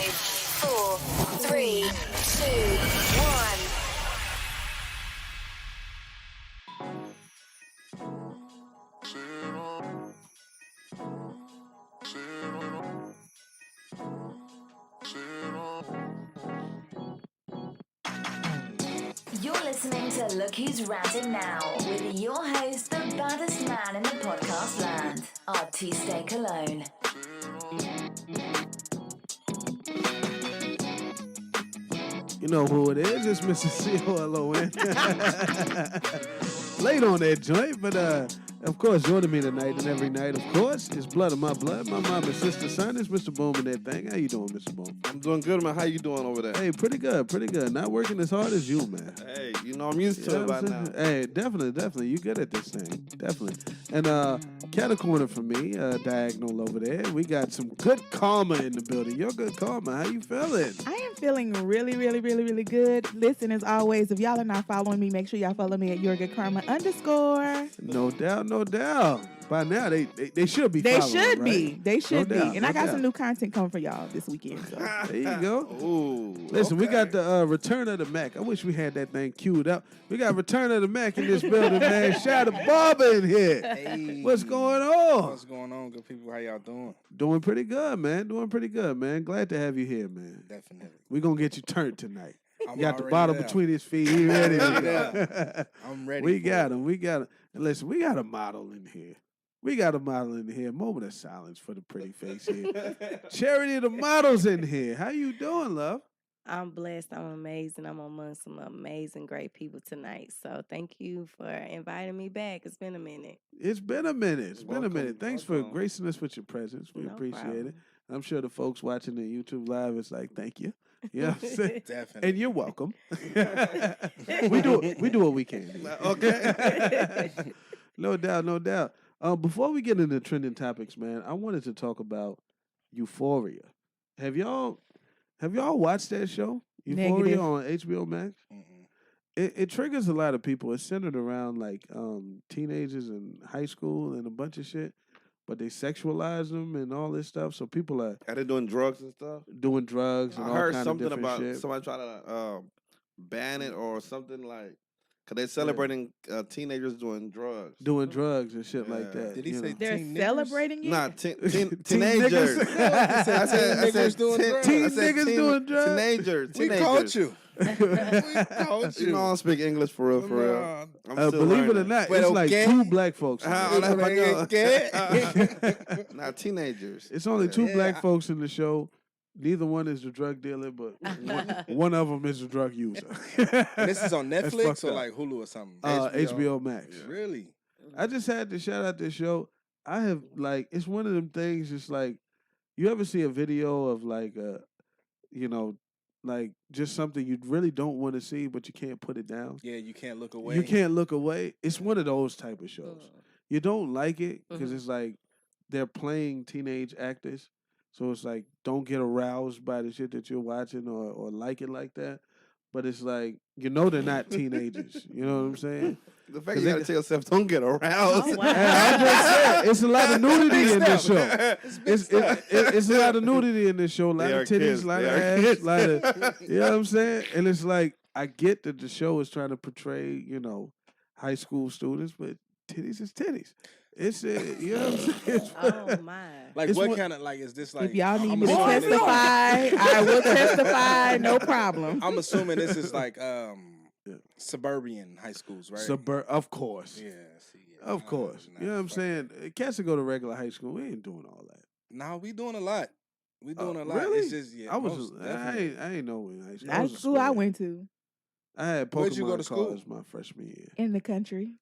4, 3, 2, 1. You're listening to Look Who's Ranting Now with your host, the baddest man in the podcast land, Artiste Cologne. You know who it is? It's Mr. C-O-L-O-N. Late on that joint, but of course, joining me tonight and every night, of course, is blood of my blood, my mom and sister son. It's Mr. Boom and that thing. How you doing, Mr. Boom? I'm doing good, man. How you doing over there? Hey, pretty good, pretty good. Not working as hard as you, man. Hey, you know I'm used to it by now. Hey, definitely. You good at this thing. Definitely. And cat a corner for me, diagonal over there. We got some good karma in the building. Your good karma. How you feeling? I am feeling really good. Listen, as always, if y'all are not following me, make sure y'all follow me at YourGoodKarma _. No doubt. By now, they should be They following, should right? be. They should No be. doubt, And no I got doubt. some new content coming for y'all this weekend. So. There you go. Ooh, Listen, we okay. got the Return of the Mac. I wish we had that thing queued up. We got Return of the Mac in this building, man. Chy The Barber in here. Hey. What's going on? What's going on, good people? How y'all doing? Doing pretty good, man. Glad to have you here, man. Definitely. We're going to get you turned tonight. I'm You got the already bottle there. between his feet. He ready to Already go. there. I'm ready. We for got it. him. And listen, we got a model in here. Moment of silence for the pretty face here. Charity the model's in here. How you doing, love? I'm blessed. I'm amazing. I'm among some amazing, great people tonight. So thank you for inviting me back. It's been a minute. It's been a minute. Welcome, Thanks for welcome. gracing us with your presence. We No appreciate problem. it. I'm sure the folks watching the YouTube live is like, thank you. You know what I'm saying? Definitely. And you're welcome. we do what we can. Okay. No doubt. Before we get into trending topics, man, I wanted to talk about Euphoria. Have y'all watched that show? Euphoria Negative. on HBO Max? Mm-mm. It triggers a lot of people. It's centered around like teenagers in high school and a bunch of shit, but they sexualize them and all this stuff. So people are Are they doing drugs and stuff? doing drugs and I all heard kind something of different about shit. somebody trying to ban it or something like, because they're celebrating teenagers doing drugs. Doing drugs and shit like Yeah. that. Did he you say know. They're teen niggers? celebrating it? Nah, Teen teenagers. niggas? I said Niggas doing drugs. Teen niggas doing drugs? Teenagers. We caught you. We caught you. You know I don't speak English for real. Nah. I'm still Believe it or learning. not, But it's like okay. 2 black folks. in How there. old Okay. Not teenagers. It's only 2 Yeah, black folks in the show. Neither one is the drug dealer, but one of them is a drug user. And this is on That's Netflix fucked or up. like Hulu or something? HBO Max. Really? I just had to shout out this show. I have it's one of them things. It's like you ever see a video of like like just something you really don't want to see, but you can't put it down. Yeah, you can't look away. You can't look away. It's one of those type of shows. You don't like it because Mhm. it's like they're playing teenage actors. So it's like, don't get aroused by the shit that you're watching or like it like that. But it's like, they're not teenagers. You know what I'm saying? The fact you gotta tell yourself, don't get aroused. Oh, wow. I'm just saying, it's a lot of nudity in this show. It's a lot of nudity in this show. A lot They of are titties, kids. a lot They of are ass, kids. lot of, you know what I'm saying? And it's like, I get that the show is trying to portray, high school students, but titties is titties. It's, you know what I'm saying? Oh, my. Like It's what one- kind of like is this like? If y'all need I'm me to assuming this- testify, I will testify. No problem. I'm assuming this is like suburban high schools, right? Of course. Yeah. See, yeah. Of course. You know what I'm saying? Cats that go to regular high school, we ain't doing all that. Nah, we doing a lot. We doing a lot. Really? It's just yeah. I was, most I definitely. ain't know in high school. Not was a school I square. went to. I had Pokemon Where'd you go to school? cards my freshman year. In the country.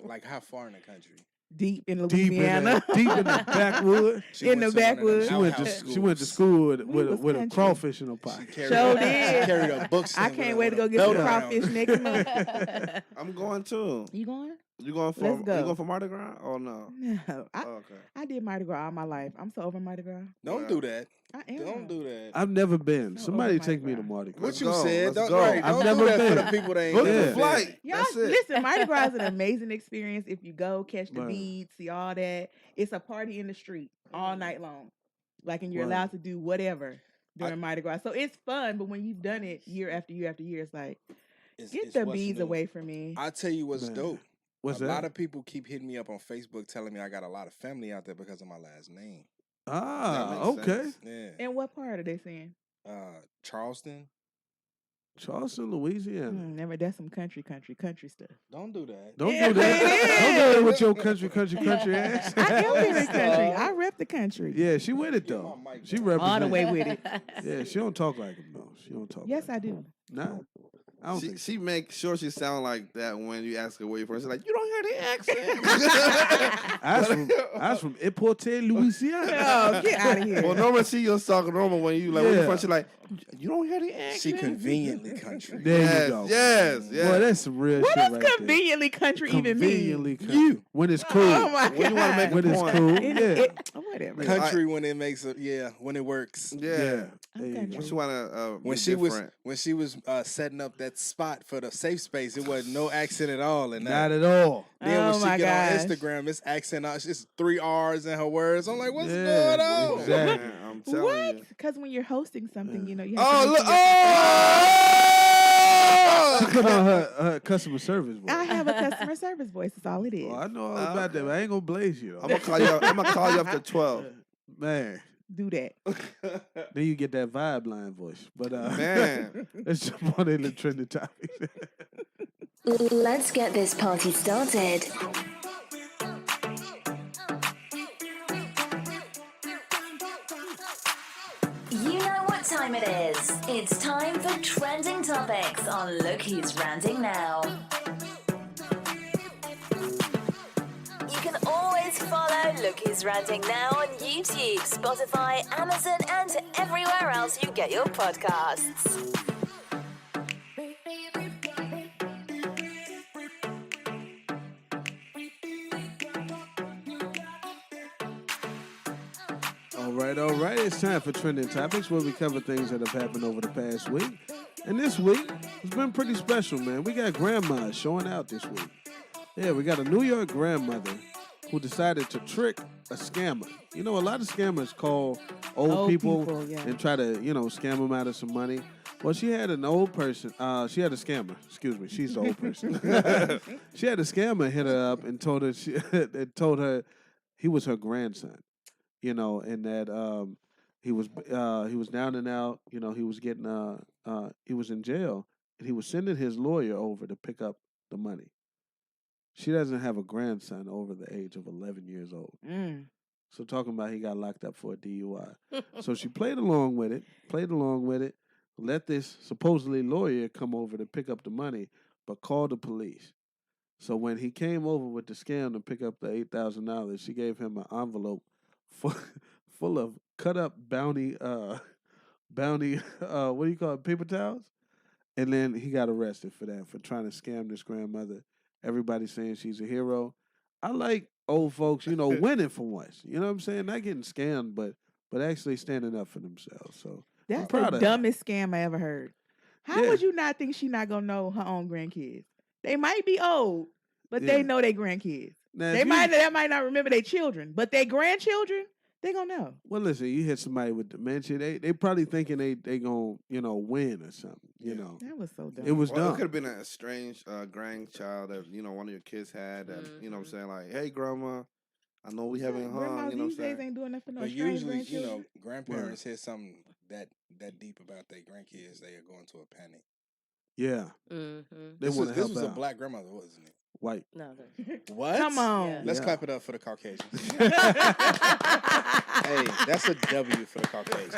Like how far in the country? Deep in Deep Louisiana. deep in the backwood. She In went the to one of them backwoods. She went to outhouse school with, We was with a country. crawfish in her She pocket. carried, Sure she did. carried a book. I can't wait to go get belt the around. crawfish next month. I'm going too. You going? You going for Let's go. You going for Mardi Gras or no? No. Oh, okay. I did Mardi Gras all my life. I'm so over Mardi Gras. Don't do that. I am. Don't do that. I've never been. No, Somebody over take Mardi me to Gras. Mardi Gras. What Let's you go. said? Let's Don't, go. right, I've don't never do that for been. the people that ain't Book never the Yeah. been. flight. Y'all, That's it. listen, Mardi Gras is an amazing experience if you go, catch the Right. beads, see all that. It's a party in the street all night long. Like, and you're allowed to do whatever during Mardi Gras. So it's fun, but when you've done it year after year after year, it's like, get the bees away from me. I tell you what's dope. What's a that? lot of people keep hitting me up on Facebook telling me I got a lot of family out there because of my last name. Okay. Yeah. And what part are they saying? Charleston. Charleston, Louisiana. Never. That's some country stuff. Don't do that. Don't do that. Don't do that with your country ass. I am very country. I rep the country. Yeah, she with it though. She represents all the way with it. Yeah, she don't talk like him though. She don't talk. Yes, like I do. Nah. I don't think she makes sure she sound like that when you ask her where you're from. She's like, you don't hear the accent. I was from Eporte, Louisiana. Oh, get out of here. Well, normally she just talking normal when you like, where you from? She's like, you don't hear the accent. She conveniently country. There you go. Yes. Boy, that's some real what shit does right conveniently country even mean? Conveniently country. When it's cool. Oh my When you want to make when a it's point. cool. Whatever. Country when it makes it, when it works. Yeah. There you country. go. She want to When she was setting up that spot for the safe space, it wasn't no accent at all. And Not at all. then when Oh she my get gosh. on Instagram, it's accent. It's 3 R's in her words. I'm like, what's Yeah, going on? exactly. Man, I'm telling What? you. Because when you're hosting something, you have Oh, to look. She Oh! put on her customer service voice. I have a customer service voice. That's all it is. Oh, I know all about that, but I ain't gonna blaze you. I'm gonna call you. I'm gonna call you after 12. Man. Do that. Then you get that vibe line voice. But Man. let's jump on in the trending topics. Let's get this party started. You know what time it is. It's time for trending topics on Look Who's Ranting Now. You can always follow Look Who's Ranting Now on YouTube, Spotify, Amazon, and everywhere else you get your podcasts. All right. It's time for trending topics where we cover things that have happened over the past week. And this week, it's been pretty special, man. We got grandmas showing out this week. Yeah, we got a New York grandmother who decided to trick a scammer. You know, a lot of scammers call old people and try to, scam them out of some money. Well, she had an old person. She had a scammer. Excuse me. She's the old person. She had a scammer hit her up and told her he was her grandson. And that he was down and out. He was getting he was in jail, and he was sending his lawyer over to pick up the money. She doesn't have a grandson over the age of 11 years old. So talking about he got locked up for a DUI. So she played along with it. Let this supposedly lawyer come over to pick up the money, but called the police. So when he came over with the scam to pick up the $8,000, she gave him an envelope full of cut up bounty what do you call it, paper towels? And then he got arrested for that, for trying to scam this grandmother. Everybody's saying she's a hero. I like old folks, winning for once. You know what I'm saying? Not getting scammed, but actually standing up for themselves. So that's the dumbest scam I ever heard. How would you not think she's not gonna know her own grandkids? They might be old, but they know their grandkids. Now, they might not remember their children, but their grandchildren, they gonna know. Well, listen, you hit somebody with dementia, they probably thinking they gonna win or something. That was so dumb. It was dumb. It could have been a strange grandchild that one of your kids had. That you know what I'm saying, like, hey, grandma, I know we haven't hung. Grandmas You know what I'm these days saying? ain't doing that for no But strange usually, grandchildren. grandparents hear something that deep about their grandkids, they are going to a panic. Yeah. Mm-hmm. They want to help This was out. a black grandmother, wasn't it? White. No. What? Come on. Yeah. Let's Yeah. clap it up for the Caucasians. Hey, that's a W for the Caucasians.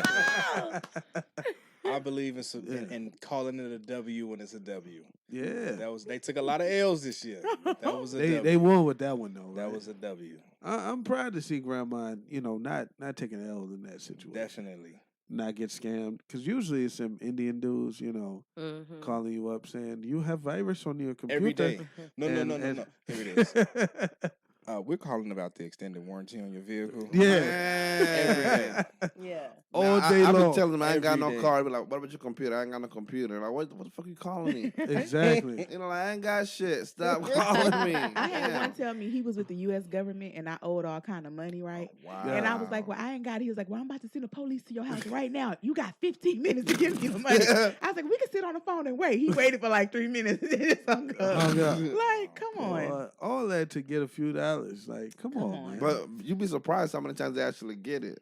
I believe in calling it a W when it's a W. Yeah. They took a lot of L's this year. That was a W. They won with that one though. That right? was a W. I'm proud to see grandma, not taking L in that situation. Definitely. Not get scammed, because usually it's some Indian dudes, Mm-hmm. calling you up saying you have virus on your computer Every day. No. And- Here it is. we're calling about the extended warranty on your vehicle. Yeah. Yeah. All day I've been long. telling them I ain't got Every no day. car. Be like, what about your computer? I ain't got no computer. Like, what the fuck you calling me? Exactly. You know, like, I ain't got shit. Stop calling me. I had Damn. one tell me he was with the U.S. government and I owed all kind of money, right? Oh, wow. And I was like, well, I ain't got it. He was like, well, I'm about to send the police to your house right now. You got 15 minutes to give me the money. I was like, we can sit on the phone and wait. He waited for like 3 minutes and then it's hung up. Hung up. Like, come on. Boy, all that to get a few dollars. Like, come on, man. But you'd be surprised how many times they actually get it.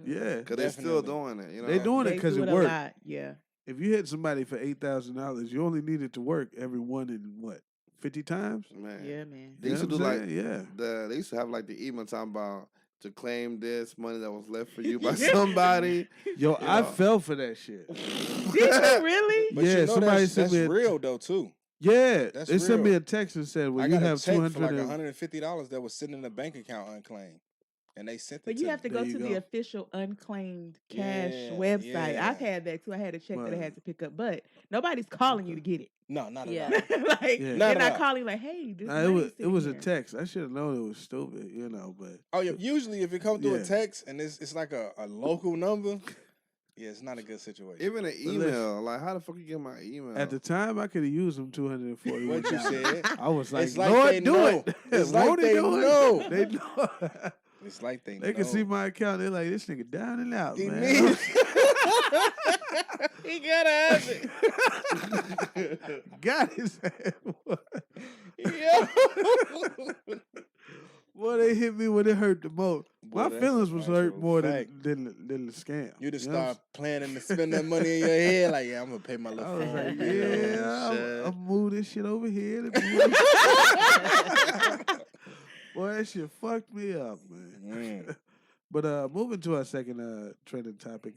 Yeah. Because they're still doing it. You know? They doing it They because do it a worked. lot, yeah. If you hit somebody for $8,000, you only needed to work every one in what, 50 times? Man. Yeah, man. They used to You do know what like, I'm saying? Yeah. they used to have like the email talking about to claim this money that was left for you by somebody. Yo, I know. fell for that shit. Did you really? But Yeah, you know somebody that's sent me a- real though too. Yeah. That's They sent me real. a text and said, well, I you got a have check 200 for like and- $150 that was sitting in a bank account unclaimed, and they sent it. But you have to go There you to the go. official unclaimed cash Yeah, website. yeah. I've had that too. I had a check that I Right. had to pick up, but nobody's calling you to get it. No, not Yeah. at all. Like Yeah. they're Not at not all. calling like, hey, this Nah, money's it was a sitting here. text. I should have known it was stupid, you know, but Oh yeah. Usually, if it comes through Yeah. a text and it's like a local number, yeah, it's not a good situation. Even an listen. email. Like, how the fuck you get my email? at the time I could have used them $241. What you said? I was like, It's like Lord, they do know. it. It's Won't like he they do it? know. They know. It's like they They can know. see my account. They're like, this nigga down and out, He man. needs- He gotta have it. Got his ass. Yo. Boy, they hit me when it hurt the most. Boy, My that's feelings a was hurt actual more fact. than the scam. You just know what I'm start planning to spend that money in your head. Like, yeah, I'm gonna pay my I little was phone like, bill, yeah, shit. I'll move this shit over here. Boy, that shit fucked me up, man. But moving to our second trending topic,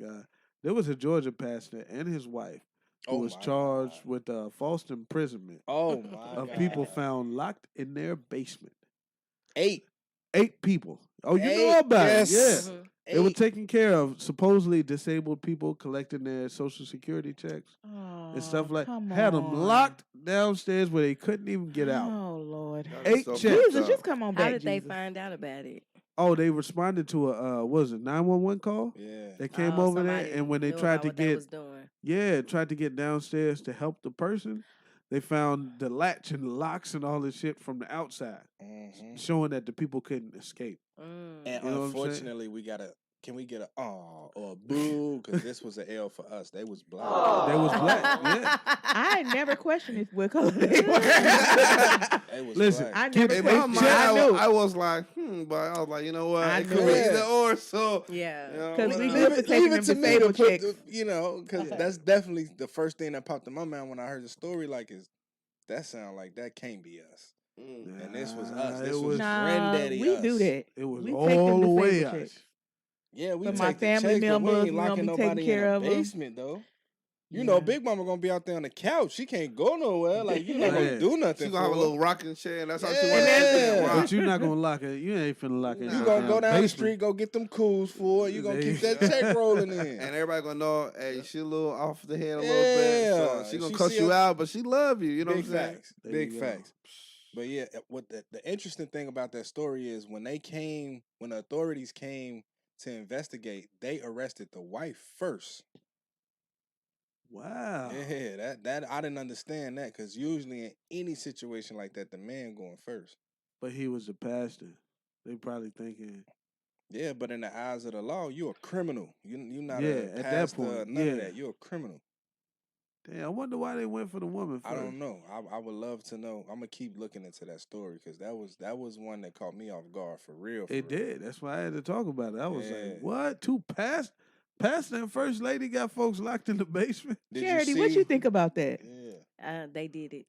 there was a Georgia pastor and his wife who was my charged God. with false imprisonment Oh my of God. people found locked in their basement. 8. 8 people. Oh, you know 8, about yes. it, yeah. They were 8. taking care of supposedly disabled people, collecting their Social Security checks and stuff Oh, like. come Had them on. locked downstairs where they couldn't even get out. Oh Lord. That was 8 so checks. fucked Jesus, up. just come on How back. did they Jesus. find out about it? Oh, they responded to a what was it 911 call? Yeah. They came Oh, over there, somebody and when they knew tried about to what they get was doing. tried to get downstairs to help the person, they found the latch and the locks and all this shit from the outside, showing that the people couldn't escape. Mm. And You know what I'm saying? unfortunately, can we get a aw or a boo? Because this was an L for us. They was black. They was black. Yeah. I never questioned if what color they were. They was Listen, black. I never In my questioned. mind, I knew. I was like, but I was like, you know what? I It could knew be it. either or. So, Yeah. you know, 'Cause we whatever. good for taking them to me to disabled put checks. because that's definitely the first thing that popped in my mind when I heard the story. Like, that sound like that can't be us. And this was us. This it was was granddaddy. we us. do that. It was We take all them the way disabled us. checks. Yeah, we For take my the family checks, but we members, ain't we locking gonna be taking nobody care in of the 'em. basement though. You know, Yeah. Big Mama gonna be out there on the couch. She can't go nowhere. Like, you're not Yeah. gonna do nothing. She gonna have a for her. little rocking chair, and that's how she Yeah. wants to Rock. But you're not gonna lock it. You ain't finna lock it. You You Nah. gonna go down the basement. street, go get them cools for her. You gonna There keep you that check rolling in. And everybody gonna know, hey, she a little off the head a little Yeah. bit. So she gonna She cuss see you us- out, but she love you. You know Big what I'm saying? facts. There Big you go. facts. But yeah, what the interesting thing about that story is when the authorities came to investigate, they arrested the wife first. Wow. Yeah, that I didn't understand that because usually in any situation like that, the man going first. But he was a pastor. They probably thinking. Yeah, but in the eyes of the law, you're a criminal. You're not Yeah, a at that pastor, point, none yeah. of that. You're a criminal. Damn, I wonder why they went for the woman first. I don't know. I would love to know. I'm gonna keep looking into that story because that was one that caught me off guard for real. It did. That's why I had to talk about it. I was Yeah. like, what? Two pastor and first lady got folks locked in the basement? Did Charity, you what see? you think about that? Yeah. They did it.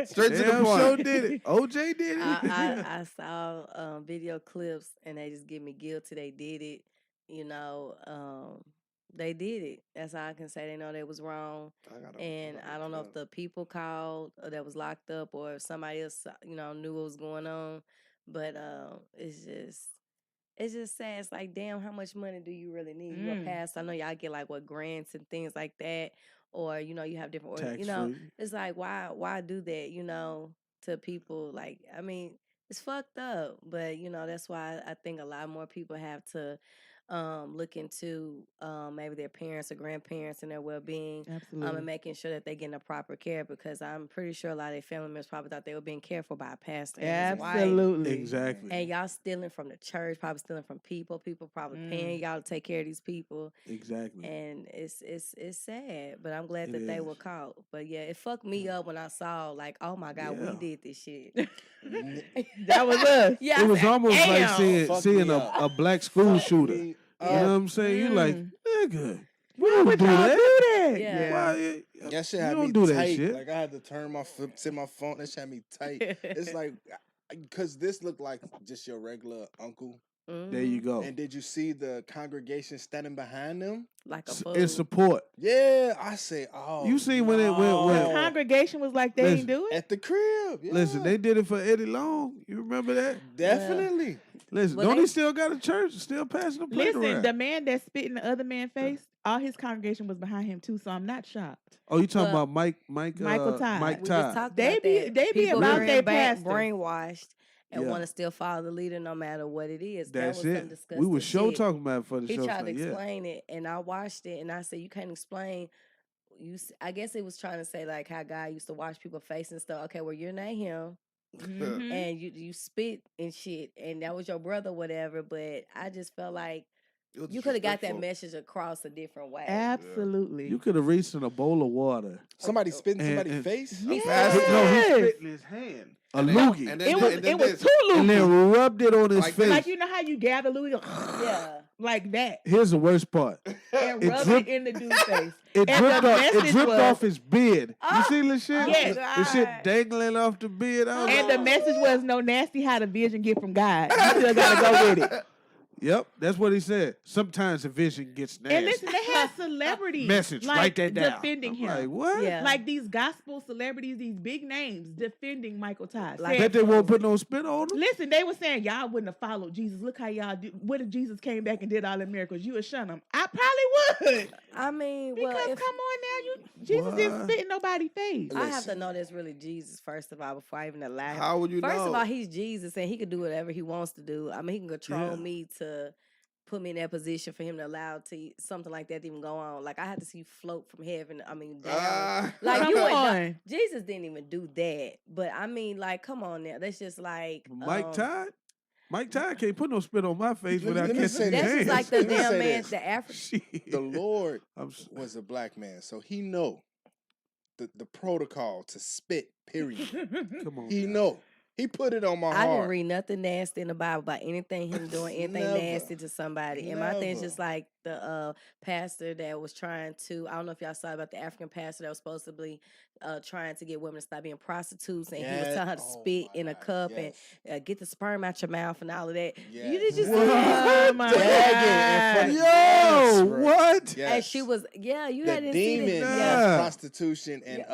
Straight to the Damn point. sure did it. OJ did it. I saw video clips and they just give me guilty. They did it. You know, they did it. That's all I can say. They know they was wrong. And I don't know if the people called that was locked up or if somebody else, knew what was going on. But it's just sad. It's like, damn, how much money do you really need? You a pastor. I know y'all get like grants and things like that. Or, you have different, Tax you know, free. it's like, why do that, to to people. Like, I mean, it's fucked up, but you know that's why I think a lot more people have to look into maybe their parents or grandparents and their well-being, Absolutely. and making sure that they're getting the proper care, because I'm pretty sure a lot of their family members probably thought they were being cared for by a pastor and his wife. Absolutely. Exactly. And y'all stealing from the church, probably stealing from people probably paying y'all to take care of these people. Exactly. And it's sad, but I'm glad that they is. were caught. But yeah, it fucked me up when I saw, like, oh my God, Yeah. we did this shit. That was us. Yeah, It was almost like Fuck seeing me a up. black school shooter. Me You know what I'm saying? You like, nigga, you don't do that. do that? Yeah. Why, That shit you had don't me do that tight. shit. Like I had to turn my foot to my phone. That shit had me tight. It's like, because this looked like just your regular uncle. There you go. And did you see the congregation standing behind them? like a fool. In support. Yeah, I say, oh. You see when it went The congregation was like, they Listen, didn't do it? at the crib. Yeah. Listen, they did it for Eddie Long. You remember that? Definitely. Listen, Well, don't they- he still got a church? Still passing the plate Listen, around? the man that spit in the other man's face, all his congregation was behind him too, so I'm not shocked. Oh, you talking Well, about Michael Todd. Mike We just Todd. talked They about be- that. they be People about are they pastor. brainwashed and Yeah. want to still follow the leader no matter what it is. That That's was some it. disgusting We was show shit. talking about it for the He show. tried to yeah. explain it, and I watched it, and I said, "You can't explain." I guess it was trying to say like how God used to wash people's face and stuff. Okay, well you're not him, Mhm. and you spit and shit, and that was your brother, whatever. But I just felt like you could have got that message across a different way. Absolutely. You could have reached in a bowl of water. Somebody spit in And- somebody's and- face? Yes. No, he spit in his hand. A loogie. And It was this. two And loogies. then rubbed it on his Like face. Like, you know how you gather Louis? Yeah. Like that. Here's the worst part. And It rub dripped- it in the dude's face. It And dripped the off. It message dripped was- off his beard. You see the shit? Yes. The shit God. dangling off the beard. I was And like, the message was no nasty how the vision get from God. You still gotta go with it. Yep, that's what he said. Sometimes the vision gets nasty. And listen, they had celebrities Message, like write that down. defending I'm him. like, what? Yeah. Like these gospel celebrities, these big names defending Michael Todd. Like- Saying, Bet they won't put no spit on him. listen, they were saying y'all wouldn't have followed Jesus. Look how y'all do. What if Jesus came back and did all the miracles? You would shun him. I probably would. I mean, Because well, if, come on now, Jesus didn't What? spit in nobody's face. I have to know that's really Jesus first of all before I even allow him. How would you First know? of all, he's Jesus and he can do whatever he wants to do. I mean, he can control Yeah. me to put me in that position for him to allow something like that to even go on. Like I had to see you float from heaven. I mean, down. Like Come you would on. Jesus didn't even do that. But I mean, like, come on now. That's just like Mike Todd? Mike Todd can't put no spit on my face Let without me catching say his this. That's hands. just like the Let me damn say man, this. the African. Shit. The Lord I'm s- was a black man, so he know the protocol to spit, period. Come on. He now. know. He put it on my I didn't heart. read nothing nasty in the Bible about anything him doing anything Never. nasty to somebody. And my thing's Never. just like the pastor that was trying to, I don't know if y'all saw about the African pastor that was supposedly trying to get women to stop being prostitutes, and he was telling her to Oh spit my in a God, cup yes. and get the sperm out your mouth and all of that. Yes. You did just What? Oh my Dang it, in front Yo, of- Yes, bro. what? Yes. And she was, yeah, you the hadn't seen demon it. is Yeah. prostitution and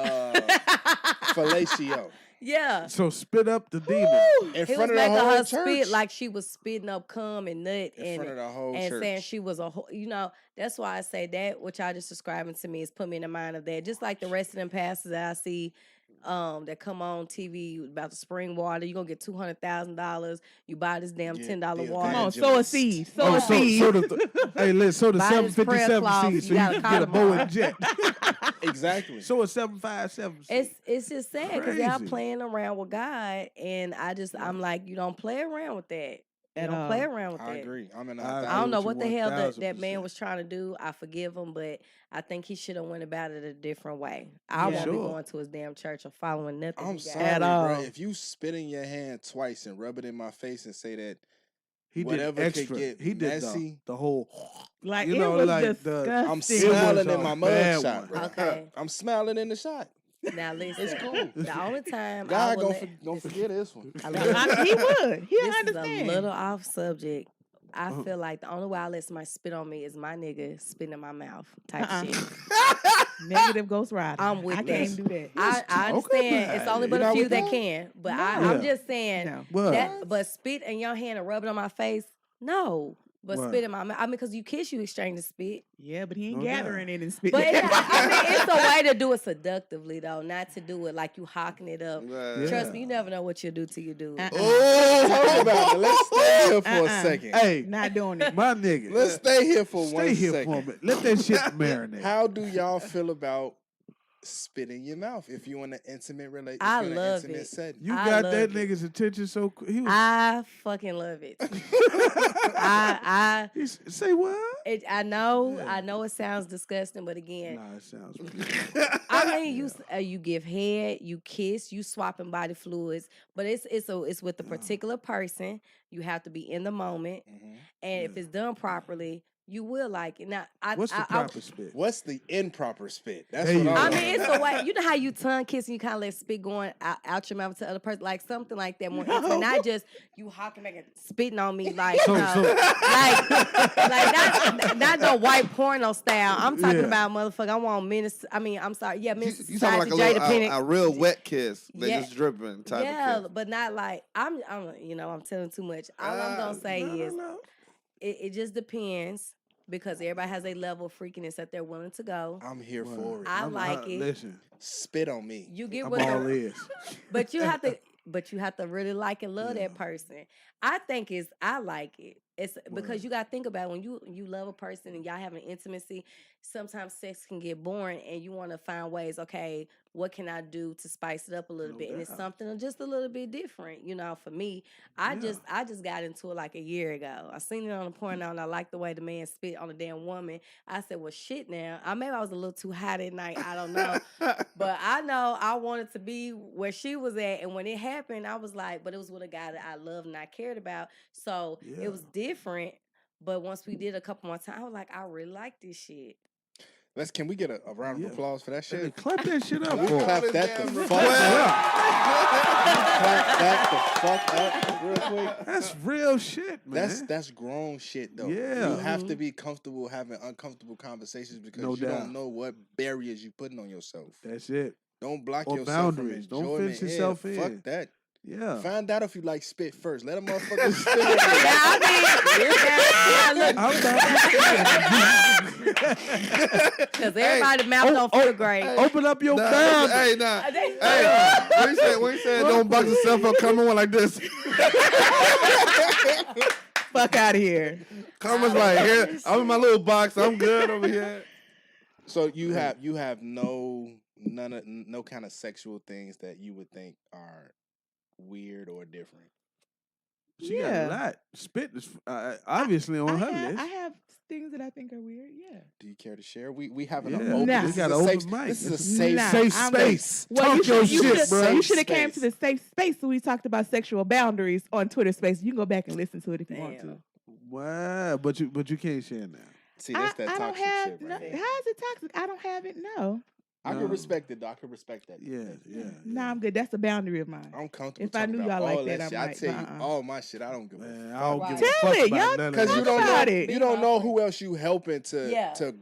fellatio Yeah. So spit up the demon. in He was front of the making whole her church. spit like she was spitting up cum and nut in front of the whole and church. saying she was you know, that's why I say that what y'all just describing to me is put me in the mind of that. Just like the rest of them pastors that I see that come on TV about the spring water, you're gonna get $200,000. You buy this damn Yeah, $10 the water. Come on, sow a evangelist. seed. Sow Oh, a so seed. hey, listen, so the Buy this prayer 757 cloth, seed you so you gotta can get a call bow and tomorrow. jet. Exactly. So a 757 seed. It's just sad because y'all Crazy. playing around with God, and I'm like, you don't play around with that. You At don't all. play around with I that. agree. I'm in I I agree don't know with what you the hell that 1000%. man was trying to do. I forgive him, but I think he should have went about it a different way. I Yeah. won't be Sure. going to his damn church or following nothing. I'm he got. sorry, At bro. all. If you spit in your hand twice and rub it in my face and say that He whatever did could extra. get He did messy. the whole. Like You it know, was like the- disgusting. I'm It smiling was in a my bad mug shot, one. bro. Okay. I'm smiling in the shot. Now listen, It's cool. the only time I God will don't forget this one. I love- He would. He'll this understand. is a little off subject. I feel like the only way I let somebody spit on me is my nigga spit in my mouth type shit. Negative Ghost Rider. I'm with I that. can't do that. I talking understand it's about only it. but You a not few with that that? can. But No. I'm Yeah. just saying No. What? that. But spit in your hand and rub it on my face, no. But What? spit in my mouth. I mean, because you kiss, you exchange the spit. Yeah, but he ain't No gathering doubt. it and spitting But it. I mean, it's a way to do it seductively, though, not to do it like you hawking it up. Yeah. Trust me, you never know what you'll do till you do it. Oh, hold about it. Let's stay here for a second. Hey, Not doing it. my nigga. Let's stay here for Stay 1 here second. for a minute. Let that shit marinate. How do y'all feel about spit in your mouth if you in an intimate relationship? I love it. Setting? You I got love that it. nigga's attention so quick. He was. I fucking love it. Say what? I know it sounds disgusting, but again, Nah, it sounds. I mean, you give head, you kiss, you swapping body fluids, but it's with a particular person. You have to be in the moment, and if it's done properly, you will like it. Now, What's the proper spit? What's the improper spit? That's There what you I go. I want mean, to it's know. the way, you know how you tongue kiss and you kind of let spit going out your mouth to the other person, like something like that, more intimate, not just you hawking back and spitting on me like, like not the white porno style. I'm talking about motherfucker. I want minutes. I mean, I'm sorry. Yeah, minutes. You talking like a real wet kiss that Yeah. just dripping type of kiss. But not like I'm telling too much. All I'm gonna say is it just depends. Because everybody has a level of freakiness that they're willing to go. I'm here for it. I like it. Listen, spit on me. You get I'm what all ears. But you have to really like and love that person. I like it. It's because you gotta think about it, when you love a person and y'all having intimacy, sometimes sex can get boring and you wanna find ways, okay, what can I do to spice it up a little bit? And it's something just a little bit different. For me, I just got into it like a year ago. I seen it on the porno and I liked the way the man spit on a damn woman. I said, well shit now. Maybe I was a little too hot at night, I don't know. But I know I wanted to be where she was at, and when it happened, I was like, but it was with a guy that I loved and I cared about. So it was different. But once we did a couple more times, I was like, I really like this shit. Can we get a round of applause for that shit? Hey, clap that shit up. Clap that the fuck up. Clap that the fuck up real quick. That's real shit, man. That's grown shit though. Yeah. You have to be comfortable having uncomfortable conversations because you don't know what barriers you putting on yourself. That's it. Don't block Or yourself boundaries. from Don't enjoyment. fence yourself in. Fuck that. Yeah. Find out if you like spit first. Let a motherfucker spit. Because everybody's mouth don't feel great. Open up your mouth. Hey, when you said don't box yourself up, come on like this. Fuck out of here. Karma's like, here, I'm in my little box. I'm good over here. So you have no kind of sexual things that you would think are weird or different. She got a lot. Spit is obviously on her list. I have things that I think are weird. Yeah. Do you care to share? We have an Yeah. open. Nah. We got an open mic. This is a safe safe I'm space. Well, Talk your shit, bro. You should have came to the safe space when we talked about sexual boundaries on Twitter Space. You can go back and listen to it if you want to. Wow, but you can't share now. See, that's that I don't toxic have. shit, No, right there. how is it toxic? I don't have it. No. I can respect it, though. I can respect that. Yeah. No, I'm good. That's a boundary of mine. I'm comfortable. If I knew talking y'all about like all that, shit. I'm I like, tell you, all my shit, I don't give a Man, fuck. I don't give a Tell fuck it, about y'all- none of Because that. you don't about know, it. you don't know who else you helping to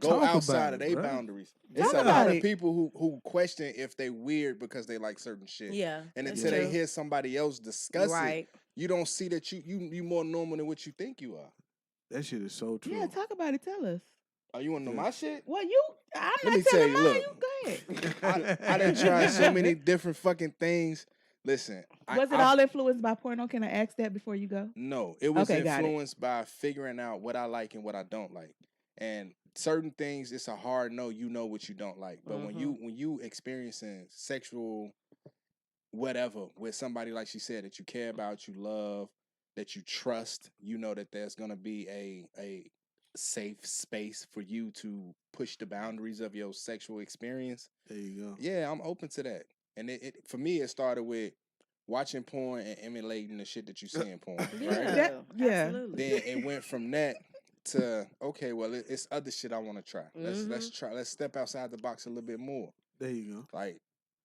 go Talk about outside of it, their bro. boundaries. Talk It's a about lot of it. people who question if they weird because they like certain shit. Yeah. And that's until they true. hear somebody else discuss Right. it, you don't see that you more normal than what you think you are. That shit is so true. Yeah, talk about it. Tell us. Oh, you want to know my shit? Well, I'm Let me not tell telling you, mine. look. You go ahead. I done tried so many different fucking things. Listen. Was it all influenced by porno? Can I ask that before you go? No, it was Okay, got it. influenced by figuring out what I like and what I don't like. And certain things, it's a hard no. You know what you don't like. But when you experiencing sexual whatever with somebody, like she said, that you care about, you love, that you trust, you know that there's gonna be a safe space for you to push the boundaries of your sexual experience. There you go. Yeah, I'm open to that. And it for me, it started with watching porn and emulating the shit that you see in porn. Right? Yeah. Absolutely. Then it went from that to okay, well, it's other shit I want to try. Let's step outside the box a little bit more. There you go. Like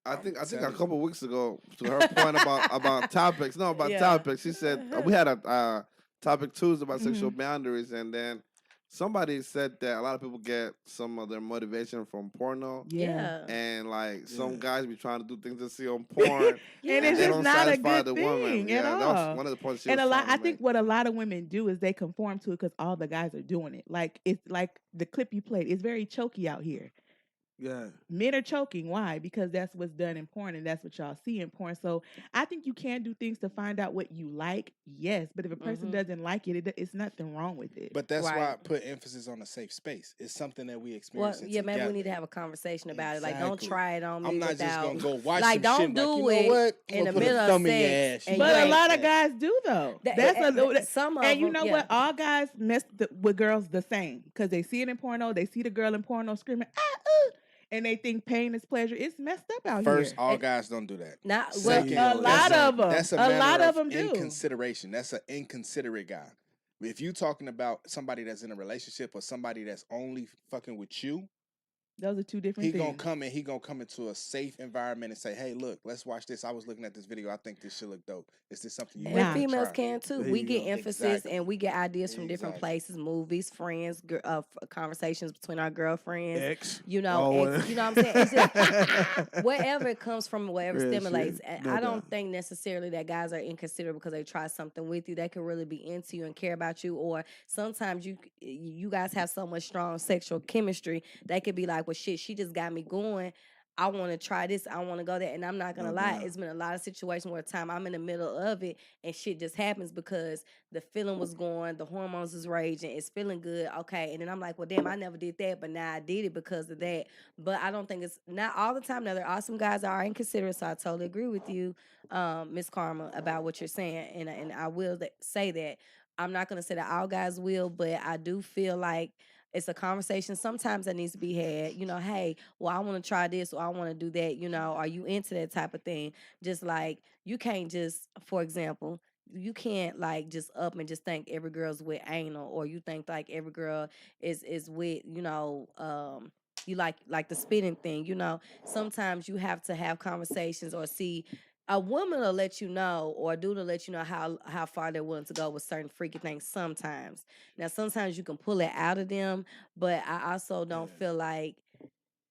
I think a couple of weeks ago, to her point about topics. No, about topics. She said we had a topic Tuesday about sexual boundaries, and then somebody said that a lot of people get some of their motivation from porno. Yeah. And like some guys be trying to do things to see on porn. And it's they just don't not a satisfy good the thing woman. at Yeah, all. that was one of the points she was And trying to I think make. what a lot of women do is they conform to it because all the guys are doing it. Like it's like the clip you played. It's very choky out here. Yeah. Men are choking. Why? Because that's what's done in porn and that's what y'all see in porn. So I think you can do things to find out what you like. Yes. But if a person doesn't like it, it's nothing wrong with it. But that's why I put emphasis on a safe space. It's something that we experience. Well, yeah, maybe we need to have a conversation about it. Like, don't try it on me. I'm not just gonna go watch like, some don't shit. do like, you know what? in the middle of sex. But a lot of guys do though. Some of and you them, know what? All guys mess with girls the same because they see it in porno. They see the girl in porno screaming and they think pain is pleasure. It's messed up out here. First, all guys don't do that. Not Second, a lot of them. That's a lot of them do. do. Inconsideration. That's an inconsiderate guy. If you talking about somebody that's in a relationship or somebody that's only fucking with you, those are two different things. He gonna come into a safe environment and say, "Hey, look, let's watch this. I was looking at this video. I think this should look dope. Is this something you?" And females can too. There we you get go. emphasis and we get ideas from different places, movies, friends, conversations between our girlfriends. Ex. You know, you know what I'm saying? It's just, wherever it comes from, wherever stimulates. No I don't think necessarily that guys are inconsiderate because they try something with you. They can really be into you and care about you. Or sometimes you guys have so much strong sexual chemistry, they could be like, well, shit, she just got me going. I want to try this. I want to go there. And I'm not going to lie. It's been a lot of situations where I'm in the middle of it and shit just happens because the feeling was going, the hormones is raging, it's feeling good. Okay. And then I'm like, well, damn, I never did that, but now I did it because of that. But I don't think it's not all the time. Now, there are some guys that are inconsiderate. So I totally agree with you, Miss Karma, about what you're saying. And I will say that. I'm not going to say that all guys will, but I do feel like it's a conversation sometimes that needs to be had. You know, hey, well, I want to try this or I want to do that. You know, are you into that type of thing? Just like you can't just, for example, you can't like just up and just think every girl's with anal or you think like every girl is with, you know, you like the spitting thing. You know, sometimes you have to have conversations or see. A woman will let you know, or a dude will let you know how far they're willing to go with certain freaky things sometimes. Now, sometimes you can pull it out of them, but I also don't feel like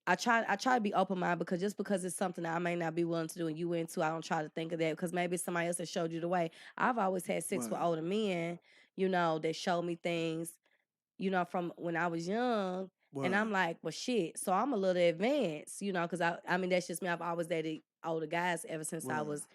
I try to be open-minded because just because it's something that I may not be willing to do and you into, I don't try to think of that because maybe it's somebody else that showed you the way. I've always had sex with older men, you know, that showed me things, you know, from when I was young. And I'm like, well, shit. So I'm a little advanced, you know, because I mean, that's just me. I've always dated older guys ever since I was,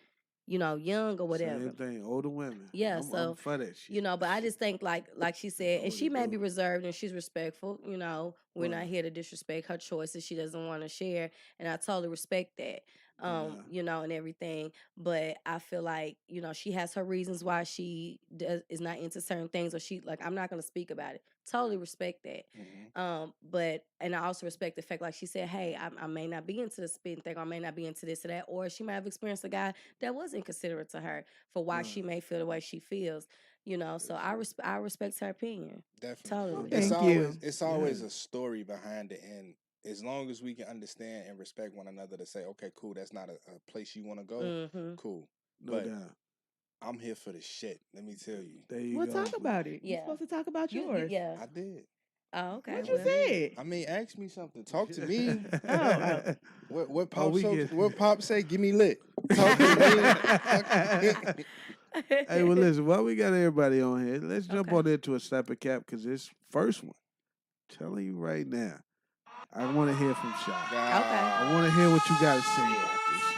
you know, young or whatever. Same thing, older women. Yeah, I'm for that shit. you know, but I just think like she said, and she may be reserved and she's respectful. You know, we're not here to disrespect her choices. She doesn't want to share, and I totally respect that. You know, and everything. But I feel like, you know, she has her reasons why she is not into certain things, or she like I'm not gonna speak about it. Totally respect that. But and I also respect the fact, like she said, hey, I may not be into the spitting thing, or I may not be into this or that, or she might have experienced a guy that was inconsiderate to her for why she may feel the way she feels. You know, so I respect her opinion. Definitely. Totally. It's always a story behind it, and as long as we can understand and respect one another to say, okay, cool, that's not a place you want to go, cool. No doubt. I'm here for the shit. Let me tell you. There you We'll go. talk about it. You're supposed to talk about yours. Yeah. I did. Oh, okay. What you said? I mean, ask me something. Talk to me. Oh. What Pop say? Give me lit. Talk to me. Hey, well, listen, while we got everybody on here, let's jump on into a slapper cap because this first one, I'm telling you right now, I want to hear from Chy. Okay. I want to hear what you got to say about this shit.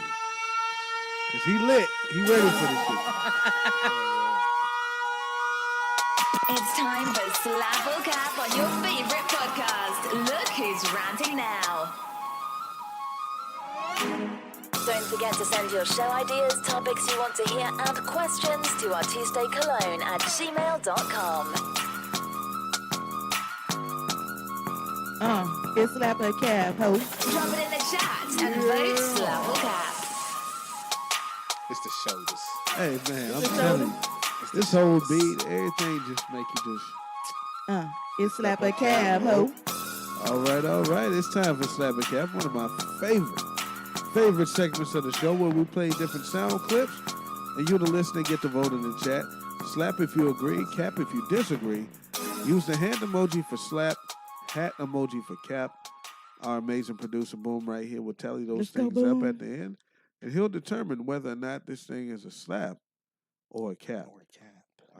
Because he lit. He ready for this shit. It's time for Slap or Cap on your favorite podcast. Look who's ranting now. Don't forget to send your show ideas, topics you want to hear, and questions to our tuesdaycologne@gmail.com. It's Slap or Cap, ho. Drop it in the chat and vote Slap or Cap. It's the shoulders. Hey, man, I'm telling you, this whole beat, everything just make you just... It's Slap or Cap, ho. All right. It's time for Slap or Cap, one of my favorite segments of the show where we play different sound clips and you, the listener, get to vote in the chat. Slap if you agree, cap if you disagree. Use the hand emoji for slap, hat emoji for cap. Our amazing producer, Boom, right here will tally those things up at the end, and he'll determine whether or not this thing is a slap or a cap.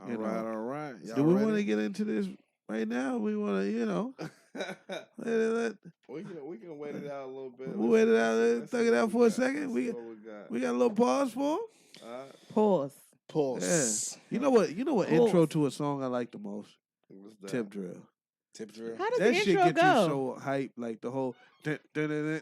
All right. Do we want to get into this right now? We want to, we can wait it out a little bit. We'll wait it out. Thug it out for a second. We got a little pause for him. Pause. Yeah. You know what intro to a song I like the most? Tip drill. Tip drill. How does That the shit intro get go? you so hype, like the whole. Really?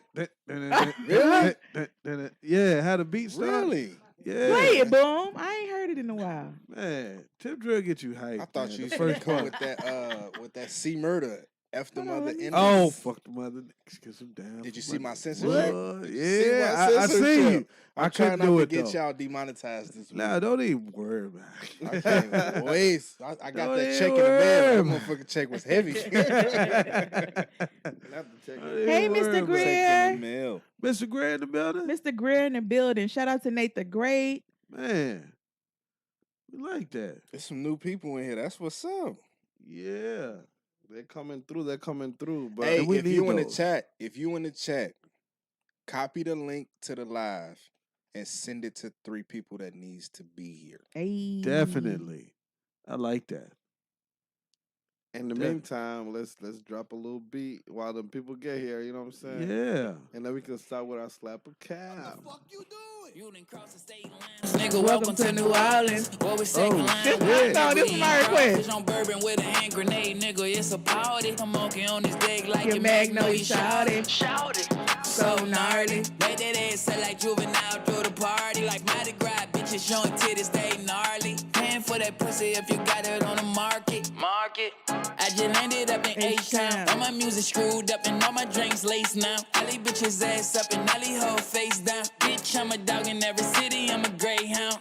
Yeah, how the beat starts. Really? Yeah. Play it, Boom. I ain't heard it in a while. Man, tip drill get you hype. I thought man. you The first first come part. with that C murder. F the mother let me- in Oh, fuck the mother niggas, kiss them down. Did you see my What? censorship? Yeah, I see you. I trying couldn't not do to it get though. y'all demonetized this week. Nah, don't even worry about I it. can't wait. I got Don't that check in even the mail. That worry. motherfucking check was heavy. Hey, Mr. Greer. Mail. Mr. Gray in the building? Mr. Greer in the building. Shout out to Nate the Great. Man, we like that. There's some new people in here. That's what's up. Yeah. They're coming through. But Hey, we if need you in the those. chat, copy the link to the live and send it to 3 people that needs to be here. Hey. Definitely. I like that. in the meantime, let's drop a little beat while the people get here. You know what I'm saying? Yeah. And then we can start with our slap a cap. Nigga, welcome to New Orleans. What we second line? shit. No, this is my request. On bourbon with a hand grenade, nigga. It's a party. I'm walking on this deck like Your Magnolia shouted. So gnarly. Make that ass sound like juvenile through the party. Like Mardi Gras, bitches showing titties, they gnarly. Paying for that pussy if you got it on the market. I just landed up in H-Town. All my music screwed up and all my drinks laced now. All these bitches ass up and all these hoes face down. Bitch, I'm a dog in every city, I'm a greyhound.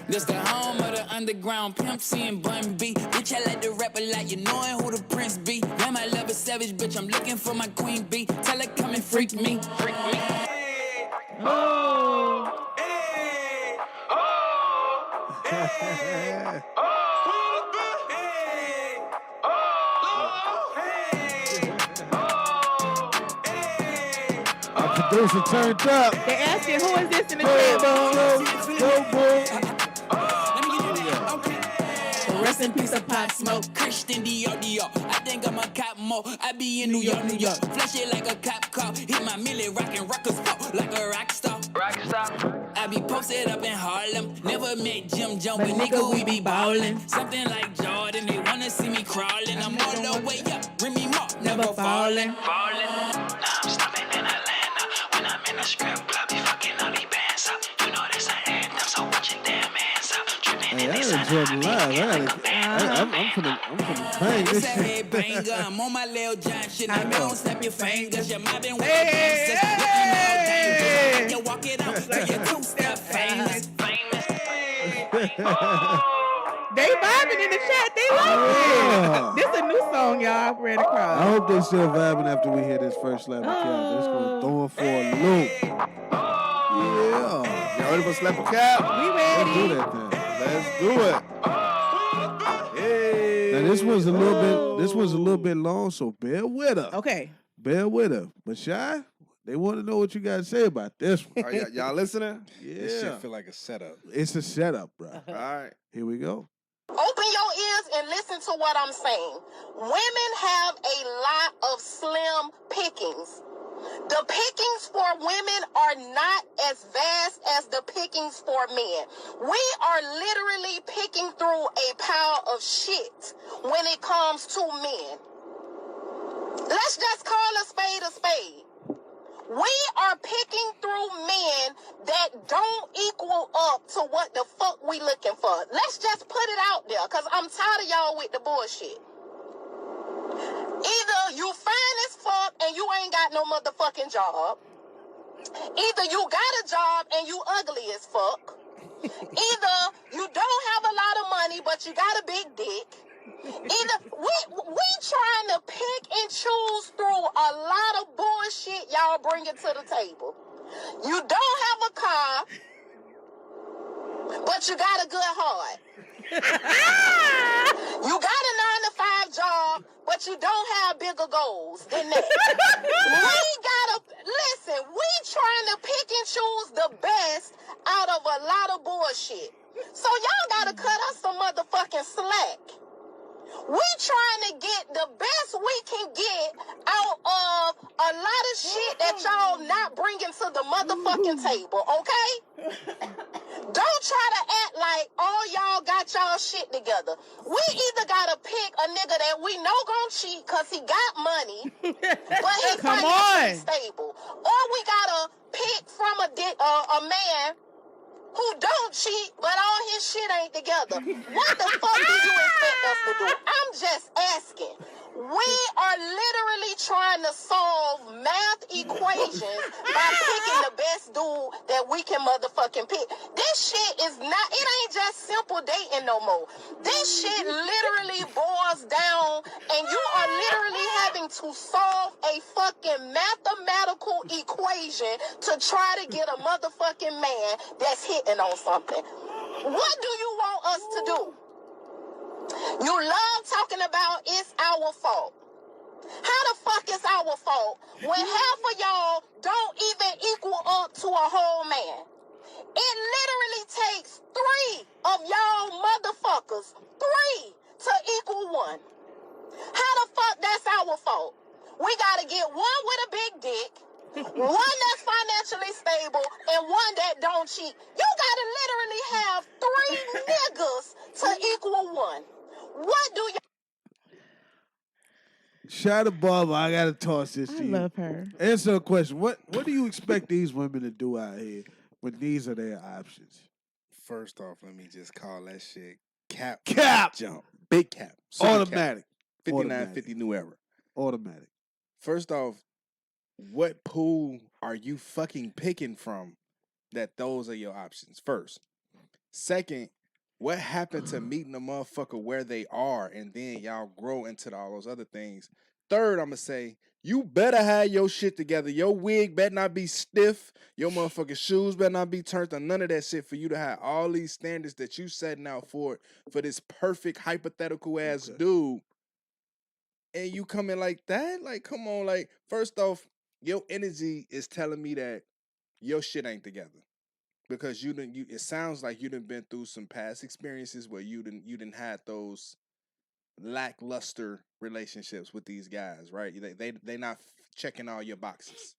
This the home of the underground, Pimp C and Bun B. Bitch, I like to rap a lot, you knowing who the prince be. Damn, I love a savage, bitch, I'm looking for my queen bee. Tell her come and freak me. Oh. Our producer turned up. They asking who is this in the chat, Boom? Go, boy. Rest in peace of Pop Smoke. Christian Dior. I think I'm a cop mo. I be in New York. Flash it like a cop car. Hit my milli, rockin' rockers pop like a rock star. I be posted up in Harlem. Never met Jim Jones, but nigga, we be ballin'. Something like Jordan, they wanna see me crawling. I'm all the way up. Remy Mark, never fallin'. Now I'm stopping in Atlanta. When I'm in the strip club, be fucking all these bands up. You know this an anthem, so put your damn hands up. Hey, I enjoyed the live. I'm finna bang It's this a shit. headbanger. I'm on my Lil John shit. Now don't snap your fingers. You're mobbing with Hey, the gangsters. hey. You walk it out till you're two-step famous. They vibing in the chat. They like Yeah. it. This a new song, y'all. Ran I across. hope they still vibing after we hear this first slap of cap. It's gonna throw them for a loop. Yeah. Y'all ready for slap a cap? We Let's do ready. that thing. Let's do it. Hey. Now this one's a little bit long, so bear with her. Okay. Bear with her. But Shy, they want to know what you got to say about this one. Are y'all listening? This shit Yeah. feel like a setup. It's a setup, bro. All right. Here we go. Open your ears and listen to what I'm saying. Women have a lot of slim pickings. The pickings for women are not as vast as the pickings for men. We are literally picking through a pile of shit when it comes to men. Let's just call a spade a spade. We are picking through men that don't equal up to what the fuck we looking for. Let's just put it out there, because I'm tired of y'all with the bullshit. Either you fine as fuck and you ain't got no motherfucking job. Either you got a job and you ugly as fuck. Either you don't have a lot of money but you got a big dick. Either we trying to pick and choose through a lot of bullshit y'all bringing to the table. You don't have a car, but you got a good heart. You got a 9-to-5 a job, but you don't have bigger goals than that. We trying to pick and choose the best out of a lot of bullshit. So y'all gotta cut us some motherfucking slack. We trying to get the best we can get out of a lot of shit that y'all not bringing to the motherfucking table, okay? Don't try to act like all y'all got y'all shit together. We either gotta pick a nigga that we know gon' cheat cause he got money, but he financially stable, or we gotta pick from a man who don't cheat, but all his shit ain't together. What the fuck do you expect us to do? I'm just asking. We are literally trying to solve math equations by picking the best dude that we can motherfucking pick. This shit is not, it ain't just simple dating no more. This shit literally boils down, and you are literally having to solve a fucking mathematical equation to try to get a motherfucking man that's hitting on something. What do you want us to do? You love talking about it's our fault. How the fuck is our fault when half of y'all don't even equal up to a whole man? It literally takes 3 of y'all motherfuckers, 3 to equal 1. How the fuck that's our fault? We gotta get one with a big dick, one that's financially stable, and one that don't cheat. You gotta literally have 3 niggas to equal 1. What do you... Chy The Barber, I gotta toss this to you. I love her. Answer a question. What do you expect these women to do out here when these are their options? First off, let me just call that shit cap. Jump. Big cap. Automatic. 5950 new era. Automatic. First off, what pool are you fucking picking from that those are your options? First. Second, what happened to meeting a motherfucker where they are and then y'all grow into all those other things? Third, I'm going to say, you better have your shit together. Your wig better not be stiff. Your motherfucking shoes better not be turned on. None of that shit for you to have all these standards that you setting out for this perfect hypothetical ass dude. And you come in like that? Like, come on. Like, first off, your energy is telling me that your shit ain't together. Because it sounds like you done been through some past experiences where you didn't had those lackluster relationships with these guys, right? They not checking all your boxes.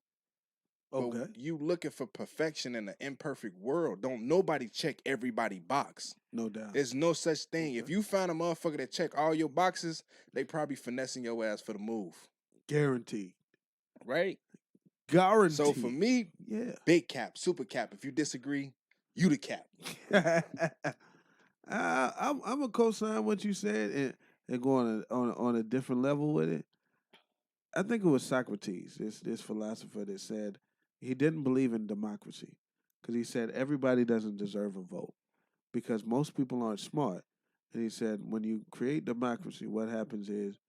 Okay. But you looking for perfection in an imperfect world. Don't nobody check everybody box. No doubt. There's no such thing. Okay. If you find a motherfucker that check all your boxes, they probably finessing your ass for the move. Guaranteed. Right? Guaranteed. So for me, yeah, big cap, super cap. If you disagree, you the cap. I'm a co-sign what you said and go on a different level with it. I think it was Socrates, this philosopher that said he didn't believe in democracy because he said everybody doesn't deserve a vote because most people aren't smart. And he said when you create democracy, what happens is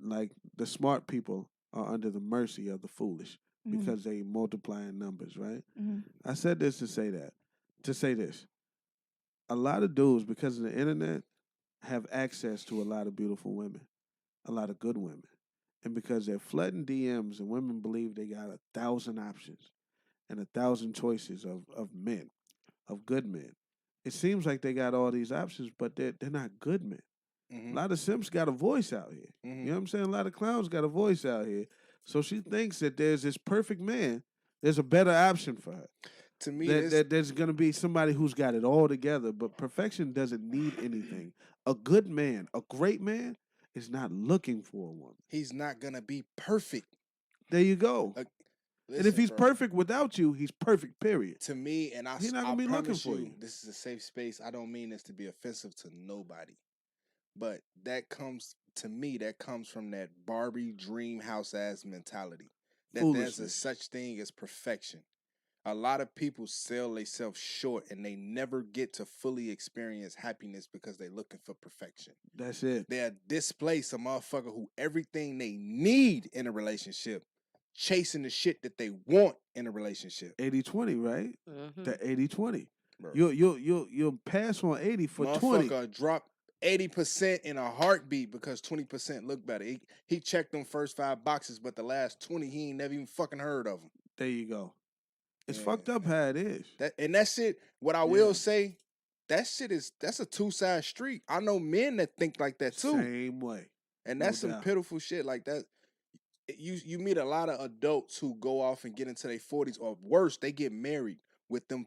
like the smart people are under the mercy of the foolish. Because they multiply in numbers, right? Mm-hmm. I said this to say this. A lot of dudes, because of the internet, have access to a lot of beautiful women, a lot of good women. And because they're flooding DMs and women believe they got 1,000 options and 1,000 choices of men, of good men. It seems like they got all these options, but they're not good men. Mm-hmm. A lot of simps got a voice out here. Mm-hmm. You know what I'm saying? A lot of clowns got a voice out here. So she thinks that there's this perfect man. There's a better option for her. To me, that there's going to be somebody who's got it all together, but perfection doesn't need anything. A good man, a great man, is not looking for a woman. He's not going to be perfect. There you go. Listen, and if he's perfect without you, he's perfect, period. To me, and he's not going to be looking for you. This is a safe space. I don't mean this to be offensive to nobody. But that comes from that Barbie dream house ass mentality. That there's a such thing as perfection. A lot of people sell themselves short and they never get to fully experience happiness because they're looking for perfection. That's it. They'll displace a motherfucker who everything they need in a relationship, chasing the shit that they want in a relationship. 80-20, right? Mm-hmm. The 80-20. You'll pass on 80 for 20. Motherfucker drop 80% in a heartbeat because 20% look better. He checked them first 5 boxes, but the last 20 he ain't never even fucking heard of them. There you go. It's fucked up how it is. That shit, what I will say, that's a two-side street. I know men that think like that too. Same way. And that's some pitiful shit like that. You meet a lot of adults who go off and get into their 40s, or worse, they get married with them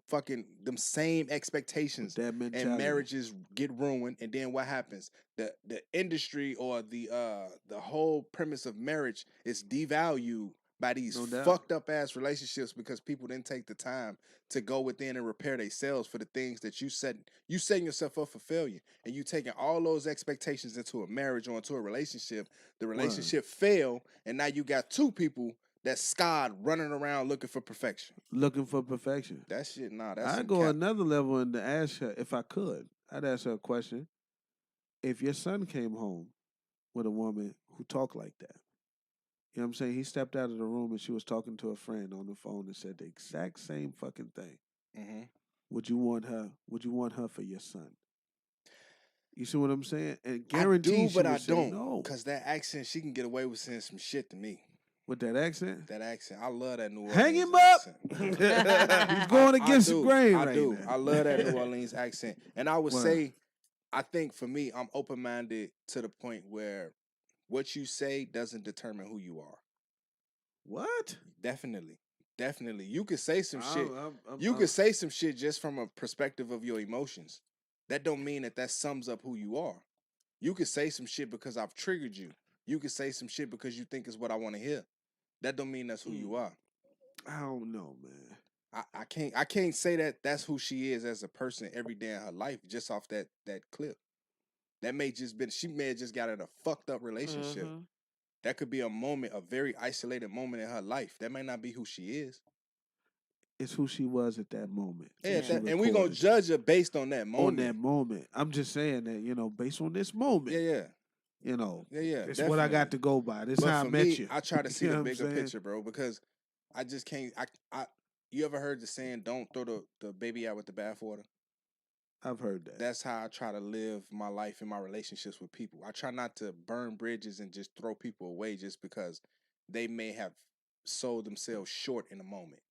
same expectations, that mentality. And marriages get ruined. And then what happens? The industry or the whole premise of marriage is devalued by these fucked up ass relationships because people didn't take the time to go within and repair themselves for the things that you setting yourself up for failure, and you taking all those expectations into a marriage or into a relationship. The relationship failed, and now you got 2 people that's scarred running around looking for perfection. That shit, that's I'd go another level and ask her, if I could, I'd ask her a question. If your son came home with a woman who talked like that, you know what I'm saying? He stepped out of the room and she was talking to a friend on the phone and said the exact same fucking thing. Mm-hmm. Would you want her? Would you want her for your son? You see what I'm saying? And guarantee I do, but I don't. No, because that accent, she can get away with saying some shit to me. With that accent? That accent. I love that New Orleans Hang him up! He's going against the grain right now. I love that New Orleans accent. And I would say, I think for me, I'm open-minded to the point where what you say doesn't determine who you are. What? Definitely. You could say some shit. You could say some shit just from a perspective of your emotions. That don't mean that sums up who you are. You could say some shit because I've triggered you. You could say some shit because you think it's what I want to hear. That don't mean that's who you are. I don't know, man. I can't say that that's who she is as a person every day in her life just off that clip. She may have just got in a fucked up relationship. Mm-hmm. That could be a moment, a very isolated moment in her life. That might not be who she is. It's who she was at that moment. Yeah, and we're going to judge her based on that moment. On that moment. I'm just saying that, based on this moment. Yeah. It's what I got to go by. This is how I met you. I try to see the bigger picture, bro, because I just can't. You ever heard the saying, don't throw the baby out with the bathwater? I've heard that. That's how I try to live my life and my relationships with people. I try not to burn bridges and just throw people away just because they may have sold themselves short in a moment.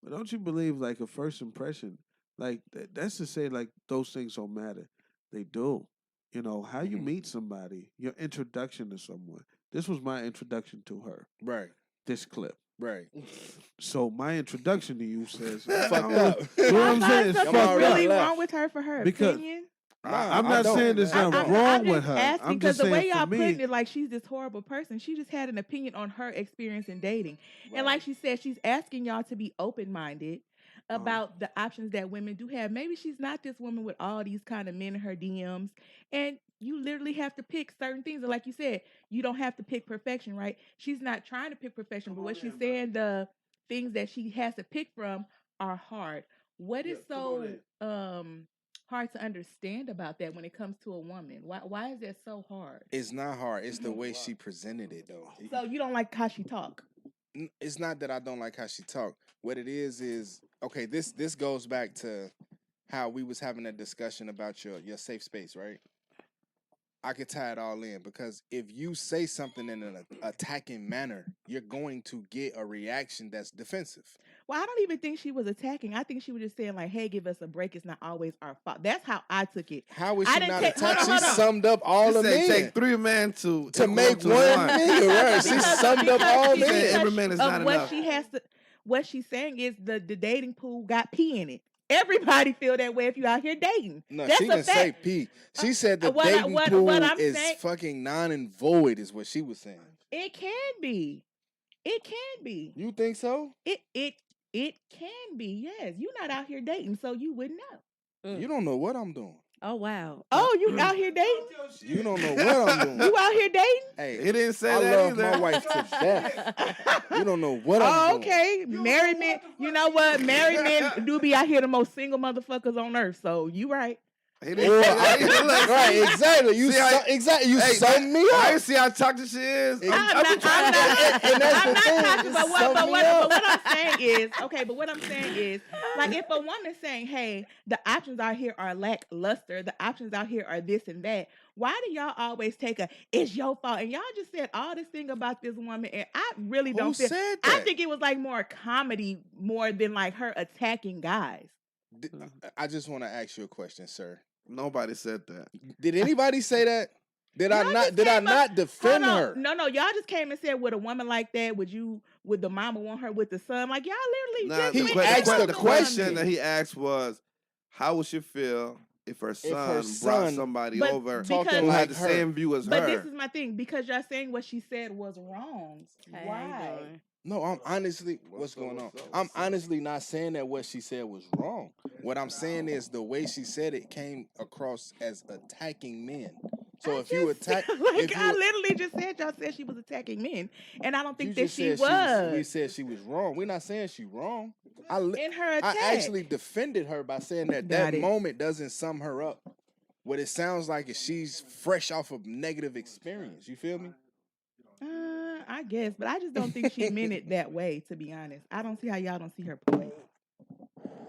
But don't you believe, like, a first impression, like, that's to say, like, those things don't matter. They do. How you meet somebody, your introduction to someone. This was my introduction to her. Right. This clip. Right. So my introduction to you says, fucked up. You know what I'm saying? It's fucked up. Really wrong with her for her opinion? I'm not saying there's nothing wrong with her. I'm because just saying the way y'all for me, putting it, like she's this horrible person. She just had an opinion on her experience in dating. Right. And like she said, she's asking y'all to be open-minded about the options that women do have. Maybe she's not this woman with all these kind of men in her DMs. And you literally have to pick certain things. And like you said, you don't have to pick perfection, right? She's not trying to pick perfection, but what she's saying, the things that she has to pick from are hard. What is so hard to understand about that when it comes to a woman? Why is that so hard? It's not hard. It's the way she presented it, though. So you don't like how she talk? It's not that I don't like how she talk. What it is okay. This goes back to how we was having a discussion about your safe space, right? I could tie it all in because if you say something in an attacking manner, you're going to get a reaction that's defensive. Well, I don't even think she was attacking. I think she was just saying like, hey, give us a break. It's not always our fault. That's how I took it. How was she not attacking? She summed up all the men. Take 3 men to make 1 million, right? She summed up all men. Every man is not enough. What she's saying is the dating pool got pee in it. Everybody feel that way if you out here dating. No, that's she didn't say pee. She said the dating pool is fucking non and void is what she was saying. It can be. It can be. You think so? It can be, yes. You're not out here dating, so you wouldn't know. You don't know what I'm doing. Oh, wow. Oh, you out here dating? You don't know what I'm doing. You out here dating? Hey, it didn't say I that love either. my wife to death. You don't know what I'm doing. Okay. Married men, you know what? Married men do be out here the most single motherfuckers on earth, so you right. Right, exactly. You summed me up. You see how toxic she is? I'm not toxic, but what I'm saying is, okay, but what I'm saying is, like, if a woman's saying, hey, the options out here are lackluster, the options out here are this and that, why do y'all always take it's your fault? And y'all just said all this thing about this woman, and I really don't feel. said I that? think it was like more comedy more than like her attacking guys. I just want to ask you a question, sir. Nobody said that. Did anybody say that? Did I not defend her? No, y'all just came and said, with a woman like that, would the mama want her with the son? Like, y'all literally just he asked the question that he asked was, how would she feel if her son brought somebody over who had the same view as her? But this is my thing, because y'all saying what she said was wrong. Why? No, I'm honestly, what's going on? I'm honestly not saying that what she said was wrong. What I'm saying is the way she said it came across as attacking men. So if you attack, I literally just said y'all said she was attacking men, and I don't think that she was. We said she was wrong. We're not saying she wrong. In her attack, I actually defended her by saying that moment doesn't sum her up. What it sounds like is she's fresh off of negative experience. You feel me? I guess, but I just don't think she meant it that way, to be honest. I don't see how y'all don't see her point.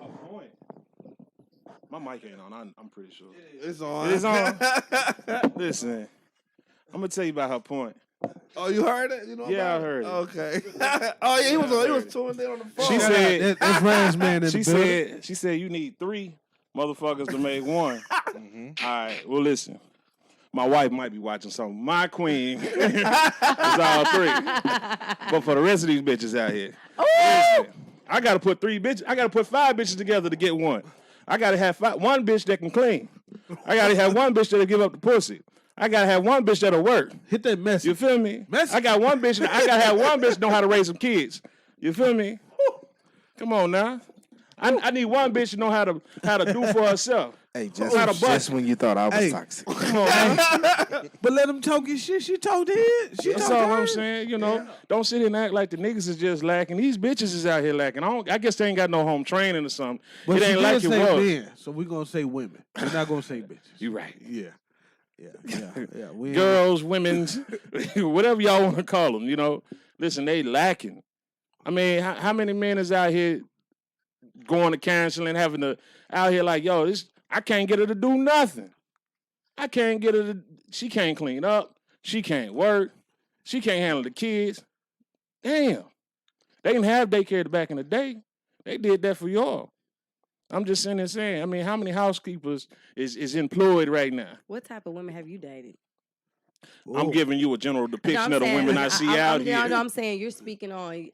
A point? My mic ain't on. I'm pretty sure. It's on. It's on. Listen, I'm going to tell you about her point. Oh, you heard it? You know I heard it. Okay. Oh, yeah, he was tuned in on the phone. She said, that's RazzMan in the building. She said, you need 3 motherfuckers to make one. All right, well, listen. My wife might be watching something. My queen is all 3. But for the rest of these bitches out here, listen, I got to put 3 bitches. I got to put 5 bitches together to get one. I got to have 1 bitch that can clean. I got to have 1 bitch that'll give up the pussy. I got to have 1 bitch that'll work. Hit that message. You feel me? I got 1 bitch. I got to have 1 bitch know how to raise some kids. You feel me? Come on now. I need 1 bitch to know how to do for herself. Hey, just when you thought I was toxic. Come on, man. But let them talk his shit. She talked it. That's all I'm saying. You know, don't sit here and act like the niggas is just lacking. These bitches is out here lacking. I guess they ain't got no home training or something. But it ain't like it was. Men, so we're going to say women. We're not going to say bitches. You right. Yeah. Girls, women's, whatever y'all want to call them, you know. Listen, they lacking. I mean, how many men is out here going to counseling, having to, out here like, yo, I can't get her to do nothing. I can't get her to, she can't clean up. She can't work. She can't handle the kids. Damn. They didn't have daycare back in the day. They did that for y'all. I'm just sitting there saying, I mean, how many housekeepers is employed right now? What type of women have you dated? I'm giving you a general depiction of the women I see out here. No, I'm saying you're speaking on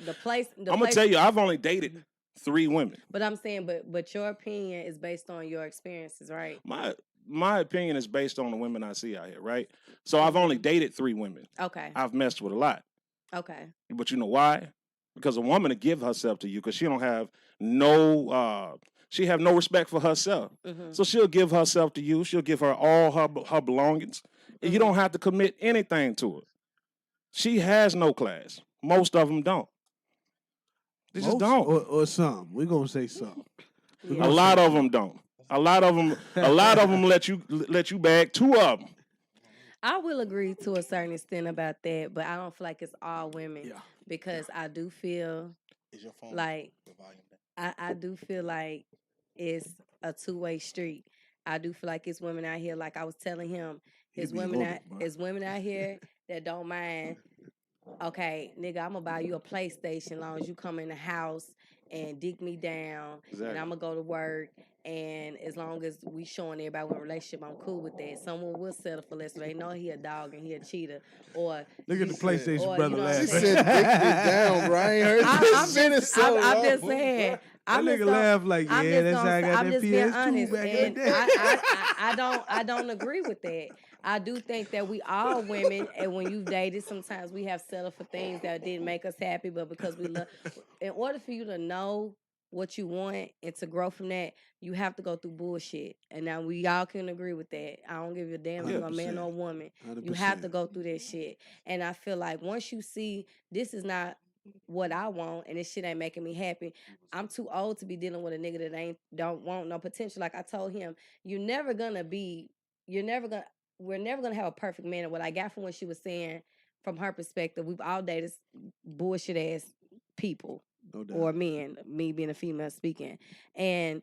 the place. I'm going to tell you, I've only dated 3 women. But I'm saying, but your opinion is based on your experiences, right? My opinion is based on the women I see out here, right? So I've only dated 3 women. Okay. I've messed with a lot. Okay. But you know why? Because a woman to give herself to you, because she don't have she have no respect for herself. Mm-hmm. So she'll give herself to you. She'll give her all her belongings. Mm-hmm. You don't have to commit anything to her. She has no class. Most of them don't. They just don't. Or some. We're going to say some. A lot of them don't. A lot of them let you bag 2 of them. I will agree to a certain extent about that, but I don't feel like it's all women because I do feel like I do feel like it's a 2-way street. I do feel like it's women out here, like I was telling him, it's women out here that don't mind. Okay, nigga, I'm gonna buy you a PlayStation as long as you come in the house and dig me down, and I'm gonna go to work. And as long as we showing everybody we're in a relationship, I'm cool with that. Someone will settle for less, so they know he a dog and he a cheater. Or look at the PlayStation brother laughing. She said, "Dig me down, bro." I ain't heard this sentence so long. I'm just saying. That nigga laugh like, yeah, that's how I got that PS2 back in the day. I don't agree with that. I do think that we all women, and when you've dated, sometimes we have settled for things that didn't make us happy, but because we love. In order for you to know what you want and to grow from that, you have to go through bullshit. And now we all can agree with that. I don't give a damn if you're a man or a woman. 100%. You have to go through that shit. And I feel like once you see this is not what I want and this shit ain't making me happy, I'm too old to be dealing with a nigga that don't want no potential. Like I told him, we're never gonna have a perfect man. And what I got from what she was saying, from her perspective, we've all dated bullshit ass people No or men, me being a female speaking. And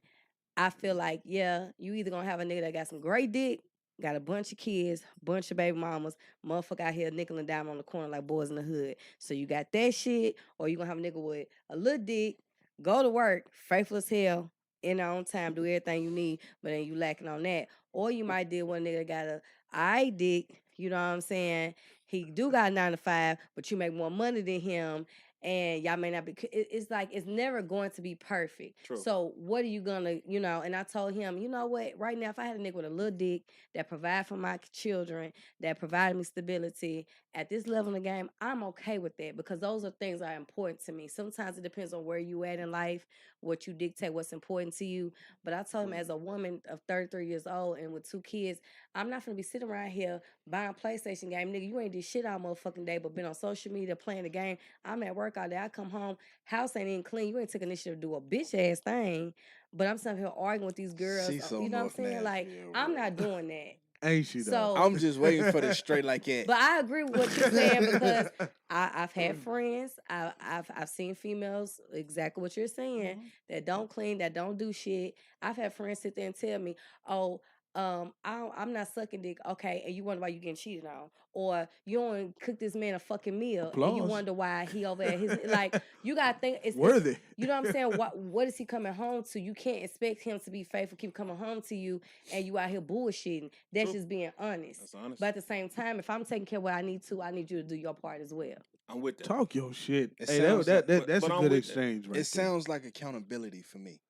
I feel like, yeah, you either gonna have a nigga that got some great dick, got a bunch of kids, bunch of baby mamas, motherfucker out here nickel and dime on the corner like boys in the hood. So you got that shit, or you gonna have a nigga with a little dick, go to work, faithful as hell, in their own time, do everything you need, but then you lacking on that. Or you might deal with a nigga that got a eye dick, you know what I'm saying? He do got 9 to 5, but you make more money than him, and y'all may not be. It's like it's never going to be perfect. True. So what are you gonna, And I told him, you know what? Right now, if I had a nigga with a little dick that provide for my children, that provided me stability at this level in the game, I'm okay with that because those are things that are important to me. Sometimes it depends on where you at in life, what you dictate, what's important to you. But I told him as a woman of 33 years old and with 2 kids, I'm not gonna be sitting around here buying PlayStation game, nigga. You ain't did shit all motherfucking day, but been on social media playing the game. I'm at work all day. I come home, house ain't even clean. You ain't took initiative to do a bitch ass thing. But I'm sitting here arguing with these girls. She's so you know what I'm saying? Like, I'm not doing that. Ain't she though? So I'm just waiting for the straight like that. But I agree with what you're saying because I've had friends. I've seen females exactly what you're saying that don't clean, that don't do shit. I've had friends sit there and tell me, "Oh, I'm not sucking dick." Okay, and you wonder why you getting cheated on, or you don't cook this man a fucking meal, and you wonder why he over at his like. You gotta think it's worthy. You know what I'm saying? What is he coming home to? You can't expect him to be faithful, keep coming home to you, and you out here bullshitting. That's just being honest. That's honest. But at the same time, if I'm taking care of what I need you to do your part as well. I'm with that. Talk your shit. It Hey, sounds that's like- a but I'm good with exchange, right? It sounds like accountability for me.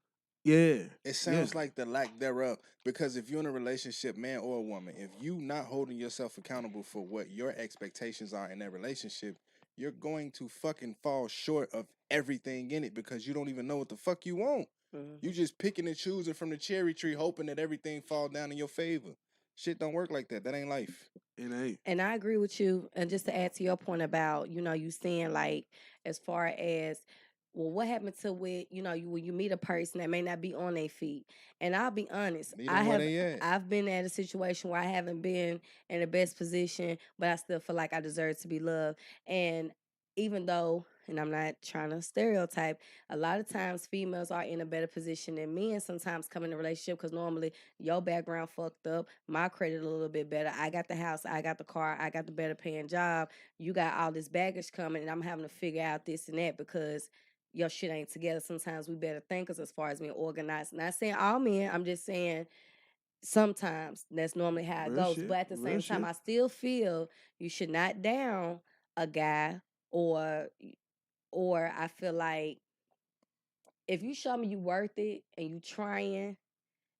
Yeah. It sounds like the lack thereof. Because if you're in a relationship, man or a woman, if you not holding yourself accountable for what your expectations are in that relationship, you're going to fucking fall short of everything in it because you don't even know what the fuck you want. You just picking and choosing from the cherry tree, hoping that everything fall down in your favor. Shit don't work like that. That ain't life. It ain't. And I agree with you. And just to add to your point about, you saying like, as far as, well, what happened to when you meet a person that may not be on their feet? And I'll be honest, I've been at a situation where I haven't been in the best position, but I still feel like I deserve to be loved. And even though, and I'm not trying to stereotype, a lot of times females are in a better position than men sometimes come in a relationship because normally your background fucked up, my credit a little bit better. I got the house, I got the car, I got the better paying job. You got all this baggage coming and I'm having to figure out this and that because your shit ain't together. Sometimes we better thinkers as far as being organized. Not saying all men, I'm just saying sometimes that's normally how it goes. But at the same time, I still feel you should not down a guy or I feel like if you show me you worth it and you trying,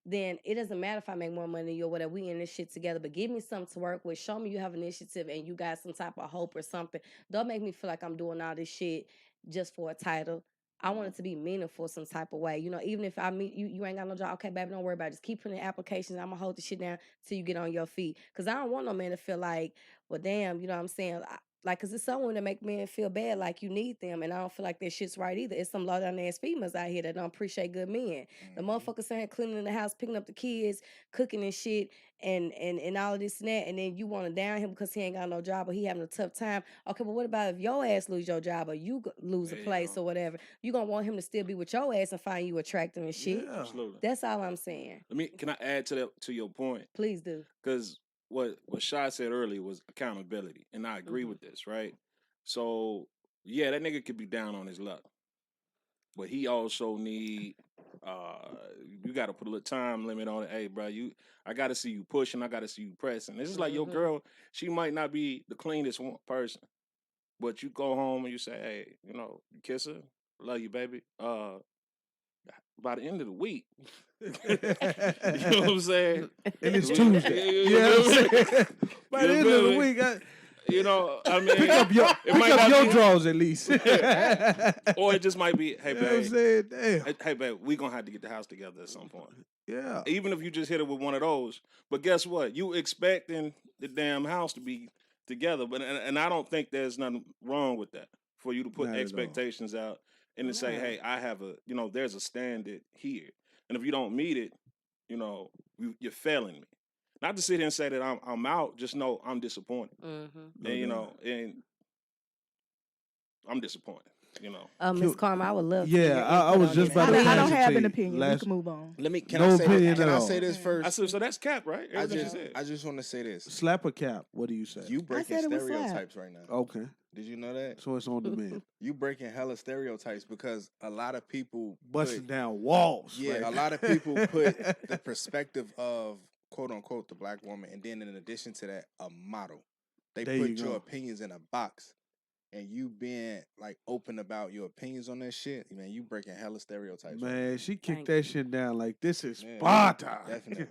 then it doesn't matter if I make more money than you or whatever. We in this shit together, but give me something to work with. Show me you have initiative and you got some type of hope or something. Don't make me feel like I'm doing all this shit just for a title. I want it to be meaningful some type of way. Even if I meet you, you ain't got no job. Okay, baby, don't worry about it. Just keep putting in applications. I'm going to hold the shit down till you get on your feet. Because I don't want no man to feel like, well, damn, you know what I'm saying? Because it's someone that make men feel bad like you need them. And I don't feel like that shit's right either. It's some low down ass females out here that don't appreciate good men. The motherfuckers saying cleaning the house, picking up the kids, cooking and shit, and all of this and that. And then you want to down him because he ain't got no job or he having a tough time. Okay, but what about if your ass lose your job or you lose a place or whatever? You going to want him to still be with your ass and find you attractive and shit. Yeah. Absolutely. That's all I'm saying. Can I add to your point? Please do. Because what Chy said earlier was accountability, and I agree with this, right? So yeah, that nigga could be down on his luck, but he also need you got to put a little time limit on it. Hey, bro, I got to see you pushing, I got to see you pressing. This is like your girl. She might not be the cleanest person, but you go home and you say, hey, you kiss her, love you, baby. By the end of the week, you know what I'm saying? And it's Tuesday. You know what I'm saying? By the end of the week, I mean, pick up your drawers at least. Or it just might be, hey, You know what I'm babe. saying? Damn. Hey, babe, we going to have to get the house together at some point. Yeah. Even if you just hit it with one of those. But guess what? You expecting the damn house to be together. But and I don't think there's nothing wrong with that. For you to put expectations out and to say, hey, I have there's a standard here. And if you don't meet it, you're failing me. Not to sit here and say that I'm out, just know I'm disappointed. And, and I'm disappointed. you know. Miss Karma, I would love. Yeah, I was just about to. I don't have an opinion. We can move on. Can I say this first? I said, so that's cap, right? I just want to say this. Slap or cap? What do you say? You breaking stereotypes right now. Okay. Did you know that? So it's on demand. You breaking hella stereotypes because a lot of people busting down walls. Yeah, right? A lot of people put the perspective of quote unquote the black woman, and then in addition to that, a model. They put your opinions in a box. And you being like open about your opinions on that shit, man, you breaking hella stereotypes. Man, she kicked that shit down like this is Sparta. Definitely,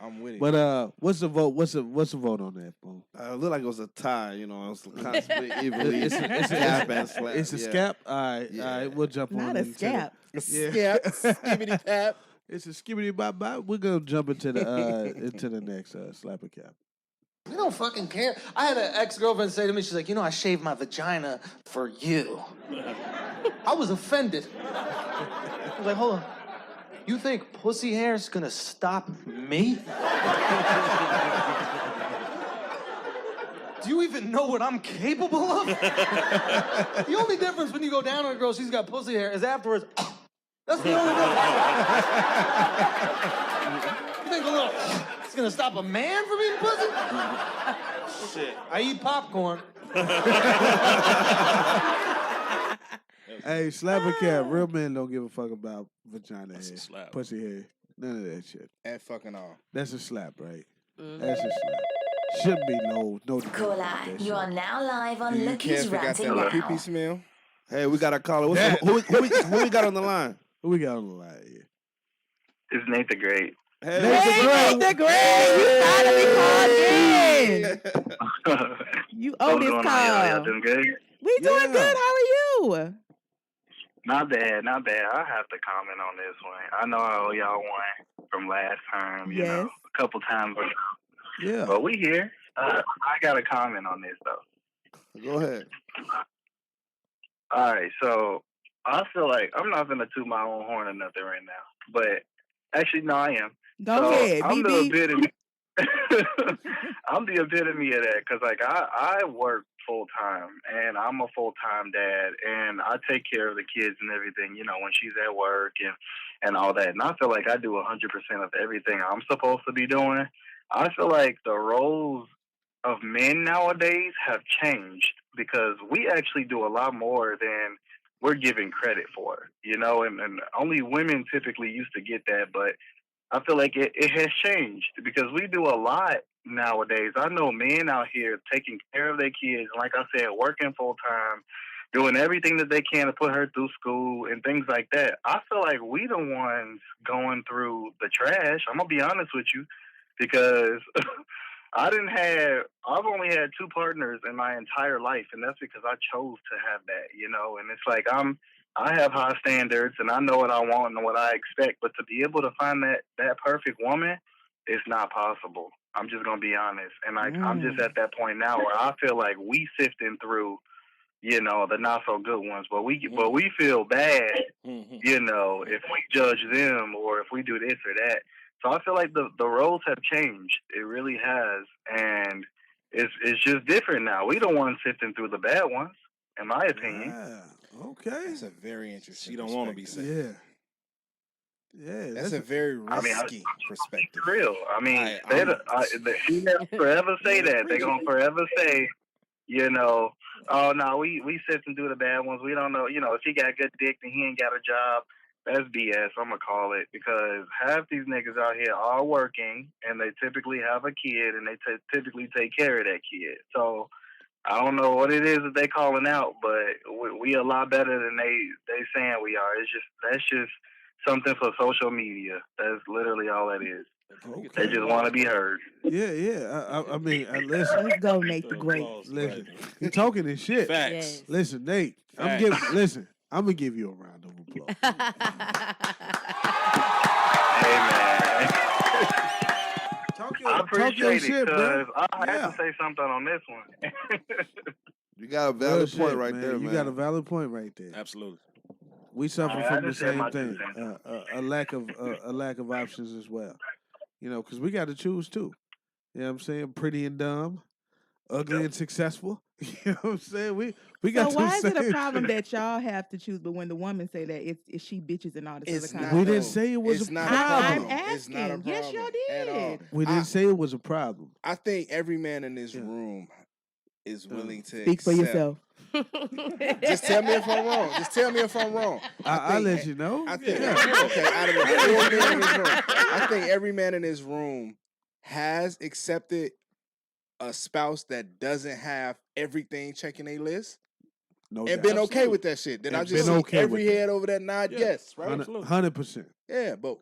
I'm with it. But what's the vote? What's the vote on that, bro? It looked like it was a tie. You know, it was kind of split evenly. It's a cap and slap. It's a scap. All right, we'll jump on. Not a scap. Scap, skibbity tap. It's a skibbity bop bop. We're gonna jump into the next slap or cap. You don't fucking care. I had an ex-girlfriend say to me, she's like, I shaved my vagina for you. I was offended. I was like, hold on. You think pussy hair is gonna stop me? Do you even know what I'm capable of? The only difference when you go down on a girl, she's got pussy hair, is afterwards, that's the only difference. You think a little... gonna stop a man from eating pussy? Shit. I eat popcorn. Hey, slap a cap. Real men don't give a fuck about vagina hair, pussy hair, none of that shit. And fucking all. That's a slap, right? That's a slap. Shouldn't be no. Caller, you are now live on Look Who's Ranting Now. Pee-pee smell. Hey, we got a caller. Who we got on the line? Who we got on the line here? It's Nate the Great. Hey, Nate the Great! You finally called in! You owe this call. Y'all doing good? We doing good. How are you? Not bad, not bad. I have to comment on this one. I know I owe y'all one from last time, you know, a couple times ago. Yeah. But we here. I got a comment on this, though. Go ahead. All right, so I feel like I'm not going to toot my own horn or nothing right now. But actually, no, I am. Go ahead, I'm the epitome. I'm the epitome of that because, like, I work full time and I'm a full time dad and I take care of the kids and everything. You know, when she's at work and all that. And I feel like I do 100% of everything I'm supposed to be doing. I feel like the roles of men nowadays have changed because we actually do a lot more than we're given credit for. You know, and only women typically used to get that, but I feel like it has changed because we do a lot nowadays. I know men out here taking care of their kids, like I said, working full time, doing everything that they can to put her through school and things like that. I feel like we the ones going through the trash. I'm gonna be honest with you because I've only had 2 partners in my entire life, and that's because I chose to have that, you know. And it's like I have high standards and I know what I want and what I expect, but to be able to find that perfect woman, it's not possible. I'm just gonna be honest, and I'm just at that point now where I feel like we sifting through, you know, the not so good ones, but we feel bad, you know, if we judge them or if we do this or that. So I feel like the roles have changed. It really has, and it's just different now. We don't want sifting through the bad ones, in my opinion. Yeah. Okay. That's a very interesting. You don't want to be safe. Yeah. That's a very risky perspective. Real. I mean, they never forever say that. They're gonna forever say, you know, oh no, we sit and do the bad ones. We don't know, you know, if he got good dick and he ain't got a job. That's BS. I'm gonna call it because half these niggas out here are working and they typically have a kid and they typically take care of that kid. So I don't know what it is that they calling out, but we a lot better than they saying we are. That's just something for social media. That's literally all that is. Okay. They just want to be heard. Yeah. I mean, listen. Let's go, Nate the Great. Listen, you talking this shit. Facts. Yes. Listen, Nate. I'm gonna give you a round of applause. Hey man. I appreciate it because I have to say something on this one. You got a valid point right there, man. You got a valid point right there. Absolutely. We suffer from the same thing, a lack of options as well. You know, because we got to choose too. You know what I'm saying? Pretty and dumb, ugly and successful. You know what I'm saying? We got. So why is it a problem that y'all have to choose, but when the woman say that it's she bitches and all this other kind of stuff? We didn't say it was a problem. I'm asking. Yes, y'all did. We didn't say it was a problem. I think every man in this room is willing to speak for yourself. Just tell me if I'm wrong. Just tell me if I'm wrong. I'll let you know. I think okay. Out of the 4 men in this room, I think every man in this room has accepted a spouse that doesn't have everything checking their list. No, and been okay with that shit. Then I just see every head over that nod. Yes, right. 100%. Yeah, but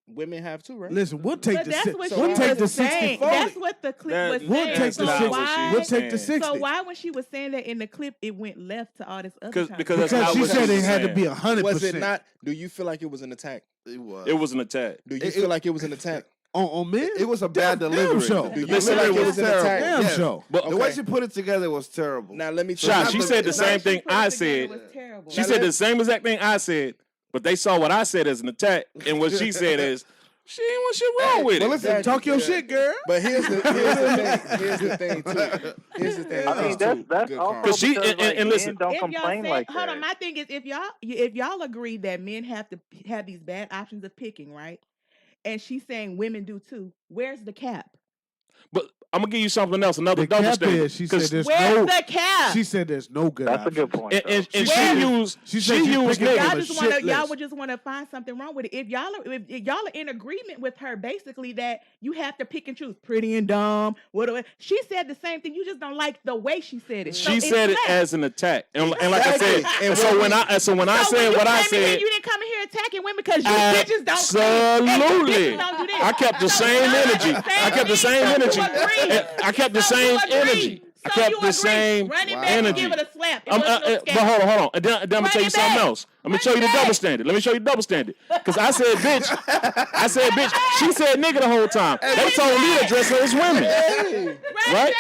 women have too, right? Listen, we'll take the 60. That's what the clip was saying. We'll take the 60. We'll take the 60. So why, when she was saying that in the clip, it went left to all this other time? Because she said it had to be 100%. Was it not? Do you feel like it was an attack? It was. It was an attack. Do you feel like it was an attack? On men? It was a bad delivery. Show. Do you feel like it was an attack? Damn show. But the way she put it together was terrible. Now let me. She said the same thing I said. She said the same exact thing I said, but they saw what I said as an attack, and what she said is. She ain't want shit wrong with it. Well, listen, talk your shit, girl. But here's the thing. Here's the thing too. Here's the thing. I mean, that's also because and listen, men don't complain like that. Hold on, my thing is if y'all agree that men have to have these bad options of picking, right? And she's saying women do too. Where's the cap? But I'm gonna give you something else. Another double standard. She said there's where's the cap? She said there's no good. That's a good point. And she used niggas. Y'all would just want to find something wrong with it. If y'all are in agreement with her, basically that you have to pick and choose, pretty and dumb, whatever. She said the same thing. You just don't like the way she said it. She said it as an attack, and like I said, and so when I said what I said, you didn't come in here attacking women because you bitches don't. Absolutely, I kept the same energy. I kept the same energy. I kept the same energy. I kept the same energy. Give it a slap. But hold on. And then I'm gonna tell you something else. I'm gonna show you the double standard. Let me show you the double standard. Because I said bitch. She said nigga the whole time. They told me to address her as women. Right?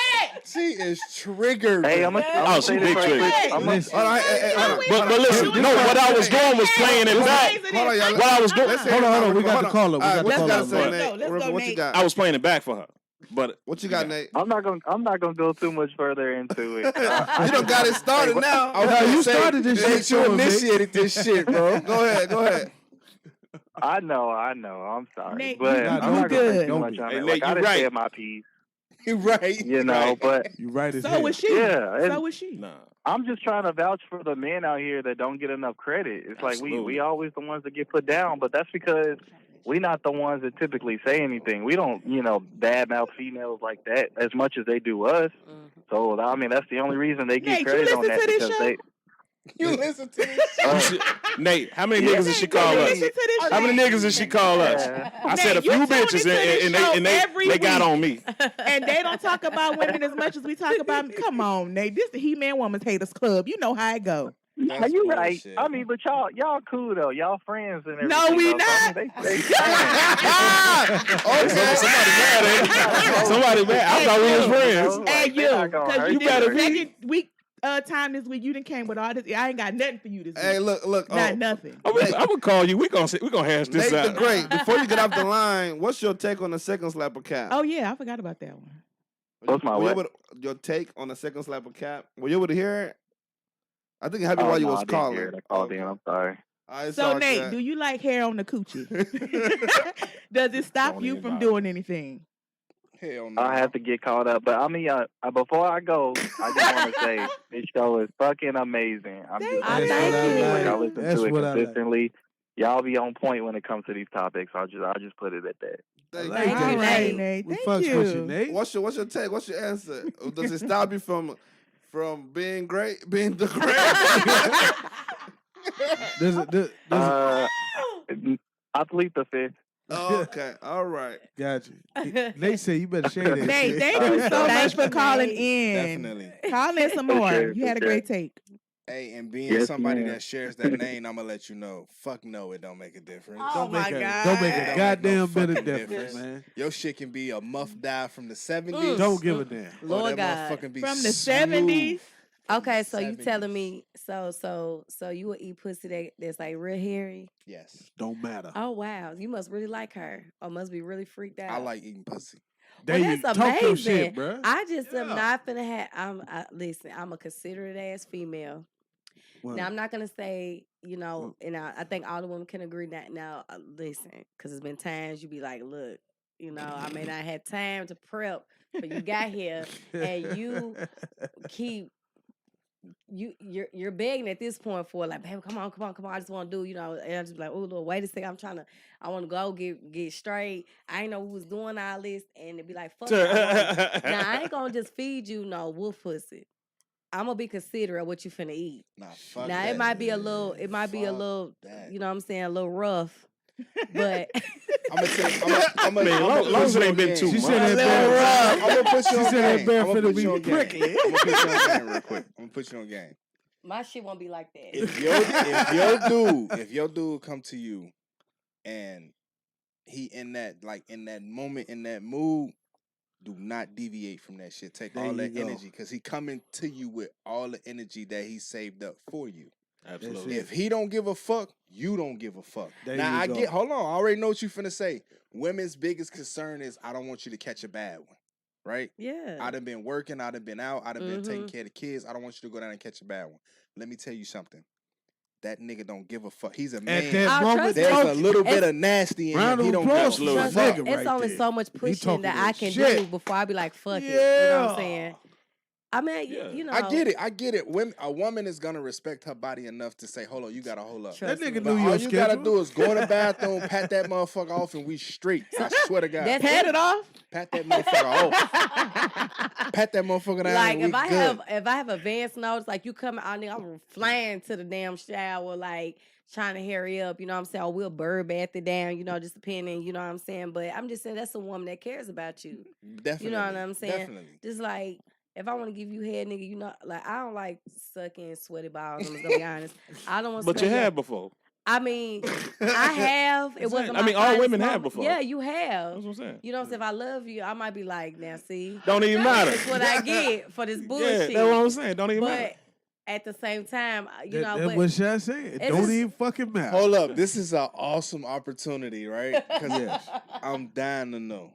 She is triggered. Hey, I'm gonna she big triggered. But listen, no, what I was doing was playing it back. What I was doing. Hold on. We got the caller. What you got? I was playing it back for her. But what you got, Nate? I'm not gonna go too much further into it. You done got it started now. You started this shit. You initiated this shit, bro. Go ahead. I know. I'm sorry, Nate, but I'm not gonna say too much on it. Like, I didn't say my piece. You're right. You know, but you're right. So was she. Yeah. So was she. Nah. I'm just trying to vouch for the men out here that don't get enough credit. It's like we always the ones that get put down, but that's because we're not the ones that typically say anything. We don't, badmouth females like that as much as they do us. Mm-hmm. So, I mean, that's the only reason they get credit on that. Because you listen to this Nate, how many niggas did she call us? How many niggas did she call us? I said a few bitches and they got on me. And they don't talk about women as much as we talk about. Come on, Nate. This is the He-Man Woman's Haters Club. You know how it go. That's you right. I mean, but y'all cool though. Y'all friends and everything. No, we not. I mean, Somebody mad. I thought we was friends. Hey, you. Because you better second week time this week. You done came with all this. I ain't got nothing for you this week. Hey, look. Not nothing. I'm gonna call you. We gonna hash this Nate out. the Great. Before you get off the line, what's your take on the second slapper cap? Oh yeah, I forgot about that one. What's my what? Your take on the second slapper cap? Were you able to hear it? I think it happened while you was calling. I called in. I'm sorry. So Nate, do you like hair on the coochie? Does it stop you from doing anything? Hell no. I have to get caught up, but I mean, before I go, I just want to say this show is fucking amazing. I'm just thank you. I listen to it consistently. Y'all be on point when it comes to these topics. I'll just put it at that. Thank you, Nate. Thank you. Nate. What's your take? What's your answer? Does it stop you from being great, being the great? I plead the fifth. Oh, okay, all right. Got you. Nate said you better share that. Nate, thank you so much for calling in. Definitely. Call in some more. You had a great take. Hey, and being somebody that shares that name, I'm gonna let you know. Fuck no, it don't make a difference. Oh my God. Don't make a goddamn bit of difference, man. Your shit can be a muff dye from the 70s. Don't give a damn. Lord God. From the 70s. Okay, so you telling me so you would eat pussy that's like real hairy? Yes. Don't matter. Oh wow, you must really like her, or must be really freaked out. I like eating pussy. That's amazing. Shit, bro. I just am not finna have. Listen, I'm a considerate ass female. Well, now I'm not gonna say, and I think all the women can agree that. Now, listen, because there's been times you be like, look, I may not have time to prep, but you got here and you keep. You're begging at this point for like, baby, come on. I just want to do, and I just be like, oh, Lord, wait a second. I want to go get straight. I ain't know who was doing all this. And it'd be like, fuck it. Now, I ain't going to just feed you no wolf pussy. I'm going to be considerate of what you finna eat. Fuck now, that. it might be a little, you know what I'm saying, a little rough. But I'm gonna tell you, I'm gonna long as it ain't been too much. She said that I'm gonna put you on game. She said that finna be prickly. I'm gonna put you on game real quick. I'm gonna put you on game. My shit won't be like that. If your dude come to you and he in that moment, in that mood, do not deviate from that shit. Take all that energy, because he coming to you with all the energy that he saved up for you. Absolutely. If he don't give a fuck, you don't give a fuck. Now hold on, I already know what you finna say. Women's biggest concern is, I don't want you to catch a bad one. Right? Yeah. I done been working, I done been out, I done been taking care of the kids. I don't want you to go down and catch a bad one. Let me tell you something. That nigga don't give a fuck. He's a man. At that moment, there's a little bit of nasty in him. He don't give a fuck. It's only so much pushing that I can do before I be like, fuck it. You know what I'm saying? I mean, I get it. A woman is gonna respect her body enough to say, "Hold on, you gotta hold up." That nigga but knew all your you gotta schedule. do is go in the bathroom, pat that motherfucker off, and we straight. I swear to God. Pat it off. Pat that motherfucker off. Pat that motherfucker down. Like if I good. have advance notice, like you coming out, nigga, I'm flying to the damn shower, like trying to hurry up. You know what I'm saying? Or we'll bird bath it down. Just depending. You know what I'm saying? But I'm just saying that's a woman that cares about you. Definitely. You know what I'm saying? Definitely. Just like. If I want to give you head, nigga, like I don't like sucking sweaty balls. I'm just gonna be honest. I don't want. But you have before. I mean, I have. It wasn't. I mean, all women have before. Yeah, you have. That's what I'm saying. You know what I'm saying? If I love you, I might be like, now see, don't even matter. That's what I get for this bullshit. Yeah, that's what I'm saying. Don't even matter. But at the same time, That's what Shy said. It don't even fucking matter. Hold up, this is an awesome opportunity, right? Because I'm dying to know.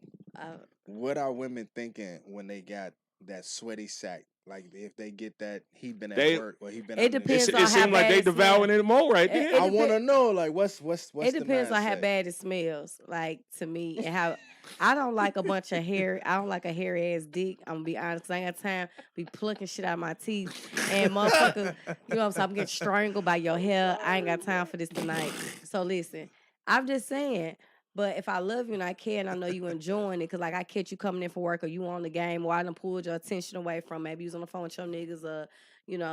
What are women thinking when they got that sweaty sack? Like if they get that, he been at work or he been. It depends on how bad. It seems like they devouring it more right there. I want to know, like, what's. It depends on how bad it smells. Like to me, and how I don't like a bunch of hair. I don't like a hairy ass dick. I'm gonna be honest, 'cause I ain't got time to be plucking shit out of my teeth. And motherfucker, you know what I'm saying? I'm getting strangled by your hair. I ain't got time for this tonight. So listen, I'm just saying. But if I love you and I care and I know you enjoying it, because like I catch you coming in for work or you on the game or I done pulled your attention away from maybe you was on the phone with your niggas or,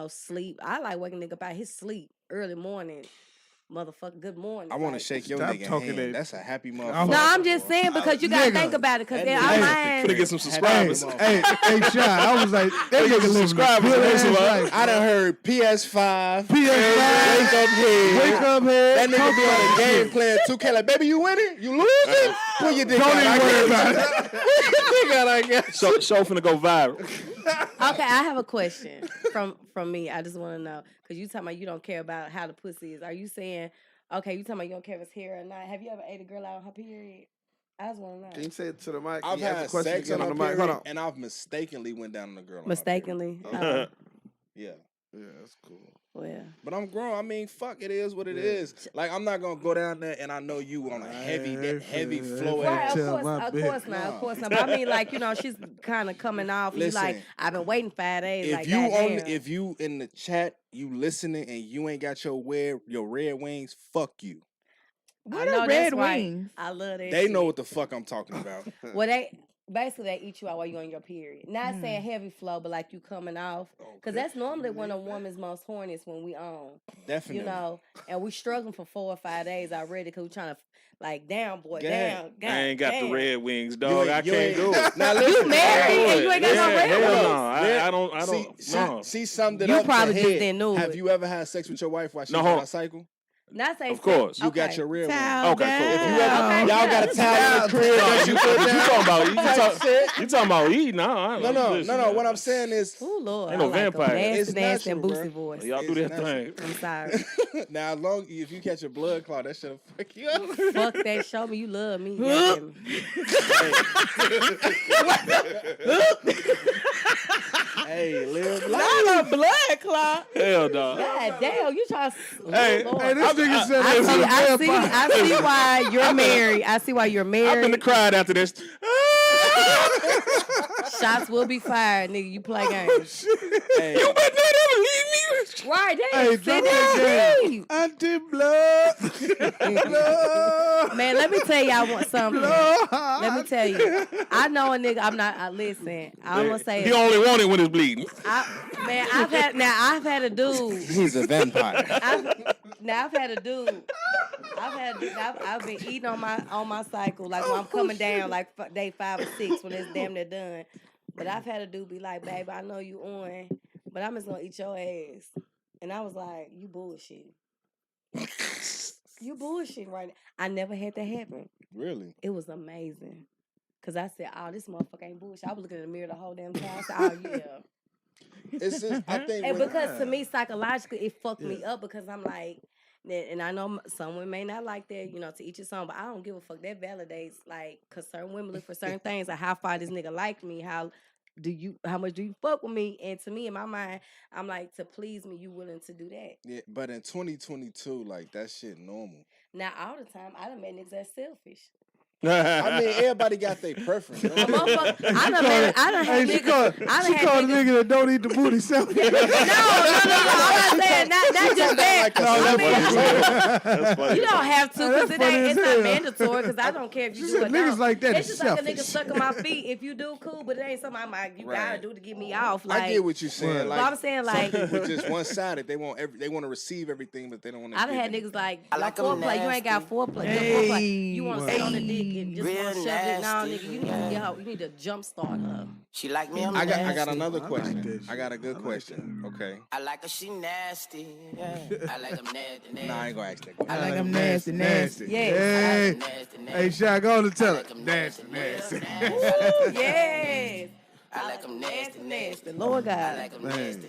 sleep. I like waking nigga up out his sleep early morning. Motherfucker, good morning. I want to shake your nigga hand. That's a happy motherfucker. No, I'm just saying because you got to think about it. Because in our mind... Could get some subscribers. Hey, Shy, I was like, that nigga subscribers. I done heard PS5. Wake up head. That nigga be on the game playing 2K like, baby, you winning? You losing? Put your dick out. Don't even worry about it. Put your dick out, I guess. Show finna go viral. Okay, I have a question from me. I just want to know, because you talking about you don't care about how the pussy is. Are you saying, okay, you talking about you don't care if it's hair or not? Have you ever ate a girl out on her period? I just want to know. Can you say it to the mic? I've had sex on the mic. Hold on. And I've mistakenly went down on a girl. Mistakenly? Yeah. Yeah, that's cool. Well, yeah. But I'm grown. I mean, fuck, it is what it is. Like, I'm not gonna go down there and I know you on a heavy flow. Right, of course not. But I mean, like, she's kind of coming off. Listen, you like, I've been waiting 5 days. If you in the chat, you listening and you ain't got your red wings, fuck you. What are red wings? I love that. They know what the fuck I'm talking about. Well, basically, they eat you out while you're on your period. Not saying heavy flow, but like you coming off. Because that's normally when a woman's most horny is when we on. Definitely. And we struggling for 4 or 5 days already because we trying to, like, down, boy, down. I ain't got the red wings, dog. I can't do it. Now, listen, you married and you ain't got no red wings. No, I don't. See, summed it you up. You probably just didn't know Have it. you ever had sex with your wife while she was on a cycle? Not say Of course. You got your real one. Okay, cool. If you ever, y'all got a towel in the crib that you put down. You talking about eating? No. What I'm saying is, oh Lord, ain't no vampire. Nasty, It's nasty, and natural, boosty voice. Y'all do that thing. I'm sorry. now if you catch a blood clot, that shit'll fuck you up. Fuck that. Show me you love me. Hey, live life. Not a blood clot. Hell no. God damn, you trying to... Hey, this nigga said I see why you're married. I see why you're married. I'm finna cry after this. Shots will be fired, nigga. You play games. Hey. You better not ever leave me. Right, Hey, sit down. Anti-blood. Man, let me tell y'all something. Let me tell you. I know a nigga. Listen. I'm gonna say he only want it when it's bleeding. I've had a dude. He's a vampire. I've had a dude. I've been eating on my cycle, like when I'm coming down, like day 5 or 6 when it's damn near done. But I've had a dude be like, "Baby, I know you on, but I'm just gonna eat your ass." And I was like, "You bullshit. You bullshit right now." I never had that happen. Really? It was amazing. Cause I said, "Oh, this motherfucker ain't bullshit." I was looking in the mirror the whole damn time. I said, "Oh yeah." It's just, I think, and because to me psychologically it fucked me up because I'm like, and I know some women may not like that, to each his own, but I don't give a fuck. That validates, like, cause certain women look for certain things, like how far this nigga like me, how much do you fuck with me? And to me, in my mind, I'm like, to please me, you willing to do that? Yeah, but in 2022, like, that shit normal. Now all the time, I done met niggas that's selfish. I mean, everybody got their preference. You know? I done had niggas. She called a nigga that don't eat the booty selfish. No. I'm not saying not just that. That's funny. You don't have to because it's not mandatory. Because I don't care if you do it. Niggas like that. It's just like a nigga sucking my feet. If you do, cool. But it ain't something you gotta do to get me off. Like, I get what you're saying. Like, I'm saying, like, some people just one sided. They want to receive everything, but they don't want to. I done had niggas like, foreplay. You ain't got foreplay. You want to sit on the dick and just want to shove it. No, nigga, you need to get her. You need to jumpstart her. She like me. I got another question. I got a good question. Okay. I like her. She nasty. Yeah. I like them nasty. Nah, I ain't gonna ask that. I like them nasty. Yes. Hey, Shy, go on and tell it. Nasty. Yes. I like them nasty. Lord God. I like them nasty.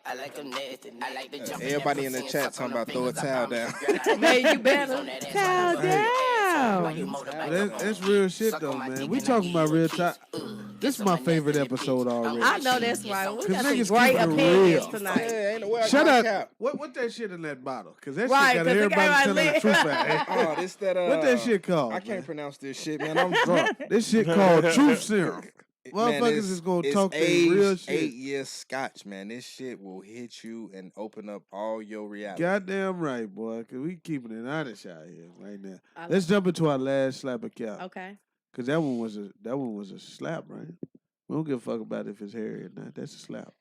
I like them nasty. I like the jump. Everybody in the chat talking about throw a towel down. Man, you better. Towel down. That's real shit, though, man. We talking about real talk. This is my favorite episode already. I know that's right. We got some niggas great keep it opinions real. tonight. Yeah, ain't no way I Shut can't up. cap. What that shit in that bottle? Because that Right, shit got 'cause it everybody got telling the right truth out. Oh, this that. What that shit called? I can't pronounce this shit, man. I'm drunk. This shit called Truth Serum. Man, Motherfuckers is gonna talk their aged real shit. 8 years scotch, man. This shit will hit you and open up all your reality. Goddamn right, boy. Cause we keeping it honest out here right now. Let's jump into our last slap of cap. Okay. Cause that one was a slap, right? We don't give a fuck about if it's hairy or not. That's a slap.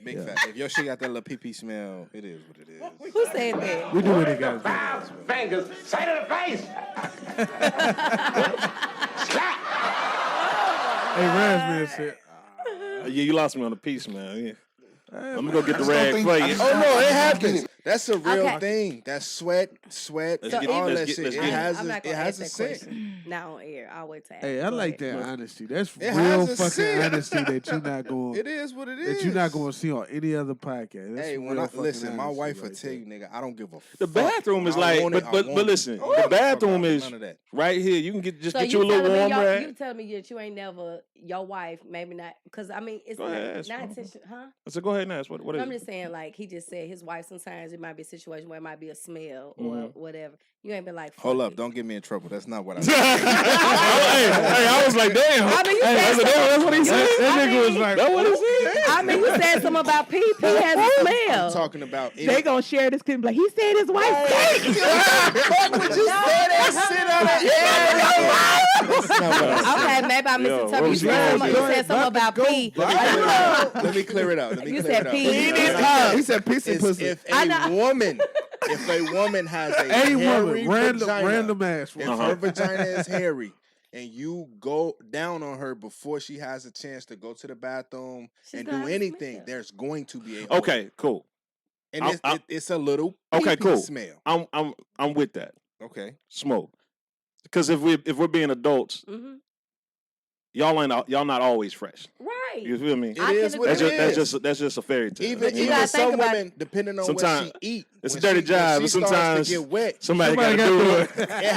Big fat. If your shit got that little pee smell, it is what it is. Who said that? We do what it got. 5 fingers, side of the face. Slap. Hey, RazzMan said. Yeah, you lost me on the piece, man. Yeah. I'm gonna go get the rag for you. Oh no, it happens. That's a real thing. That's sweat, Let's all get- that shit. It has a scent. Not on air. I'll wait to ask. Hey, I like that honesty. That's It real has a fucking scent. honesty that you're not going. It is what it is. That you're not going to see on any other podcast. That's Hey, some when real I fucking listen, my honesty wife will right tell there. you, nigga, I don't give a fuck. The bathroom is I like, want it, but I want listen, it. the bathroom None is of that. right here. You can get So you a little warm you rag. telling me that you ain't never your wife, maybe not, because I mean it's Go ahead, not ask, intention, huh? I said, go ahead and ask. What is I'm it? just saying, like he just said, his wife sometimes it might be a situation where it might be a smell or whatever. You ain't been like, Hold fuck up, it. don't get me in trouble. That's not what I said. hey, I was like, damn. I mean, you said That's what he said. That nigga was like, That's what he said. I mean, you said something about pee. Pee has a smell. I'm talking about They gonna share this clip like he said his wife stank. Fuck would you say that shit on the air? Okay, maybe I misinterpreted. You said something about pee. Let me clear it out. You said pee. He said piece and pussy. If a woman has a hairy vagina, random ass one. if her vagina is hairy, and you go down on her before she has a chance to go to the bathroom and do anything, there's going to be a Okay, cool. And it's a little okay, cool. smell. I'm with that. Okay, smoke. Because if we're being adults, y'all not always fresh. Right. You feel me? It is what it is. That's just a fairy tale. Even some women, depending on what she eat, it's a dirty job. But sometimes to get wet, somebody got to do it. It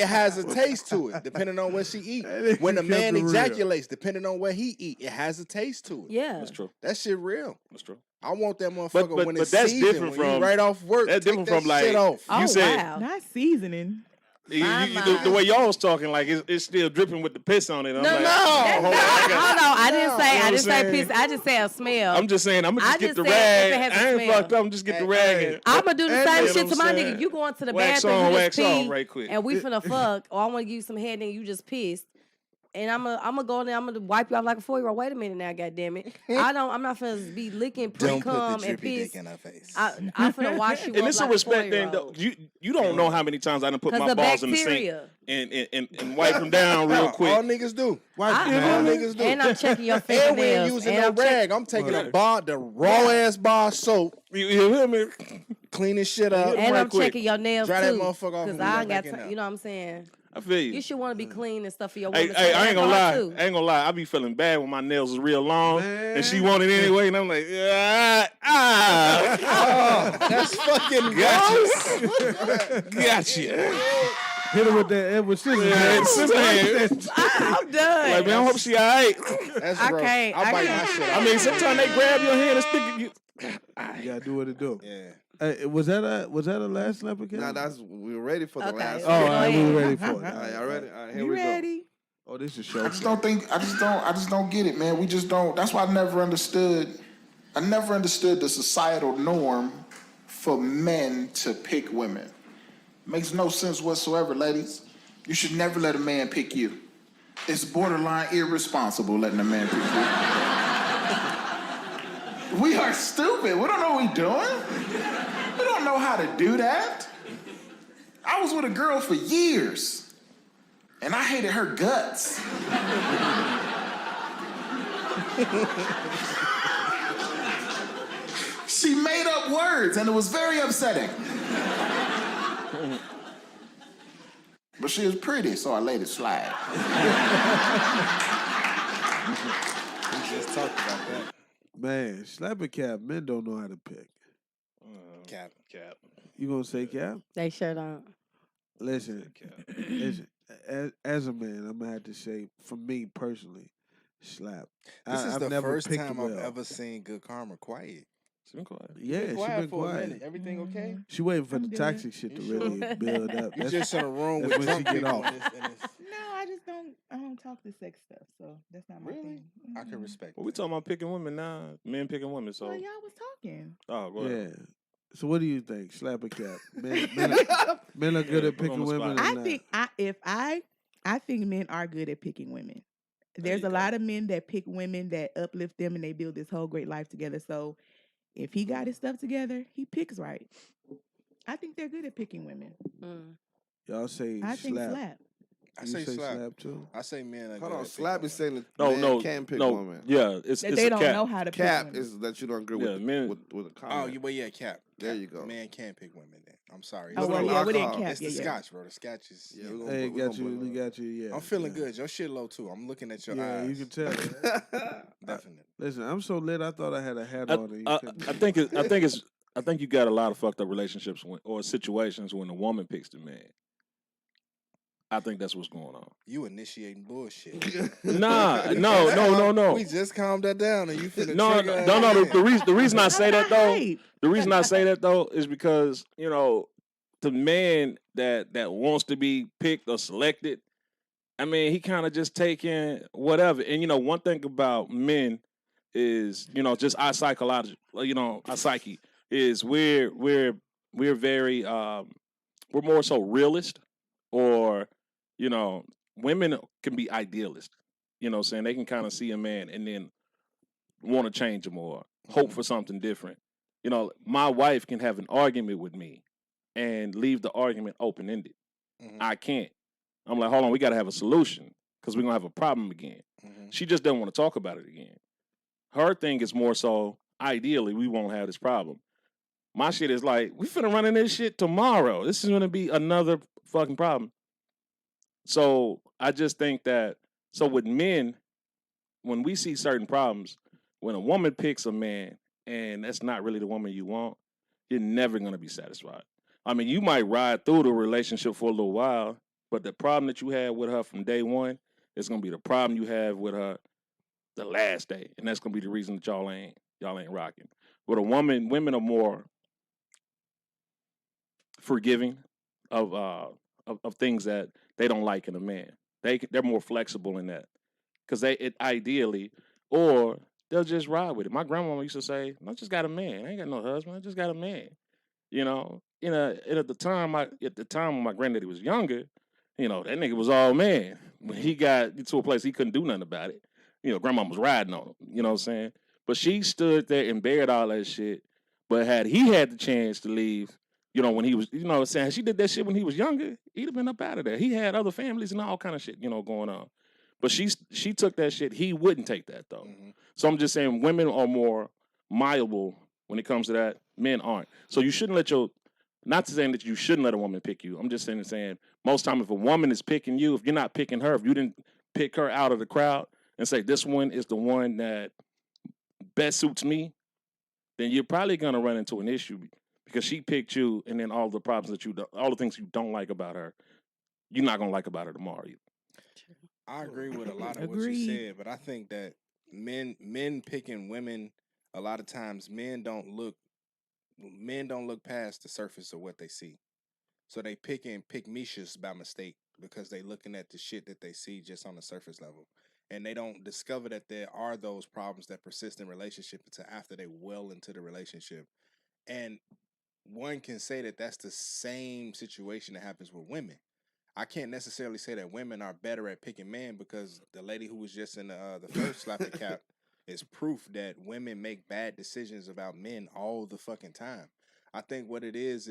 has a taste to it, depending on what she eat. When a man ejaculates, depending on what he eat, it has a taste to it. Yeah, that's true. That shit real. That's true. I want that motherfucker when it's that's seasoned. Different when from right off work. That's different that from like shit off. You said, wow. Not seasoning. The way y'all was talking, like it's still dripping with the piss on it. Hold on. I didn't say piss. I just said a smell. I'm just saying. I'm gonna just get the rag. I ain't fucked up. I'm just get the rag. I'm gonna do the same shit to my nigga. You going to the bathroom, you just pee, right quick, and we finna fuck, or I want to give you some head, and you just pissed. And I'm gonna go in there. I'm gonna wipe you off like a 4-year-old. Wait a minute now, goddammit. I'm not finna be licking pre-cum and piss. In her face. I'm finna wash you. And up it's like a respect thing. though. You don't know how many times I done put my balls in the sink and wipe them down real quick. All niggas do. All niggas do. And I'm checking your fingernails. And we ain't using no rag. I'm taking the raw ass bar of soap. You hear me? Cleaning shit up. And I'm checking your nails Dry too. that motherfucker off. Because I ain't got time. You know what I'm saying? I feel you. You should want to be clean and stuff for your woman. Hey, I ain't gonna lie. I ain't gonna lie. I be feeling bad when my nails is real long, and she want it anyway, and I'm like, that's fucking gotcha. Hit her with that Edward Scissorhands. I'm done. Like, man, I hope she all right. That's I gross. can't. I'll bite my shit. I mean, sometimes they grab your hand and stick it. You gotta do what it do. Yeah. Was that a last slap again? Nah, we were ready for the last. Oh, all right, we were ready for it. All right, y'all ready? All right, here You we ready? go. Oh, this is show. I just don't get it, man. We just don't. That's why I never understood the societal norm for men to pick women. Makes no sense whatsoever, ladies. You should never let a man pick you. It's borderline irresponsible letting a man pick you. We are stupid. We don't know what we're doing. We don't know how to do that. I was with a girl for years, and I hated her guts. She made up words, and it was very upsetting. But she was pretty, so I let it slide. We just talked about that. Man, slap a cap. Men don't know how to pick. Cap. You gonna say cap? They sure don't. Listen. As a man, I'm gonna have to say, for me personally, slap. This is I've the never first picked time well. I've ever seen Good Karma quiet. She been quiet. Yeah, she been for a quiet. minute. Everything okay? She waiting for I'm the good. toxic shit to really build up. You just in a room with that's when she drunk get people. off. No, I just don't. I don't talk the sex stuff, so that's not my thing. I can respect. Well, we talking about picking women now. Men picking women. So Well, y'all was talking. oh, go ahead. Yeah. So what do you think? Slap a cap. Men are good at picking women. I think I think men are good at picking women. There's a lot of men that pick women that uplift them and they build this whole great life together. So if he got his stuff together, he picks right. I think they're good at picking women. Y'all say I think slap. I say slap too. I say men are Hold good on, at slap is saying that No, men can pick women. Yeah, it's That it's they a don't cap. know how to pick Cap women. is that you don't agree Yeah, with, men- with a Oh, comment. yeah, cap. There you go. Man can pick women then. I'm sorry. Oh, It's well, the yeah, we didn't alcohol. cap. It's the scotch, bro. The scotch is. Yeah, Yeah. Hey, got you. Yeah. I'm feeling good. Your shit low too. I'm looking at your Yeah, eyes. you can tell. Definitely. Listen, I'm so lit. I thought I had a hat on. And I think you got a lot of fucked up relationships or situations when a woman picks the man. I think that's what's going on. You initiating bullshit. No. We just calmed that down, and you finna No. trigger The reason I say that though, is because the man that wants to be picked or selected, I mean, he kind of just taking whatever. And one thing about men is just our psychology, our psyche is we're very we're more so realist, or women can be idealist. Saying they can kind of see a man and then want to change him or hope for something different. My wife can have an argument with me and leave the argument open-ended. I can't. I'm like, hold on, we got to have a solution because we're going to have a problem again. She just doesn't want to talk about it again. Her thing is more so, ideally, we won't have this problem. My shit is like, we finna run in this shit tomorrow. This is gonna be another fucking problem. So I just think that, so with men, when we see certain problems, when a woman picks a man and that's not really the woman you want, you're never gonna be satisfied. I mean, you might ride through the relationship for a little while, but the problem that you had with her from day one is gonna be the problem you have with her the last day, and that's gonna be the reason that y'all ain't rocking. With a woman, women are more forgiving of things that they don't like in a man. They're more flexible in that because ideally, or they'll just ride with it. My grandmama used to say, "I just got a man. I ain't got no husband. I just got a man." You know, and at the time when my granddaddy was younger, you know, that nigga was all man. When he got to a place he couldn't do nothing about it, you know, grandma was riding on him. You know what I'm saying? But she stood there and bared all that shit. But had he had the chance to leave, you know, when he was, you know what I'm saying, she did that shit when he was younger, he'd have been up out of there. He had other families and all kind of shit, you know, going on. But she took that shit. He wouldn't take that though. Mm-hmm. So I'm just saying women are more malleable when it comes to that. Men aren't. So you shouldn't let not to saying that you shouldn't let a woman pick you. I'm just saying most time if a woman is picking you, if you're not picking her, if you didn't pick her out of the crowd and say this one is the one that best suits me, then you're probably gonna run into an issue because she picked you, and then all the problems all the things you don't like about her, you're not gonna like about her tomorrow either. I agree with a lot of what you said, but I think that men picking women, a lot of times men don't look past the surface of what they see. So they pick Mishas by mistake because they looking at the shit that they see just on the surface level. And they don't discover that there are those problems that persist in relationship until after they well into the relationship. And one can say that that's the same situation that happens with women. I can't necessarily say that women are better at picking men because the lady who was just in the first slap the cap is proof that women make bad decisions about men all the fucking time. I think what it is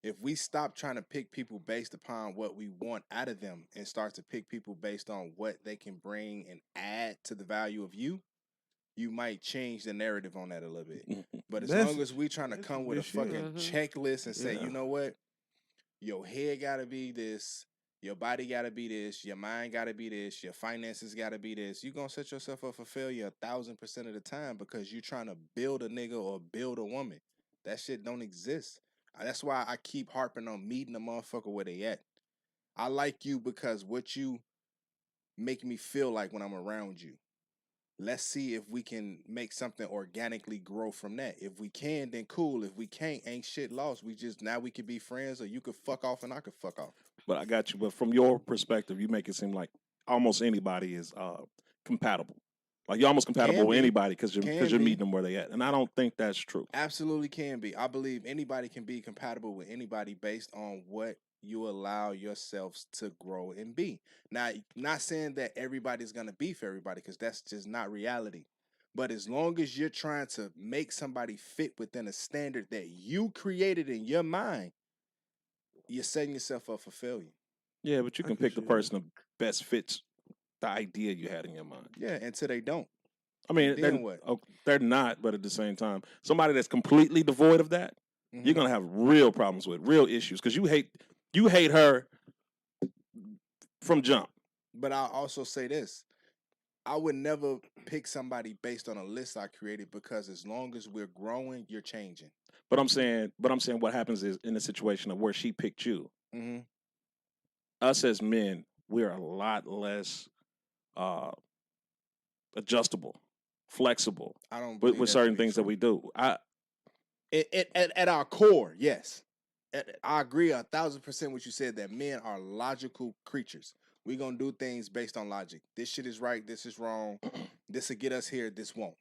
if we stop trying to pick people based upon what we want out of them and start to pick people based on what they can bring and add to the value of you, you might change the narrative on that a little bit. But as long as we trying to come with a fucking checklist and say, you know what, your head gotta be this, your body gotta be this, your mind gotta be this, your finances gotta be this, you're gonna set yourself up for failure 1,000% of the time because you're trying to build a nigga or build a woman. That shit don't exist. That's why I keep harping on meeting a motherfucker where they at. I like you because what you make me feel like when I'm around you. Let's see if we can make something organically grow from that. If we can, then cool. If we can't, ain't shit lost. Now we could be friends, or you could fuck off and I could fuck off. But I got you. But from your perspective, you make it seem like almost anybody is compatible. Like you're almost compatible with anybody because you're meeting them where they at. And I don't think that's true. Absolutely can be. I believe anybody can be compatible with anybody based on what you allow yourselves to grow and be. Now, not saying that everybody's going to be for everybody because that's just not reality. But as long as you're trying to make somebody fit within a standard that you created in your mind, you're setting yourself up for failure. Yeah, but you can pick the person that best fits the idea you had in your mind. Yeah, until they don't. I mean, they're not, but at the same time, somebody that's completely devoid of that, you're gonna have real problems with, real issues, because you hate her from jump. But I'll also say this. I would never pick somebody based on a list I created because as long as we're growing, you're changing. But I'm saying what happens is in a situation of where she picked you, us as men, we're a lot less adjustable, flexible. I don't with certain things that we do. At our core, yes. I agree 1,000% what you said that men are logical creatures. We're going to do things based on logic. This shit is right. This is wrong. This will get us here. This won't.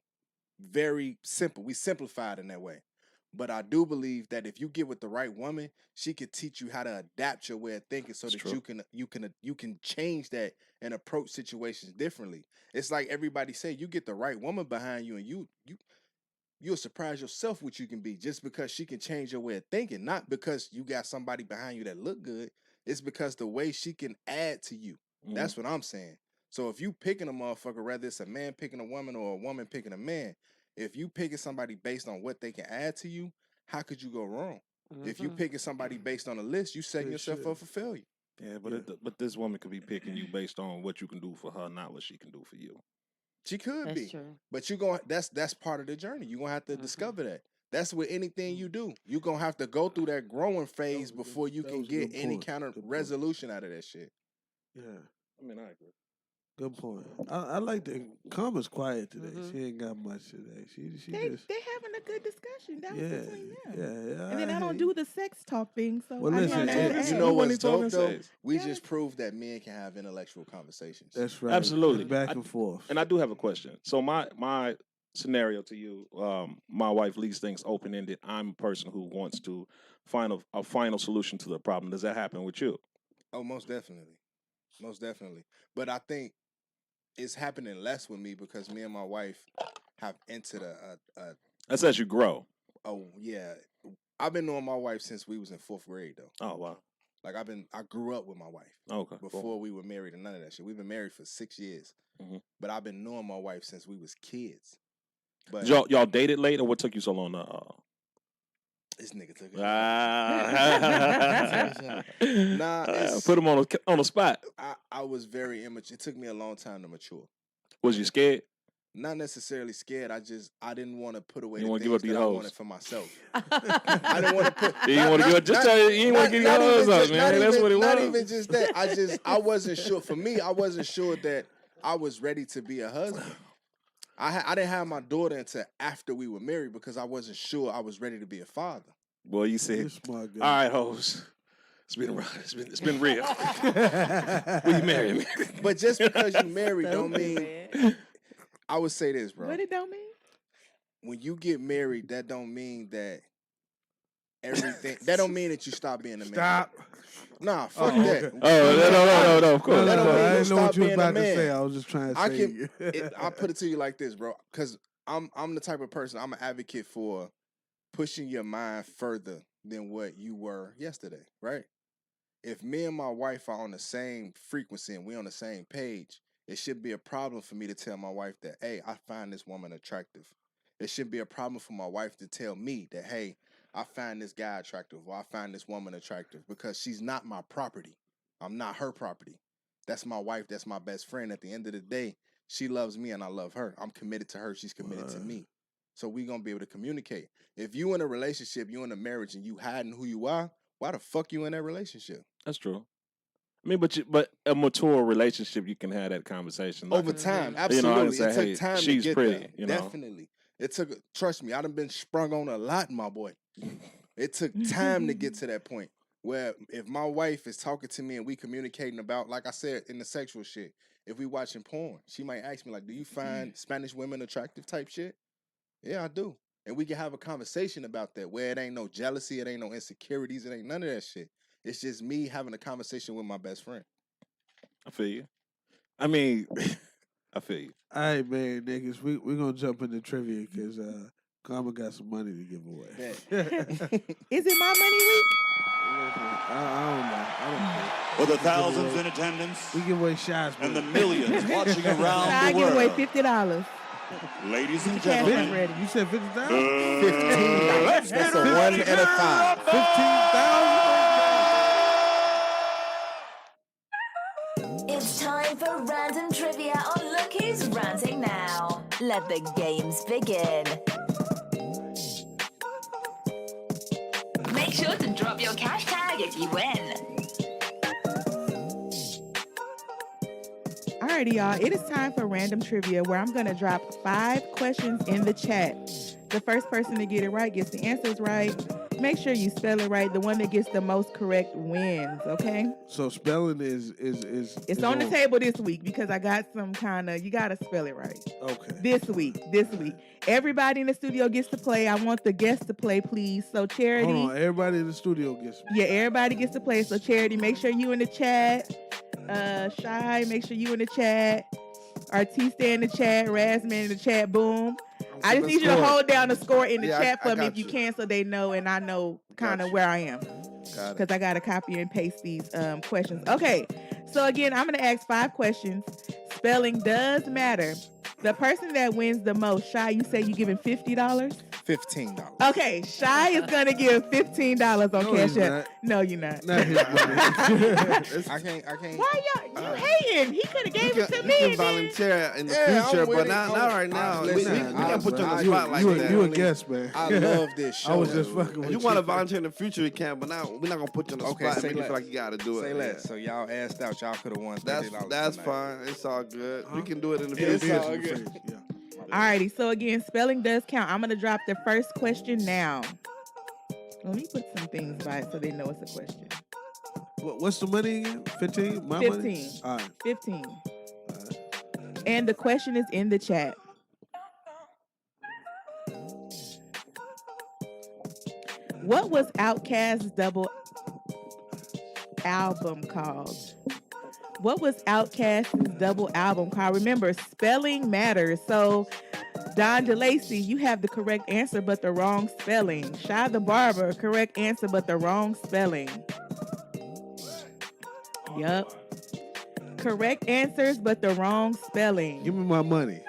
Very simple. We simplified in that way. But I do believe that if you get with the right woman, she could teach you how to adapt your way of thinking so that you can change that and approach situations differently. It's like everybody say, you get the right woman behind you and you'll surprise yourself what you can be just because she can change your way of thinking, not because you got somebody behind you that look good. It's because the way she can add to you. That's what I'm saying. So if you picking a motherfucker, whether it's a man picking a woman or a woman picking a man, if you picking somebody based on what they can add to you, how could you go wrong? If you picking somebody based on a list, you setting yourself up for failure. Yeah, but this woman could be picking you based on what you can do for her, not what she can do for you. She could That's be. true. But that's part of the journey. You're gonna have to discover that. That's with anything you do. You're gonna have to go through that growing phase before you can get any kind of resolution out of that shit. Yeah. I mean, I agree. Good point. I like that. Karma's quiet today. She ain't got much today. They having a good discussion. That was between them. Yeah. And then I don't do the sex talk thing. So Well, listen, you know what's dope though? We just proved that men can have intellectual conversations. That's right. Absolutely. Back and forth. And I do have a question. So my scenario to you, my wife leaves things open ended. I'm a person who wants to find a final solution to the problem. Does that happen with you? Oh, most definitely. Most definitely. But I think it's happening less with me because me and my wife have entered a That's as you grow. Oh yeah, I've been knowing my wife since we was in 4th grade though. Oh wow. Like I grew up with my wife. Okay. Before we were married and none of that shit. We've been married for 6 years. But I've been knowing my wife since we was kids. But y'all dated late, or what took you so long? This nigga took it. Put him on the spot. I was very immature. It took me a long time to mature. Was you scared? Not necessarily scared. I didn't want to put away you the things that I wanted for myself. I didn't want to put. You didn't want to give. Just tell you, you didn't want to give your husband up, man. That's what it was. Not even just that. I wasn't sure. For me, I wasn't sure that I was ready to be a husband. I didn't have my daughter until after we were married because I wasn't sure I was ready to be a father. Boy, you said, all right, hoes. It's been real. Will you marry me? But just because you married don't mean. I would say this, bro. What it don't mean? When you get married, that don't mean that everything. That don't mean that you stop being a man. Stop. Nah, fuck that. Okay. No, of course. That don't mean I you didn't know what stop you was being about a man. to say. I was just trying to say. I put it to you like this, bro. Because I'm the type of person. I'm an advocate for pushing your mind further than what you were yesterday, right? If me and my wife are on the same frequency and we're on the same page, it should be a problem for me to tell my wife that, hey, I find this woman attractive. It shouldn't be a problem for my wife to tell me that, hey, I find this guy attractive or I find this woman attractive because she's not my property. I'm not her property. That's my wife. That's my best friend. At the end of the day, she loves me and I love her. I'm committed to her. She's committed to me. So we're going to be able to communicate. If you in a relationship, you in a marriage and you hiding who you are, why the fuck you in that relationship? That's true. I mean, but a mature relationship, you can have that conversation. Like, over time, absolutely. Say, it took time she's to get pretty, there. you know? Definitely. It took, trust me, I done been sprung on a lot, my boy. It took time to get to that point where if my wife is talking to me and we communicating about, like I said, in the sexual shit, if we watching porn, she might ask me like, do you find Spanish women attractive type shit? Yeah, I do. And we can have a conversation about that where it ain't no jealousy, it ain't no insecurities, it ain't none of that shit. It's just me having a conversation with my best friend. I feel you. I mean, I feel you. All right, man, niggas, we're going to jump into trivia because Karma got some money to give away. Is it my money week? I don't know. For the thousands in attendance, we give away shots, and the millions watching around I the world. give away $50. Ladies and gentlemen, you said 50,000? 15. That's a 1 and a 5. 15,000. It's time for random trivia on Look Who's Ranting Now. Let the games begin. Make sure to drop your cash tag if you win. Alrighty, y'all. It is time for random trivia where I'm going to drop 5 questions in the chat. The first person to get it right gets the answers right. Make sure you spell it right. The one that gets the most correct wins, okay? So spelling is It's on the table this week because I got some kind of, you got to spell it right. Okay. This week. Everybody in the studio gets to play. I want the guests to play, please. So Charity. Hold on, everybody in the studio gets to play. Yeah, everybody gets to play. So Charity, make sure you in the chat. Shy, make sure you in the chat. Artiste in the chat. RazzMan in the chat. Boom. I just need you to hold down the score in the chat for me if you can so they know and I know kind of where I am. Because I got to copy and paste these questions. Okay, so again, I'm going to ask 5 questions. Spelling does matter. The person that wins the most, Shy, you say you giving $50? $15. Okay, Chy is gonna give $15 on Cash App. No, you're not. Not his money. I can't. Why y'all? You hating? He could have gave it to me. You can volunteer in the future, but not right now. We can't put you on the spot like that. You a guest, man. I love this show. I was just fucking with you. You want to volunteer in the future, you can, but now we're not gonna put you on the spot. Make you feel like you gotta do it. Say less. So y'all asked out. Y'all could have won $30. That's fine. It's all good. We can do it in the future. It's all good. Alrighty, so again, spelling does count. I'm gonna drop the first question now. Let me put some things by it so they know it's a question. What's the money again? 15? My 15. money? All right. 15. And the question is in the chat. What was Outkast's double album called? What was Outkast's double album called? Remember, spelling matters. So, Don DeLacy, you have the correct answer, but the wrong spelling. Chy The Barber, correct answer, but the wrong spelling. Yup. Correct answers, but the wrong spelling. Give me my money.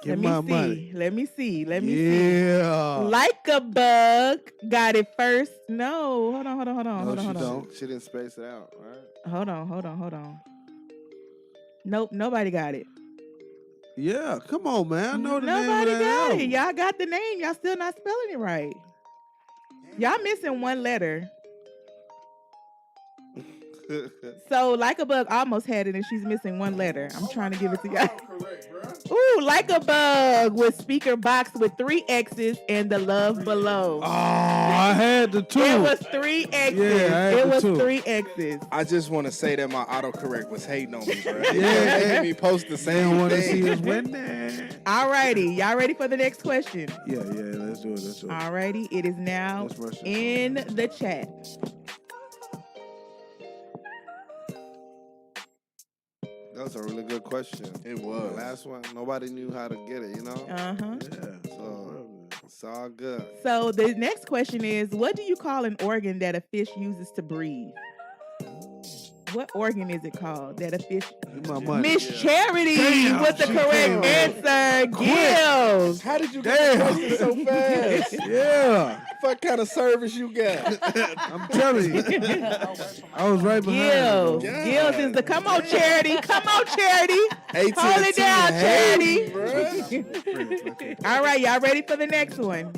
Give me my money. Let me see. Yeah. Like a Bug got it first. No, hold on. She didn't space it out, right? Hold on. Nope, nobody got it. Yeah, come on, man. I know the name of Nobody that got album. it. Y'all got the name. Y'all still not spelling it right. Y'all missing one letter. So, Like a Bug almost had it, and she's missing one letter. I'm trying to give it to y'all. Ooh, Like a Bug with speaker box with 3 X's and the love below. Oh, I had the 2. It was 3 X's. Yeah, I had it the was 2. 3 X's. I just want to say that my autocorrect was hating on me, bro. Yeah. Making me post the They same don't want to thing. see us win that. Alrighty, y'all ready for the next question? Yeah, let's do it. Alrighty, it is now Let's rush it. in the chat. That was a really good question. It was. The last one, nobody knew how to get it, you know? Uh-huh. Yeah. So it's all good. So the next question is, what do you call an organ that a fish uses to breathe? What organ is it called that a fish? Give my money. Miss Charity Damn, with the she correct came answer. Gills. How did you get the question so fast? Yeah. What kind of service you got? I'm telling you. I was right behind Gills. you. Gills is the come on, Charity. Come on, Charity. Hold it down, Charity. All right, y'all ready for the next one?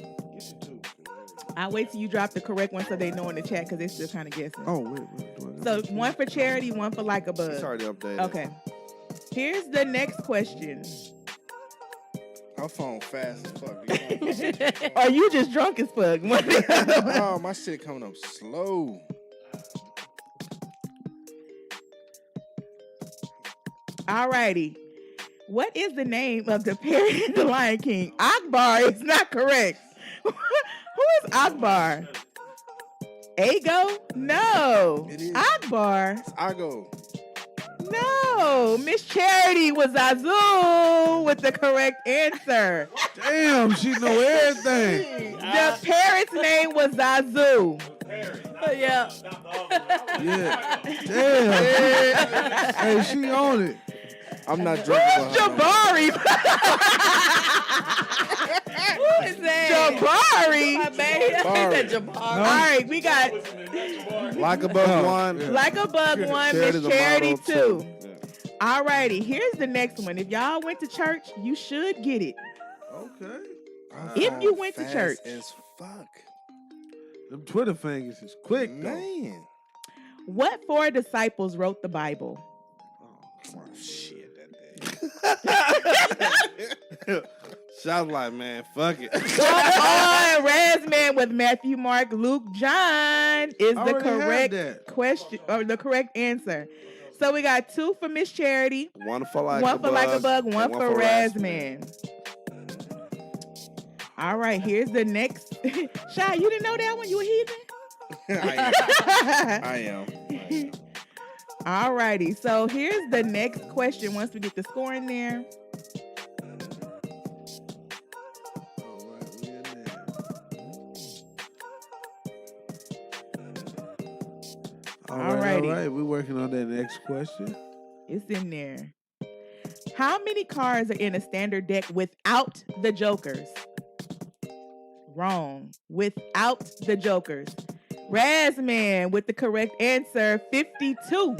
I'll wait till you drop the correct one so they know in the chat because they're still kind of guessing. Oh, wait. So one for Charity, one for Like a Bug. It's already updated. Okay. Here's the next question. Her phone fast as fuck. Are you just drunk as fuck? Oh, my shit coming up slow. Alrighty. What is the name of the parrot in The Lion King? Akbar is not correct. Who is Akbar? Ago? No. It is. Akbar? It's Ago. No. Miss Charity was Azul with the correct answer. Damn, she know everything. The parrot's name was Zazu. Yeah. Yeah. Damn. Hey, she on it. I'm not drunk. Who's Jabari? Who is that? Jabari. My baby. Jabari. All right, we got Like a Bug 1. Like a Bug 1, Miss Charity's a Charity model 2. Yeah. All righty, here's the next one. If y'all went to church, you should get it. Okay. If you went to Fast church. as fuck. Them Twitter fingers is quick, though. Man. What 4 disciples wrote the Bible? Oh, shit. Shop like, man, fuck it. Come on, RazzMan with Matthew, Mark, Luke, John is the correct question or the correct answer. So we got 2 for Miss Charity, One for Like one a for Bug, Like a Bug, and one for RazzMan. All right, here's the next. Chy, you didn't know that one? You a heathen? I am. All righty, so here's the next question once we get the score in there. All right. We're working on that next question. It's in there. How many cards are in a standard deck without the jokers? wrong without the jokers. RazzMan with the correct answer, 52.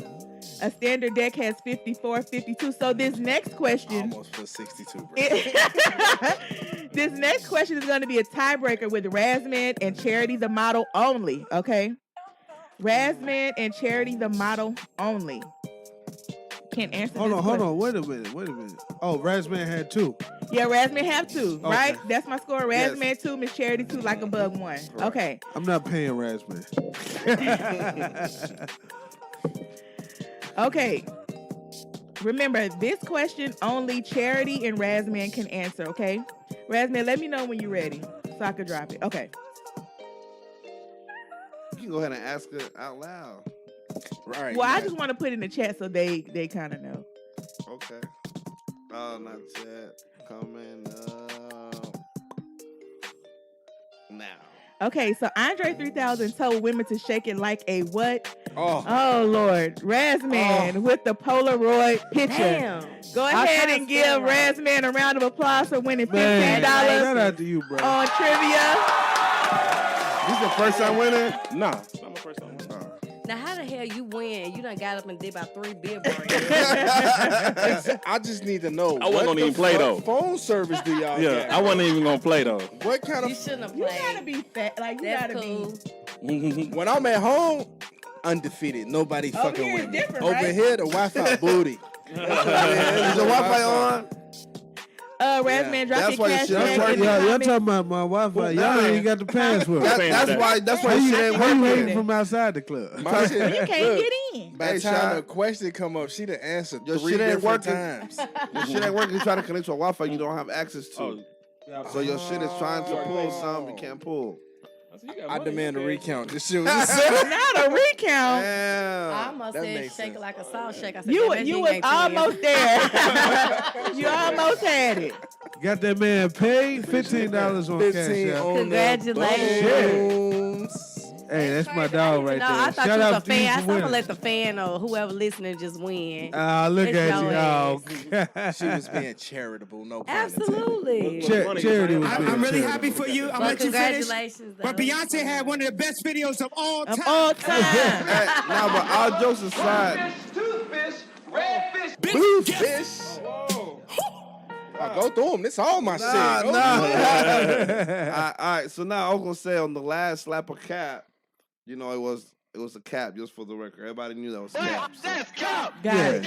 A standard deck has 54, 52. So this next question... Almost for 62, bro. This next question is going to be a tiebreaker with RazzMan and Charity the model only, okay? RazzMan and Charity the model only. Can't answer Hold this on. question. Wait a minute. Oh, RazzMan had 2. Yeah, RazzMan have 2, Okay. right? That's my score. RazzMan 2, Miss Charity 2, like a bug 1. Right. Okay. I'm not paying RazzMan. Okay. Remember, this question only Charity and RazzMan can answer, okay? RazzMan, let me know when you're ready so I can drop it. Okay. You can go ahead and ask it out loud. Right. Well, I just want to put it in the chat so they kind of know. Okay. Not yet. Coming up now. Okay, so Andre 3000 told women to shake it like a what? Oh Lord. RazzMan with the Polaroid picture. Damn. Go ahead and give RazzMan a round of applause for winning $15 Shout out to you, bro. on trivia. This the first time winning? Nah, it's not my first time winning. Now, how the hell you win? You done got up and did about 3 billboards. I just need to know. I wasn't gonna even play though. Phone service do y'all Yeah, got? I wasn't even gonna play though. What kind of? You shouldn't have You played. gotta be fat. Like, you That's gotta cool. be. When I'm at home, undefeated. Nobody Over fucking here with it's me. different, Over right? here, the Wi-Fi booty. Is the Wi-Fi on? RazzMan, drop That's your why your cash shit app ain't in working. the Y'all comments. talking about my Wi-Fi. Y'all ain't got the password. That's why How shit you ain't waiting working. from outside the club? My shit, You can't look, get in. by the Hey, time Shy. the question come up, she done answered Your 3 shit ain't different working. times. Your shit ain't working. You try to connect to a Wi-Fi you don't have access to. Oh, So your shit is trying to pull something you can't pull. I demand a recount. This shit was Not a recount. I Damn. almost That said makes shake sense. it like a salt shake. I said, You "Damn, that was thing ain't almost there. You almost had it. Got that man paid $15 on 15 Cash App. on Congratulations. Hey, that's my dog right No, there. I thought Shout you was out a to you fan. I for thought I'm gonna winning. let the fan or whoever listening just win. Look It's at your you. ass. She was being charitable. No pun intended. Absolutely. Charity was being I'm really charitable. happy for you. I'm Well, gonna let you finish. congratulations, though. But Beyonce had one of the best videos of all time. Of all time. Hey, now, but all jokes aside, Bluefish. I go through them. This all my shit. Go nah. through 'em. All right, so now I was gonna say on the last slap of cap, it was a cap just for the record. Everybody knew that was cap. So. Got it.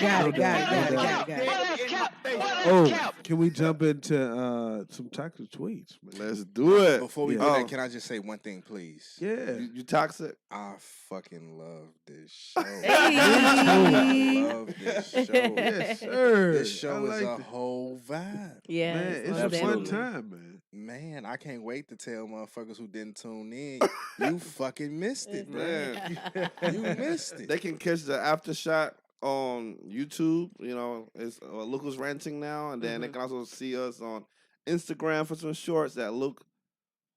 Oh, can we jump into some toxic tweets? Man? Let's do it. Before we do that, can I just say one thing, please? Yeah. You toxic? I fucking love this show. Hey. I love this show. Yes, sir. This show I is like a it. whole vibe. Yeah, Man, it's a fun time, man. Man, I can't wait to tell motherfuckers who didn't tune in. You fucking missed it, man. You missed it. They can catch the after shot on YouTube. It's Look Who's Ranting now, and then they can also see us on Instagram for some shorts that Look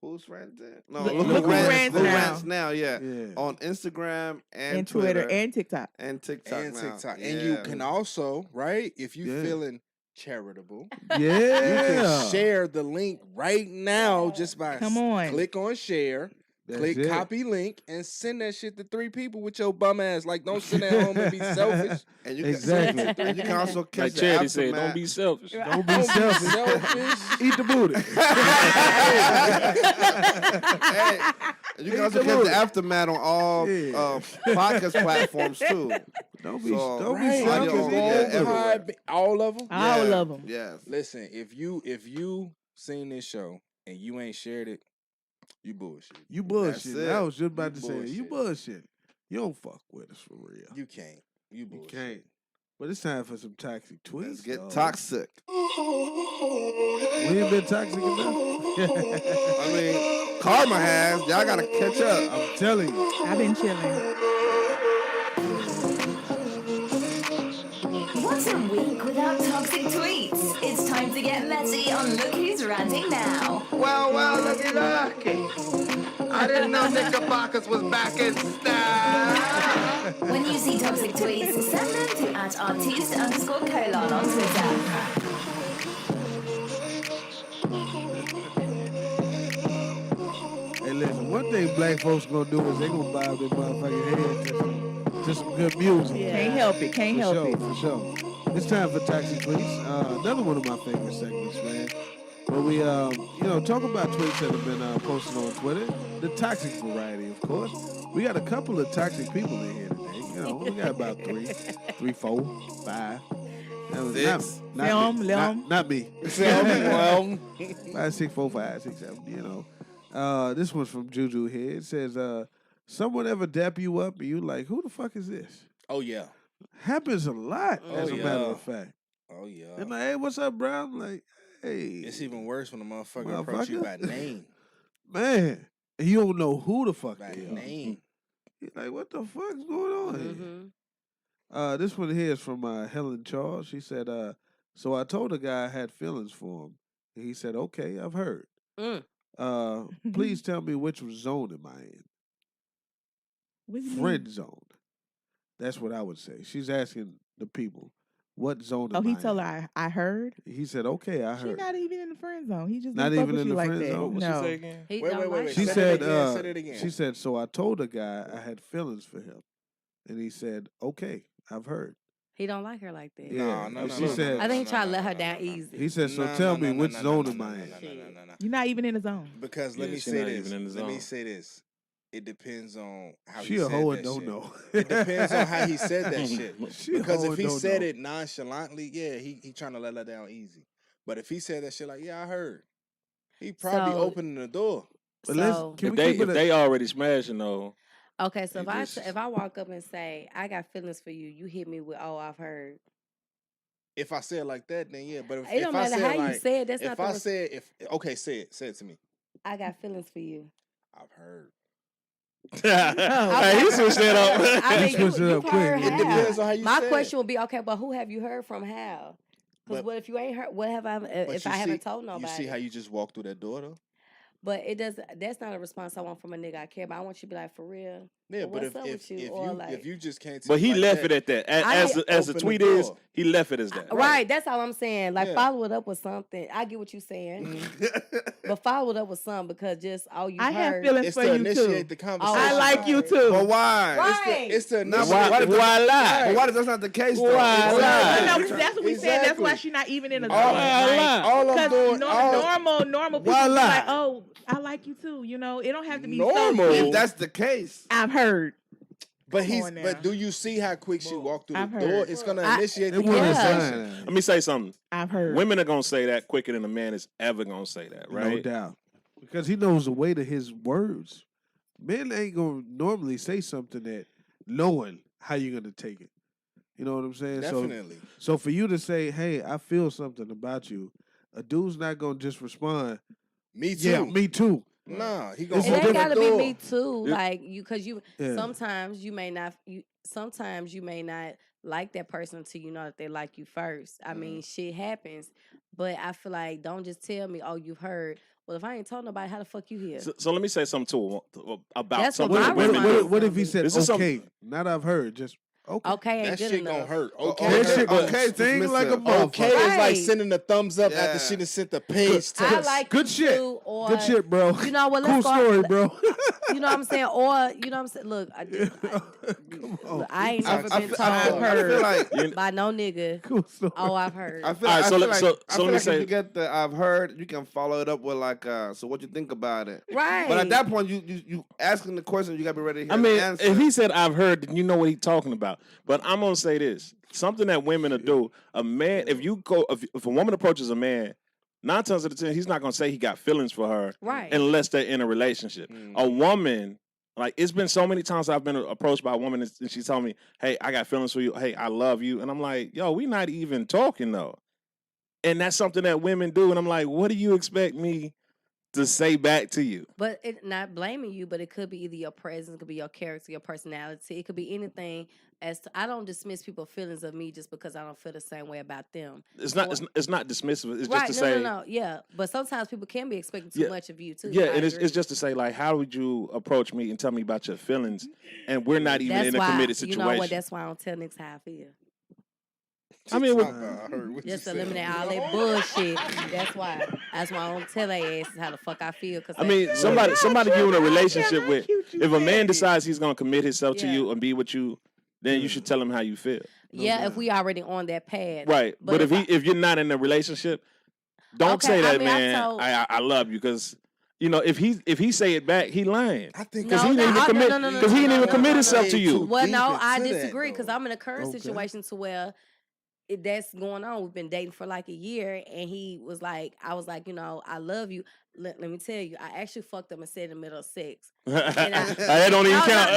Who's Ranting. No, Look Look Who Who Rants Rants Now. now. Yeah, on Instagram and Twitter and TikTok. and TikTok And now. TikTok. Yeah. And you can also, right, if you Yeah. feeling charitable, Yeah. you can share the link right now just by Come on. click on share. That's Click it. copy link and send that shit to 3 people with your bum ass. Like, don't sit at home and be selfish. And you Exactly. Can, you can also catch Like the Charity said, aftermath. don't be selfish. Don't be selfish. Eat the booty. Hey, you can also catch the aftermath on all podcast platforms too. Don't be So, don't be Right. Audio selfish. on media everywhere. All of them? All of them. Yes. Listen, if you seen this show and you ain't shared it, you bullshit. You bullshit. it. I was just about You to say it. You bullshit. You don't fuck with us for real. You can't. You You bullshit. can't. But it's time for some toxic tweets. Let's get dog. toxic. We ain't been toxic enough. I mean, karma has. Y'all gotta catch up. I'm telling you. I've been chilling. What's a week without toxic tweets? It's time to get messy on Look Who's Ranting Now. Well, looky. I didn't know Knickerbockers was back in style. When you see toxic tweets, send them to @artiste_colon on Twitter. listen. One thing black folks gonna do is they gonna bob their motherfucking head to some good music. Yeah. Can't help it. Can't help it. For sure. It's time for Toxic Tweets. Another one of my favorite segments, man. Where we, talk about tweets that have been posted on Twitter. The toxic variety, of course. We got a couple of toxic people in here today. We got about three, 4, 5. Six. Not me. 12. 5, 6, 4, 5, 6, 7. This one's from Juju here. It says, "Someone ever dap you up and you like, who the fuck is this?" Oh yeah, happens a lot. As a matter of fact. Oh yeah. They're like, "Hey, what's up, bro?" I'm like, "Hey." It's even worse when the motherfucker approach you by name. Man, and you don't know who the fuck by they name. You're like, what the fuck's going on here? This one here is from Helen Charles. She said, "So I told a guy I had feelings for him. And he said, okay, I've heard. Please tell me which zone am I in? Friend zone. That's what I would say. She's asking the people, what zone am I in? Oh, he told her, I heard? He said, okay, I heard. She's not even in the friend zone. He just not even in the friend zone? No. She say again? Wait. She said, she said, so I told a guy I had feelings for him. And he said, okay, I've heard. He don't like her like that. Yeah. No. She said, I think he tried to let her down easy. He said, so tell me which zone am I in? You're not even in the zone. Because let me say this. It depends on how she he said a hoe that and don't shit. know. It depends on how he said that shit. Because if he said know. it nonchalantly, yeah, he trying to let her down easy. But if he said that shit like, yeah, I heard, he probably opening the door. So, if they already smashing though. Okay, so if I walk up and say I got feelings for you, you hit me with I've heard. If I say it like that, then yeah. But if, it don't matter how you say it. That's if not. Say it to me. I got feelings for you. I've heard. Hey, you switched that up. I mean, you heard it depends on how you My say question would be, okay, but who have you heard from? How? Because what if you ain't heard? What have I? If I haven't told nobody? You see how you just walk through that door though. But it does. That's not a response I want from a nigga I care about. I want you to be like, for real. Yeah, but what's up with you? If you just can't. But he left it at that. As the tweet is, he left it as that. Right. That's all I'm saying. Like follow it up with something. I get what you're saying, but follow it up with something because just all you heard. I have feelings for you initiate too. the conversation. I like you too. But why? Right. It's the why lie? But why is that not the case? Though? Why lie? No, that's what we said. That's why she's not even in a zone. All I'm doing. Normal people be like, oh, I like you too. You know, it don't have to be normal. If that's the case, I've heard. But do you see how quick she walked through the door? It's gonna initiate the conversation. Let me say something. I've heard. Women are gonna say that quicker than a man is ever gonna say that, right? No doubt. Because he knows the weight of his words. Men ain't gonna normally say something that knowing how you're gonna take it. You know what I'm saying? Definitely. So for you to say, hey, I feel something about you, a dude's not gonna just respond, me too. Yeah, me too. Nah, he gonna. It ain't gotta be me too. Yeah. Like you, because you sometimes you may not. Sometimes you may not like that person until you know that they like you first. I mean, shit happens, but I feel like don't just tell me, oh, you've heard. Well, if I ain't told nobody, how the fuck you here? So let me say something about That's something. What if he said, okay, not I've heard, just okay, that shit enough. gonna hurt. Okay, thing like a motherfucker. Okay is like sending the thumbs up after she done sent the page to I like good shit. Too, or, good shit, bro. You know what? Cool story, bro. You know what I'm saying? Or you know what I'm saying? Look, I ain't never been told by no nigga. Cool story. Oh, I've heard. I feel like if you get the I've heard, you can follow it up with like, so what you think about it? Right. But at that point, you asking the question, you gotta be ready to hear the answer. If he said I've heard, then you know what he's talking about. But I'm gonna say this: something that women will do. A man, if a woman approaches a man, 9 times out of 10, he's not gonna say he got feelings for her, right? Unless they're in a relationship. A woman, like it's been so many times I've been approached by a woman and she told me, "Hey, I got feelings for you. Hey, I love you," and I'm like, "Yo, we not even talking though." And that's something that women do, and I'm like, "What do you expect me to say back to you?" But it not blaming you, but it could be either your presence, it could be your character, your personality, it could be anything. I don't dismiss people's feelings of me just because I don't feel the same way about them. It's not dismissive. It's right, just to say no, yeah. But sometimes people can be expecting too much of you too. Yeah, and it's just to say like, how would you approach me and tell me about your feelings, and we're not even in a committed situation. You know what? That's why I don't tell niggas how I feel. I mean, I heard what just you eliminate said. all that bullshit. That's why I don't tell their asses how the fuck I feel. Cause I mean, somebody you in a relationship with, if a man decides he's gonna commit himself to Yeah. you and be with you, then you should tell him how you feel. Yeah, if we already on that path. Right. But if you're not in a relationship, don't say that, man. I love you, because you know if he say it back, he lying. I think because he didn't even commit he didn't even commit himself to you. Well, no, I disagree because I'm in a current situation to where that's going on. We've been dating for like a year, and he was like, I was like, you know, I love you. Let me tell you, I actually fucked up and said in the middle of sex. That don't even count.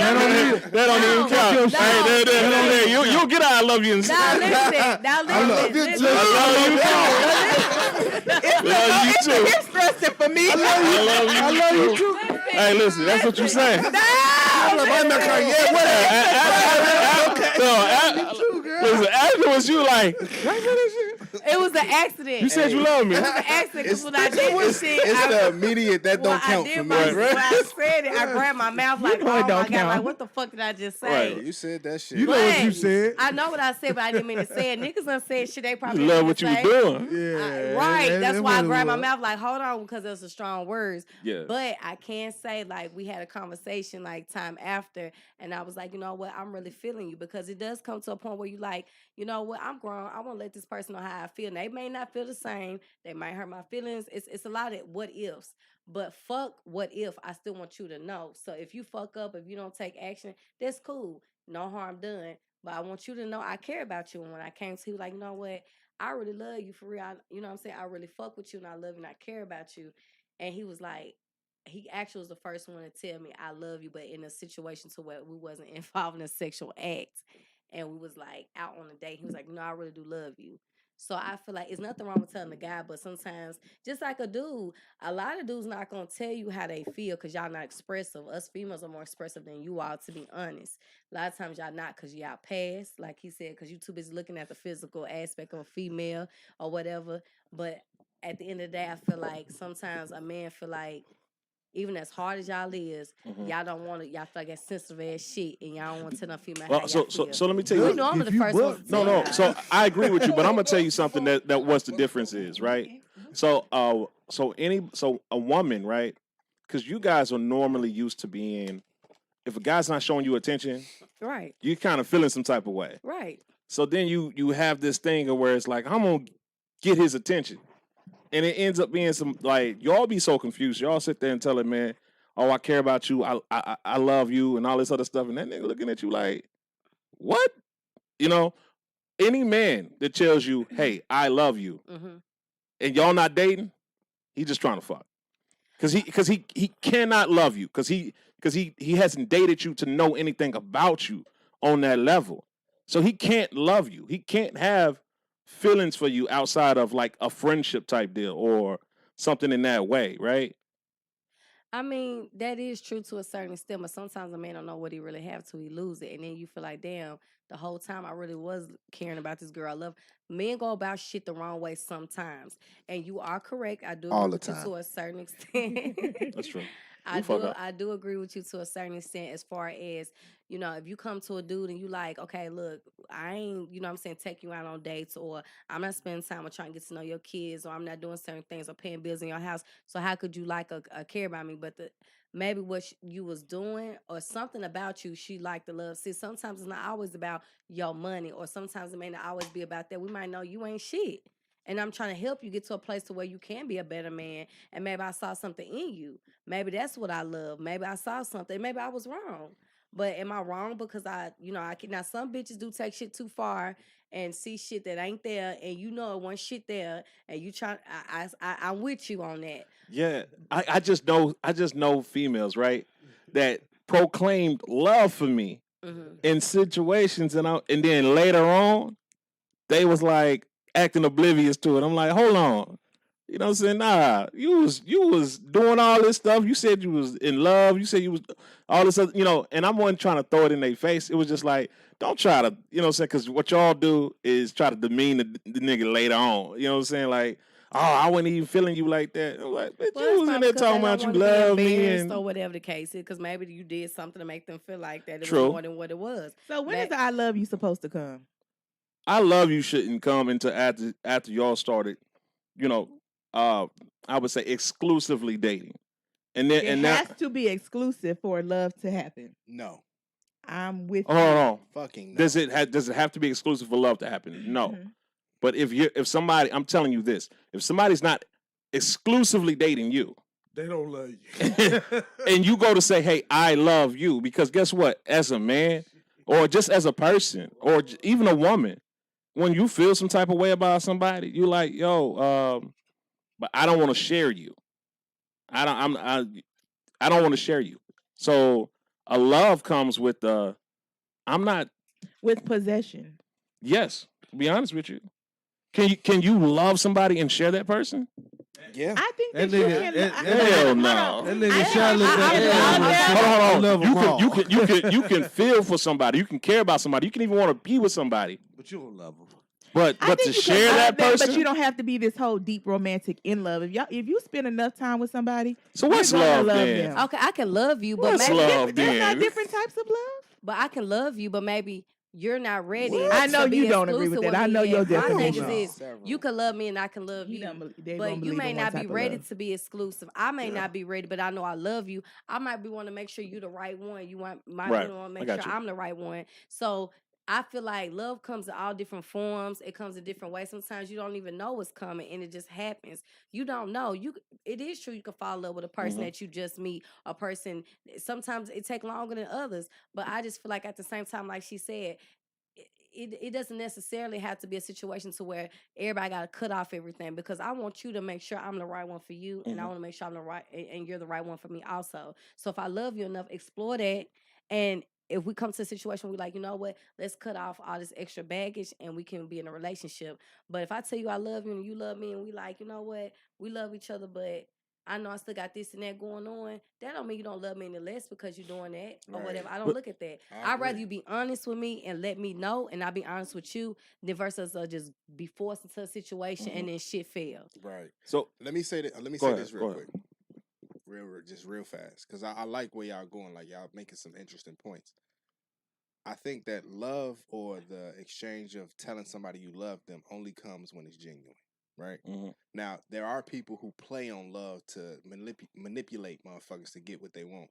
That don't even count. Hey, you'll get out. I love you. Now listen. I love you too. I love you too. It's stressing for me. I love you too. Hey, listen, that's what you saying. Listen, afterwards you like, it was an accident. You said you love me. It was an accident because when I did this shit, it's the immediate that don't count for me. When I said it, I grabbed my mouth like, oh my God, like what the fuck did I just say? Right, you said that shit. You know what you said. I know what I said, but I didn't mean to say it. Niggas done said shit they probably You love what you say. was doing. Yeah. Right. That's why I grabbed my mouth like, hold on, because there's some strong words. Yeah. But I can say, like, we had a conversation like time after, and I was like, you know what, I'm really feeling you, because it does come to a point where you like, you know what, I'm grown. I want to let this person know how I feel. And they may not feel the same. They might hurt my feelings. It's a lot of what ifs. But fuck what if, I still want you to know. So if you fuck up, if you don't take action, that's cool. No harm done. But I want you to know I care about you. And when I came to you, like, you know what, I really love you for real. You know what I'm saying? I really fuck with you and I love you and I care about you. And he was like, he actually was the first one to tell me I love you, but in a situation to where we wasn't involved in a sexual act. And we was like out on a date. He was like, no, I really do love you. So I feel like it's nothing wrong with telling the guy, but sometimes, just like a dude, a lot of dudes not going to tell you how they feel because y'all not expressive. Us females are more expressive than you are, to be honest. A lot of times y'all not because y'all past, like he said, because you too busy looking at the physical aspect of a female or whatever. But at the end of the day, I feel like sometimes a man feel like, even as hard as y'all is, y'all don't want to. Y'all feel like that sensitive ass shit, and y'all don't want to tell no female how y'all feel. So let me tell you. You know I'm the first one. No. So I agree with you, but I'm gonna tell you something that what's the difference is, right? So a woman, right? Because you guys are normally used to being, if a guy's not showing you attention, right, you kind of feeling some type of way, right. So then you have this thing of where it's like, I'm gonna get his attention. And it ends up being some, like, y'all be so confused. Y'all sit there and tell him, man, oh, I care about you. I love you and all this other stuff. And that nigga looking at you like, what? You know, any man that tells you, hey, I love you, and y'all not dating, he just trying to fuck. Because he cannot love you. Because he hasn't dated you to know anything about you on that level. So he can't love you. He can't have feelings for you outside of like a friendship type deal or something in that way, right? I mean, that is true to a certain extent, but sometimes a man don't know what he really have till he lose it. And then you feel like, damn, the whole time I really was caring about this girl I love. Men go about shit the wrong way sometimes. And you are correct. I do agree with you to a certain extent. That's true. I do agree with you to a certain extent as far as, you know, if you come to a dude and you like, okay, look, I ain't, you know what I'm saying, take you out on dates, or I'm not spending time with trying to get to know your kids, or I'm not doing certain things or paying bills in your house. So how could you like a care about me? But maybe what you was doing or something about you, she liked the love. See, sometimes it's not always about your money, or sometimes it may not always be about that. We might know you ain't shit. And I'm trying to help you get to a place to where you can be a better man. And maybe I saw something in you. Maybe that's what I love. Maybe I saw something. Maybe I was wrong. But am I wrong because I can, now some bitches do take shit too far and see shit that ain't there, and you know it wasn't shit there, and you try. I'm with you on that. Yeah, I just know females, right, that proclaimed love for me in situations, and then later on, they was like acting oblivious to it. I'm like, hold on. You know what I'm saying? Nah, you was doing all this stuff. You said you was in love. You said you was all this other, and I wasn't trying to throw it in their face. It was just like, don't try to, you know what I'm saying? Because what y'all do is try to demean the nigga later on. You know what I'm saying? Like, oh, I wasn't even feeling you like that. I'm like, bitch, you was in there talking about you love me. And or whatever the case is, because maybe you did something to make them feel like that. It True. was more than what it was. So when is the I love you supposed to come? I love you shouldn't come into after y'all started, I would say exclusively dating. And then It has to be exclusive for love to happen. No. I'm with hold you. on. Fucking no. Does it have to be exclusive for love to happen? No. Mhm. But if somebody, I'm telling you this, if somebody's not exclusively dating you, they don't love you. and you go to say, hey, I love you, because guess what? As a man, or just as a person, or even a woman, when you feel some type of way about somebody, you're like, but I don't want to share you. I don't want to share you. So a love comes with with possession. Yes, to be honest with you. Can you love somebody and share that person? Yeah. I think that that you nigga, can. Hell no. That nigga Shy looked at Hold on. You can feel for somebody. You can care about somebody. You can even want to be with somebody. But you don't love them. But to share that person. But you don't have to be this whole deep romantic in love. If you spend enough time with somebody, so what's you're gonna love love then? them. Okay, I can love you, but What's maybe love There's not then? different types of love. But I can love you, but maybe you're not ready. I know to be you don't agree with exclusive that. I me know yet. your My definition. thing is you can love me and I can love you. But you may not be ready to be exclusive. I may not be ready, but I know I love you. I might be want to make sure you're the right one. You might Right. want to I make got sure you. I'm the right one. So I feel like love comes in all different forms. It comes in different ways. Sometimes you don't even know what's coming, and it just happens. You don't know. It is true you can fall in love with a person that you just meet. A person. Sometimes it takes longer than others, but I just feel like at the same time, like she said, it doesn't necessarily have to be a situation to where everybody got to cut off everything, because I want you to make sure I'm the right one for you, and I want to make sure I'm the right and you're the right one for me also. So if I love you enough, explore that, and if we come to a situation where we're like, you know what, let's cut off all this extra baggage and we can be in a relationship. But if I tell you I love you and you love me and we like, you know what, we love each other, but I know I still got this and that going on, that don't mean you don't love me any less because you're doing that or whatever. I don't look at that. I'd rather you be honest with me and let me know, and I'll be honest with you, than versus just be forced into a situation and then shit fail. Right. So let me say that. Let me say this real quick, real fast, because I like where y'all going. Like y'all making some interesting points. I think that love or the exchange of telling somebody you love them only comes when it's genuine. Right? Now, there are people who play on love to manipulate motherfuckers to get what they want.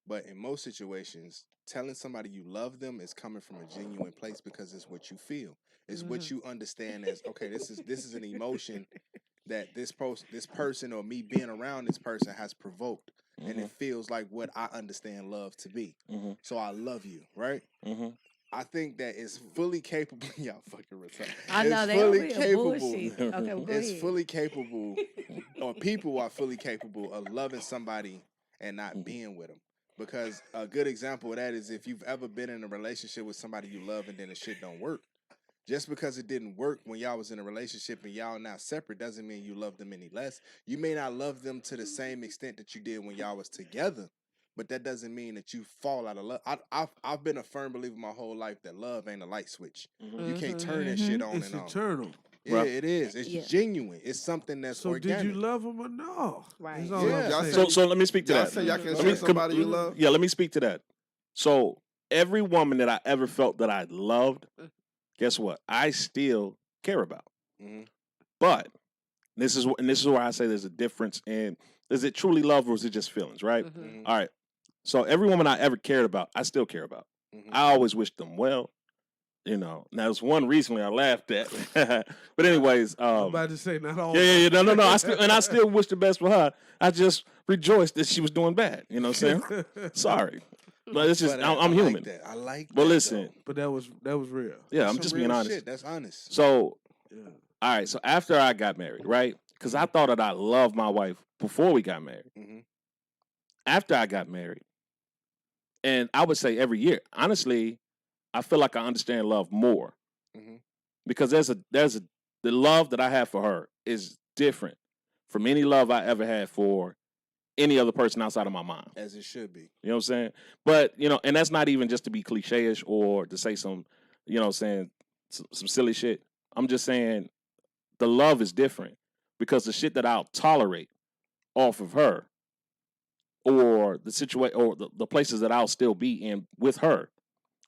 But in most situations, telling somebody you love them is coming from a genuine place because it's what you feel. It's what you understand as, okay, this is an emotion that this person or me being around this person has provoked. And it feels like what I understand love to be. So I love you, right? I think that it's fully capable. Y'all fucking retarded. I know it's they fully are capable. bullshit. Okay, well, go It's ahead. fully capable, or people are fully capable of loving somebody and not being with them. Because a good example of that is if you've ever been in a relationship with somebody you love and then the shit don't work. Just because it didn't work when y'all was in a relationship and y'all now separate doesn't mean you love them any less. You may not love them to the same extent that you did when y'all was together, but that doesn't mean that you fall out of love. I've been a firm believer my whole life that love ain't a light switch. You can't turn that shit on It's and off. eternal. Yeah, it is. It's genuine. It's something that's organic. Did you love him or no? Right. So let me speak to y'all that. say y'all can share somebody you love? Yeah, let me speak to that. So every woman that I ever felt that I loved, guess what? I still care about. But this is where I say there's a difference in, is it truly love or is it just feelings, right? All right. So every woman I ever cared about, I still care about. I always wish them well. Now there's one recently I laughed at, but anyways, I'm about to say not all. Yeah, no. I still wish the best for her. I just rejoiced that she was doing bad. You know what I'm saying? Sorry, but it's just I'm human. I like that. But listen, but that was real. Yeah, That's I'm some just real being honest. shit. That's honest. So, all right. So after I got married, right? Because I thought that I loved my wife before we got married. After I got married, and I would say every year, honestly, I feel like I understand love more because the love that I have for her is different from any love I ever had for any other person outside of my mom. As it should be. You know what I'm saying? But, and that's not even just to be cliche-ish or to say some, some silly shit. I'm just saying the love is different because the shit that I'll tolerate off of her or the situation or the places that I'll still be in with her,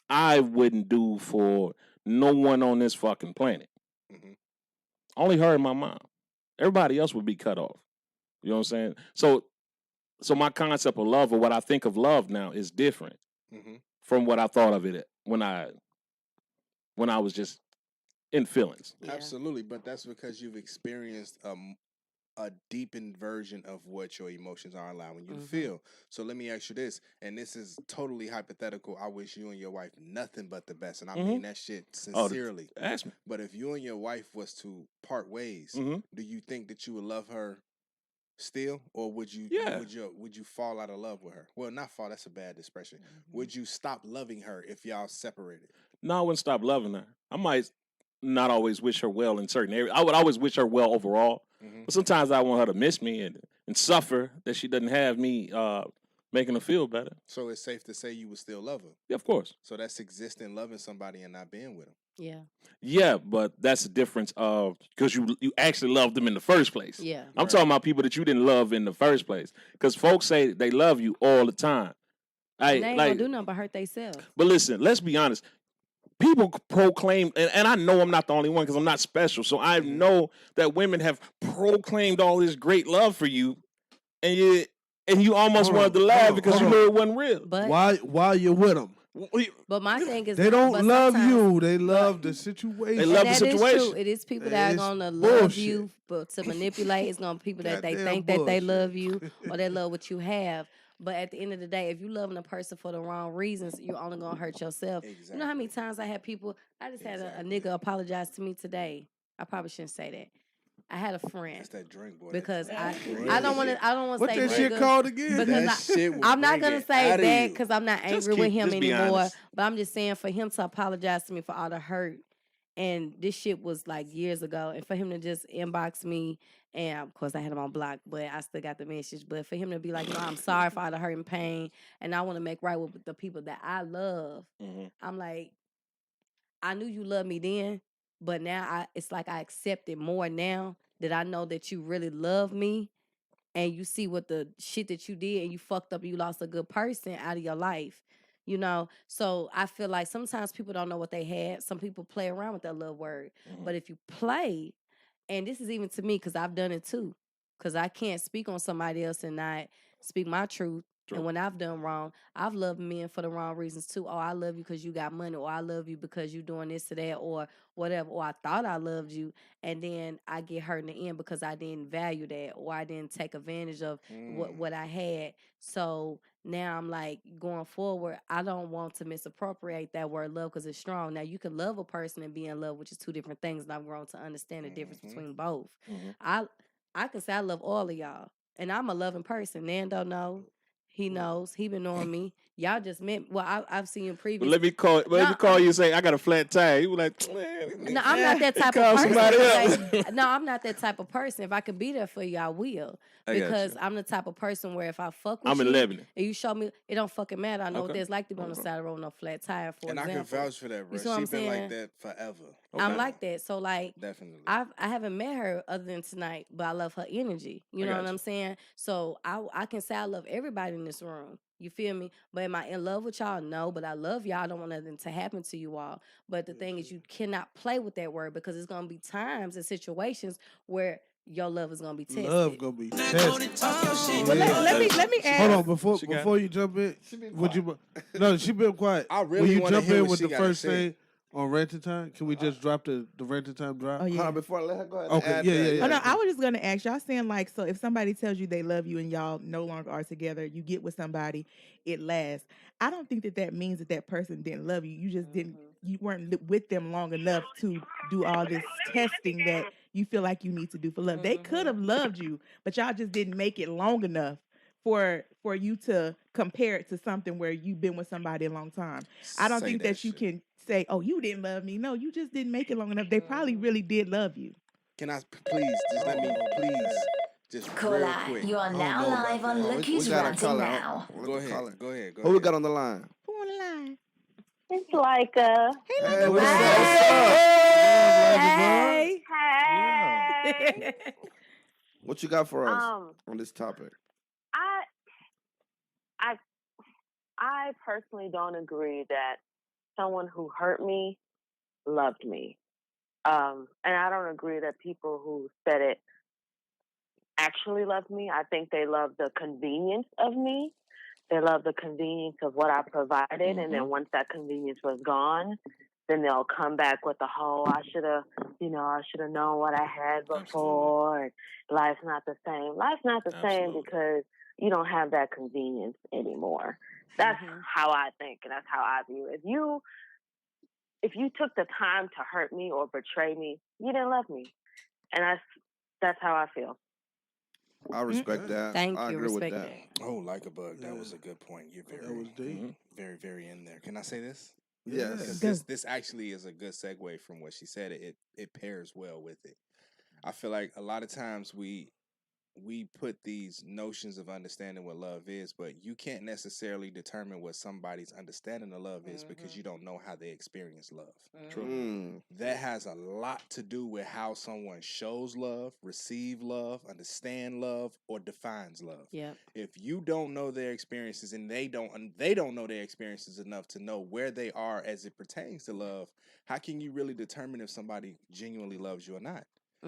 I wouldn't do for no one on this fucking planet. Mhm. Only her and my mom. Everybody else would be cut off. You know what I'm saying? So my concept of love, or what I think of love now, is different from what I thought of it when I was just in feelings. Absolutely, but that's because you've experienced a deepened version of what your emotions are allowing you to feel. So let me ask you this, and this is totally hypothetical. I wish you and your wife nothing but the best, and I mean that shit sincerely. Ask me. But if you and your wife was to part ways, do you think that you would love her still, or would you fall out of love with her? Well, not fall, that's a bad expression. Would you stop loving her if y'all separated? No, I wouldn't stop loving her. I might not always wish her well in certain areas. I would always wish her well overall. But sometimes I want her to miss me and suffer that she doesn't have me making her feel better. So it's safe to say you would still love her? Yeah, of course. So that's existing loving somebody and not being with them. Yeah. Yeah, but that's the difference of because you actually loved them in the first place. Yeah. I'm talking about people that you didn't love in the first place. Because folks say they love you all the time. And they ain't gonna do nothing but hurt themselves. But listen, let's be honest. People proclaim, and I know I'm not the only one because I'm not special. So I know that women have proclaimed all this great love for you, and you almost wanted to laugh because you knew it wasn't real. But while you're with them. But my thing is, They don't love you. They love the situation. They love the situation. Is true. It is people that are gonna love you, but to manipulate. It's gonna be people that they think that they love you or they love what you have. But at the end of the day, if you loving a person for the wrong reasons, you're only gonna hurt yourself. You know how many times I had people? I just had a nigga apologize to me today. I probably shouldn't say that. I had a friend. That's that drink, boy. Because I don't want to What say that shit called again? Because I'm not gonna say that because I'm not angry with him anymore. But I'm just saying for him to apologize to me for all the hurt, and this shit was like years ago, and for him to just inbox me, and of course I had him on block, but I still got the message. But for him to be like, no, I'm sorry for all the hurt and pain, and I want to make right with the people that I love. I'm like, I knew you loved me then, but now it's like I accept it more now that I know that you really love me and you see what the shit that you did and you fucked up, you lost a good person out of your life, you know? So I feel like sometimes people don't know what they had. Some people play around with that little word. But if you play, and this is even to me because I've done it too, because I can't speak on somebody else and not speak my truth. And when I've done wrong, I've loved men for the wrong reasons too. Oh, I love you because you got money, or I love you because you doing this to that, or whatever. Or I thought I loved you, and then I get hurt in the end because I didn't value that, or I didn't take advantage of what I had. So now I'm like, going forward, I don't want to misappropriate that word love because it's strong. Now you can love a person and be in love, which is two different things, and I've grown to understand the difference between both. I can say I love all of y'all, and I'm a loving person. Nando know. He knows. He been knowing me. Y'all just met. Well, I've seen you previously. Let me call you and say, I got a flat tire. You were like, man. No, I'm not that type of person. No, I'm not that type of person. If I can be there for you, I will. Because I'm the type of person where if I fuck with you, and you show me, it don't fucking matter. I know what there's like to be on the side of the road with no flat tire, for example. And I can vouch for that, bro. She's been like that forever. I'm like that. So, like, definitely. I haven't met her other than tonight, but I love her energy. You know what I'm saying? So, I can say I love everybody in this room. You feel me? But am I in love with y'all? No, but I love y'all. I don't want nothing to happen to you all. But the thing is, you cannot play with that word because it's going to be times and situations where your love is going to be tested. Love going to be tested. Well, let me ask. Hold on, before you jump in, would you? No, she been quiet. I really want to jump in with the first thing on renting time. Can we just drop the renting time drop? Oh, yeah. Before I let her go ahead. Okay, yeah. Oh, no, I was just gonna ask y'all saying like, so if somebody tells you they love you and y'all no longer are together, you get with somebody, it lasts. I don't think that means that person didn't love you. You just didn't. You weren't with them long enough to do all this testing that you feel like you need to do for love. They could have loved you, but y'all just didn't make it long enough for you to compare it to something where you've been with somebody a long time. I don't think that you can say, oh, you didn't love me. No, you just didn't make it long enough. They probably really did love you. Can I please just let me just real quick? You are now live on Look Who's Ranting Now. Go ahead. Who we got on the line? Who on the line? It's Leica. Hey, what's up? Hey. What you got for us on this topic? I personally don't agree that someone who hurt me loved me. And I don't agree that people who said it actually loved me. I think they love the convenience of me. They love the convenience of what I provided. And then once that convenience was gone, then they'll come back with the whole, I should have known what I had before. And life's not the same. Life's not the same because you don't have that convenience anymore. That's how I think, and that's how I view it. If you took the time to hurt me or betray me, you didn't love me. And that's how I feel. I respect that. Thank I you. agree with Respect that. Oh, like a bug. That was a good point. You're very, very in there. Can I say this? Yes. Because this actually is a good segue from what she said. It pairs well with it. I feel like a lot of times we put these notions of understanding what love is, but you can't necessarily determine what somebody's understanding of love is because you don't know how they experience love. True. That has a lot to do with how someone shows love, receive love, understand love, or defines love. Yep. If you don't know their experiences and they don't know their experiences enough to know where they are as it pertains to love, how can you really determine if somebody genuinely loves you or not?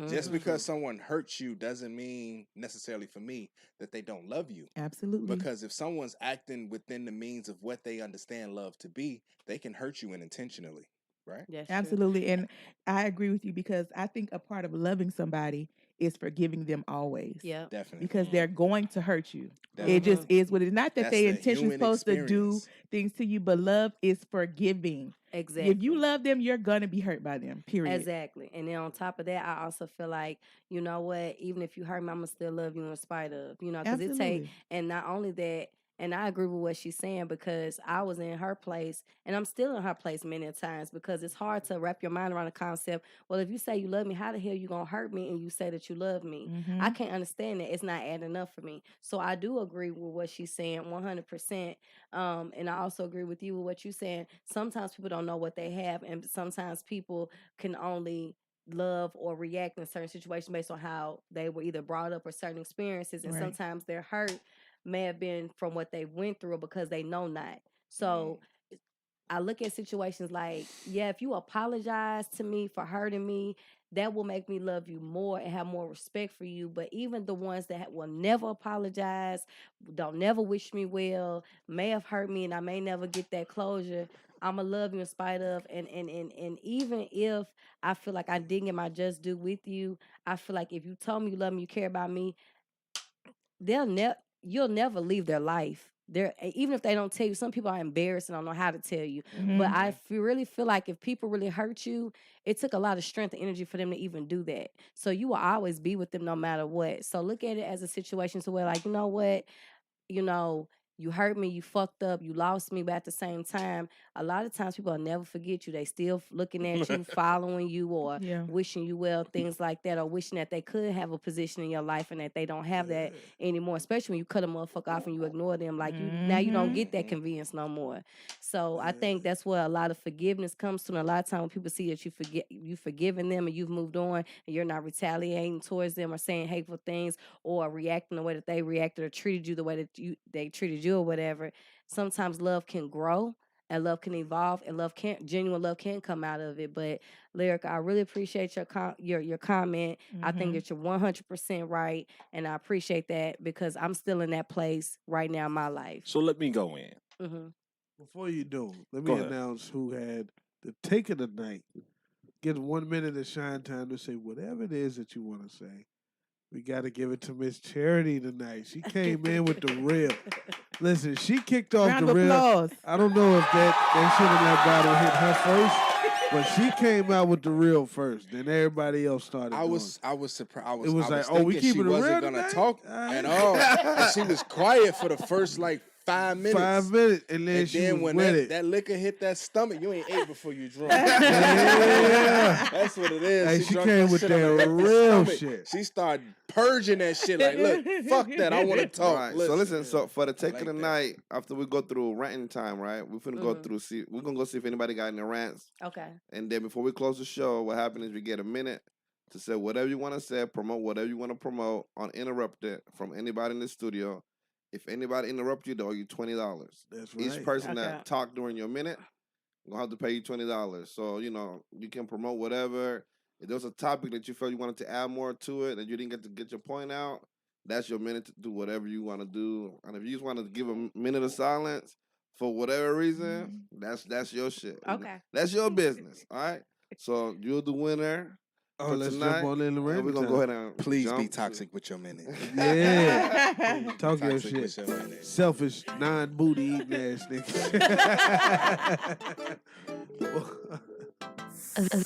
Just because someone hurts you doesn't mean necessarily for me that they don't love you. Absolutely. Because if someone's acting within the means of what they understand love to be, they can hurt you unintentionally, right? That's Absolutely. true. And I agree with you because I think a part of loving somebody is forgiving them always. Yeah. Definitely. Because they're going to hurt you. Definitely. It just is what it is. Not that That's they the intentionally human supposed to do experience. things to you, but love is forgiving. Exactly. If you love them, you're gonna be hurt by them. Period. Exactly. And then on top of that, I also feel like, you know what, even if you hurt me, I'm gonna still love you in spite of, because it take, and not only that, and I agree with what she's saying because I was in her place and I'm still in her place many times because it's hard to wrap your mind around the concept. Well, if you say you love me, how the hell you gonna hurt me and you say that you love me? I can't understand that. It's not adding up for me. So I do agree with what she's saying 100%. And I also agree with you with what you're saying. Sometimes people don't know what they have, and sometimes people can only love or react in certain situations based on how they were either brought up or certain experiences. And sometimes their hurt may have been from what they went through because they know not. So I look at situations like, yeah, if you apologize to me for hurting me, that will make me love you more and have more respect for you. But even the ones that will never apologize, don't never wish me well, may have hurt me and I may never get that closure, I'ma love you in spite of. And even if I feel like I didn't get my just due with you, I feel like if you told me you love me, you care about me, you'll never leave their life. Even if they don't tell you, some people are embarrassed and don't know how to tell you. But I really feel like if people really hurt you, it took a lot of strength and energy for them to even do that. So you will always be with them no matter what. So look at it as a situation to where, like, you know what, you hurt me, you fucked up, you lost me, but at the same time, a lot of times people will never forget you. They still looking at you, following you, or wishing you well, things like that, or wishing that they could have a position in your life and that they don't have that anymore, especially when you cut a motherfucker off and you ignore them. Like, now you don't get that convenience no more. So I think that's where a lot of forgiveness comes from. A lot of times when people see that you forgiven them and you've moved on and you're not retaliating towards them or saying hateful things or reacting the way that they reacted or treated you the way that they treated you or whatever, sometimes love can grow and love can evolve and genuine love can come out of it. But Lyrica, I really appreciate your comment. I think that you're 100% right, and I appreciate that because I'm still in that place right now in my life. So let me go in. Before you do, let me announce who had the take of the night. Get 1 minute of shine time to say whatever it is that you want to say. We got to give it to Miss Charity tonight. She came in with the real. Listen, she kicked off Round the of real. applause. I don't know if that shit in that bottle hit her first, but she came out with the real first. Then everybody else started. I was surprised. It was I like, was oh, we thinking keeping she it wasn't real gonna tonight? talk at all. And she was quiet for the first 5 minutes. 5 minutes, and then she was when with it. that liquor hit that stomach, you ain't ate before you drunk. Yeah. That's what it is. Hey, she drunk came that with shit on that an empty real stomach. shit. She started purging that shit. Like, look, fuck that. I want to talk. Right. So listen. So for the take of the night, after we go through ranting time, right? We're finna go through. We're gonna go see if anybody got any rants. Okay. And then before we close the show, what happened is we get a minute to say whatever you want to say, promote whatever you want to promote, uninterrupted from anybody in the studio. If anybody interrupts you, they'll owe you $20. That's right. Each person that talked during your minute I'm gonna have to pay you $20. So, you can promote whatever. If there was a topic that you felt you wanted to add more to it and you didn't get your point out, that's your minute to do whatever you want to do. And if you just want to give a minute of silence for whatever reason, that's your shit. Okay. That's your business. All right. So you're the winner. Oh, for let's tonight, jump on in the and ranting we're gonna time. go ahead and Please be jump toxic with your minute. Yeah. Talk your Toxic shit. with your minute. Selfish, non-booty eating ass niggas.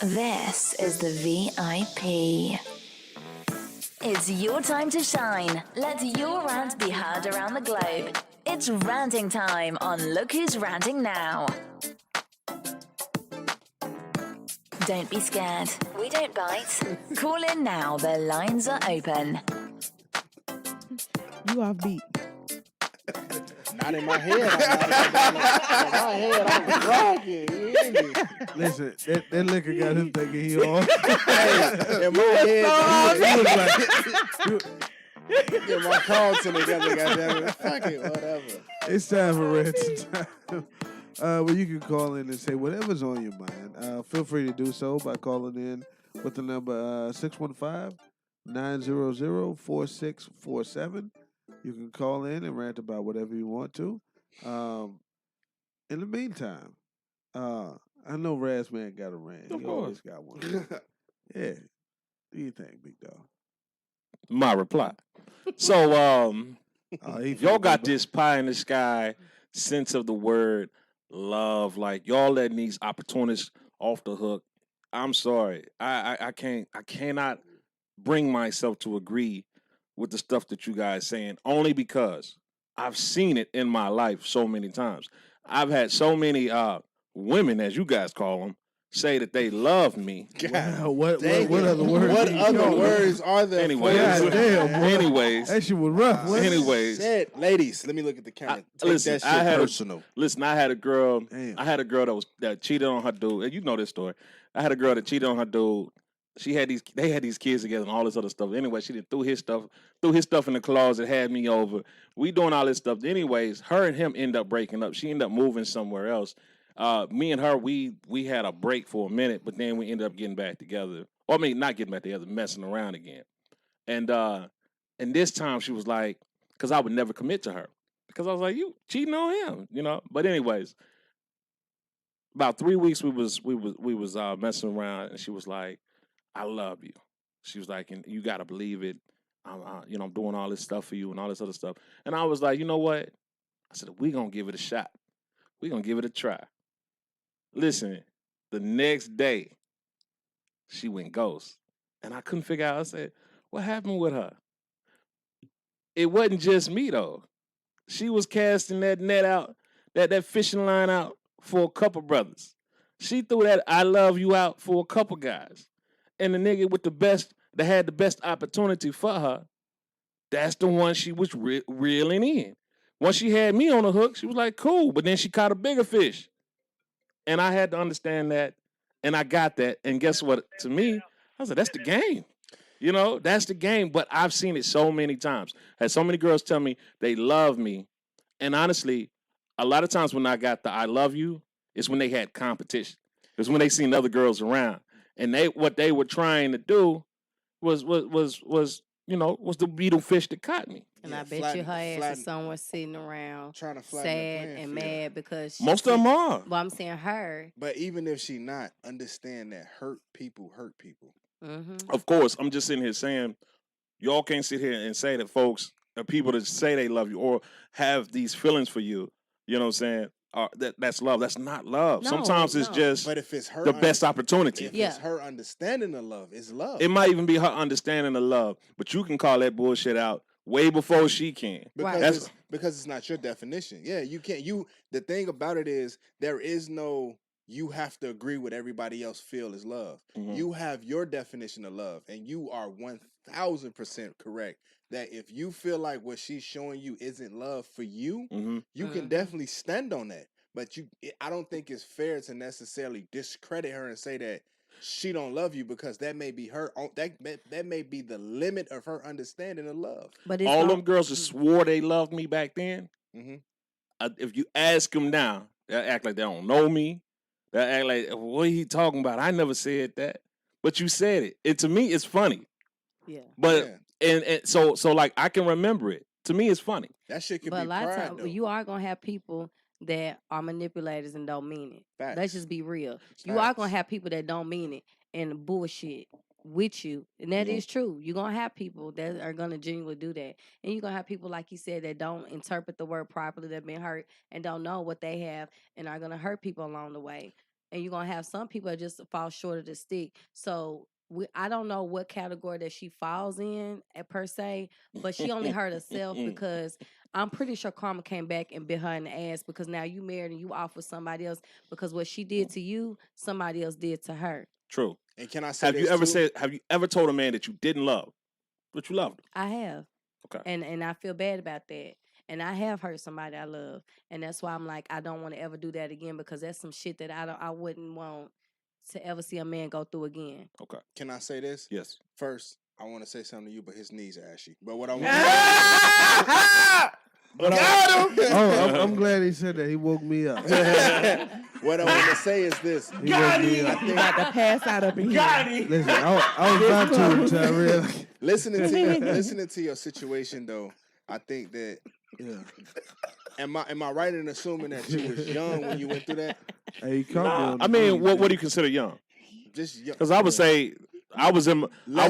This is the VIP. It's your time to shine. Let your rant be heard around the globe. It's ranting time on Look Who's Ranting Now. Don't be scared. We don't bite. Call in now. The lines are open. You off beat. Not in my head. In my head, I'm rocking. You hear me? Listen, that liquor got him thinking he on. Hey, in my head, he was like, get my cards together, goddammit. Fuck it, whatever. It's time for ranting time. Well, you can call in and say whatever's on your mind. Feel free to do so by calling in with the number 615-900-4647. You can call in and rant about whatever you want to. In the meantime, I know RazzMan got a rant. He always got one. Yeah. Do you think, big dog? My reply. So, y'all got this pie in the sky sense of the word love. Like, y'all letting these opportunists off the hook. I'm sorry. I cannot bring myself to agree with the stuff that you guys saying, only because I've seen it in my life so many times. I've had so many women, as you guys call them, say that they love me. What other words? What other words are there? Anyways, that shit was rough. Anyways, Shit. Ladies, let me look at the camera. Take listen, that shit personal. I had a girl. I had a girl that cheated on her dude. And you know this story. I had a girl that cheated on her dude. They had these kids together and all this other stuff. Anyway, she threw his stuff in the closet, had me over. We doing all this stuff. Anyways, her and him end up breaking up. She ended up moving somewhere else. Me and her, we had a break for a minute, but then we ended up getting back together. Well, I mean, not getting back together, messing around again. And this time she was like, because I would never commit to her. Because I was like, you cheating on him, you know? But anyways, about 3 weeks we was messing around, and she was like, I love you. She was like, and you gotta believe it. I'm doing all this stuff for you and all this other stuff. And I was like, you know what? I said, we gonna give it a shot. We gonna give it a try. Listen, the next day, she went ghost. And I couldn't figure out, I said, what happened with her? It wasn't just me though. She was casting that net out, that fishing line out for a couple brothers. She threw that I love you out for a couple guys. And the nigga with that had the best opportunity for her, that's the one she was reeling in. Once she had me on the hook, she was like, cool. But then she caught a bigger fish. And I had to understand that. And I got that. And guess what? To me, I was like, that's the game. You know, that's the game. But I've seen it so many times. Had so many girls tell me they love me. And honestly, a lot of times when I got the I love you, it's when they had competition. It's when they seen other girls around. And what they were trying to do was the beetle fish that caught me. And I bet you her ass is somewhere sitting around trying to sad and mad because most of them are. Well, I'm saying her. But even if she not, understand that hurt people. Mm-hmm. Of course, I'm just sitting here saying, y'all can't sit here and say that folks are people that say they love you or have these feelings for you. You know what I'm saying? That's love. That's not love. No, sometimes it's just but if it's her the best opportunity. If it's her understanding of love, it's love. It might even be her understanding of love, but you can call that bullshit out way before she can. Because it's not your definition. Yeah, you can't. The thing about it is there is no you have to agree with everybody else feel is love. Mm-hmm. You have your definition of love, and you are 1000% correct. That if you feel like what she's showing you isn't love for you, you can definitely stand on that. But I don't think it's fair to necessarily discredit her and say that she don't love you because that may be her. That may be the limit of her understanding of love. But all them girls that swore they loved me back then, if you ask them now, they act like they don't know me. That act like, what are he talking about? I never said that. But you said it. And to me, it's funny. Yeah. But and so like I can remember it. To me, it's funny. That shit could But be a lot of pride, times though. you are gonna have people that are manipulators and don't mean it. Facts. Let's just be real. You are gonna have people that don't mean it and bullshit with you. And that is true. You're gonna have people that are gonna genuinely do that. And you're gonna have people, like you said, that don't interpret the word properly, that been hurt and don't know what they have and are gonna hurt people along the way. And you're gonna have some people that just fall short of the stick. So I don't know what category that she falls in per se, but she only hurt herself because I'm pretty sure Karma came back and bit her in the ass because now you married and you off with somebody else because what she did to you, somebody else did to her. True. And can I say have you ever told a man that you didn't love, but you loved him? I have. Okay. And I feel bad about that. And I have hurt somebody I love. And that's why I'm like, I don't want to ever do that again because that's some shit that I wouldn't want to ever see a man go through again. Okay. Can I say this? Yes. First, I want to say something to you, but his knees are ashy. But what I want Got him! Oh, I'm glad he said that. He woke me up. What I want to say is this. He woke me up. You got to pass out up in here. Listen, I was about to until I realized. Listening to your situation, though, I think that. Yeah. Am I right in assuming that you was young when you went through that? Hey, you come I mean, what do you consider young? Just young. Because I would say I was in my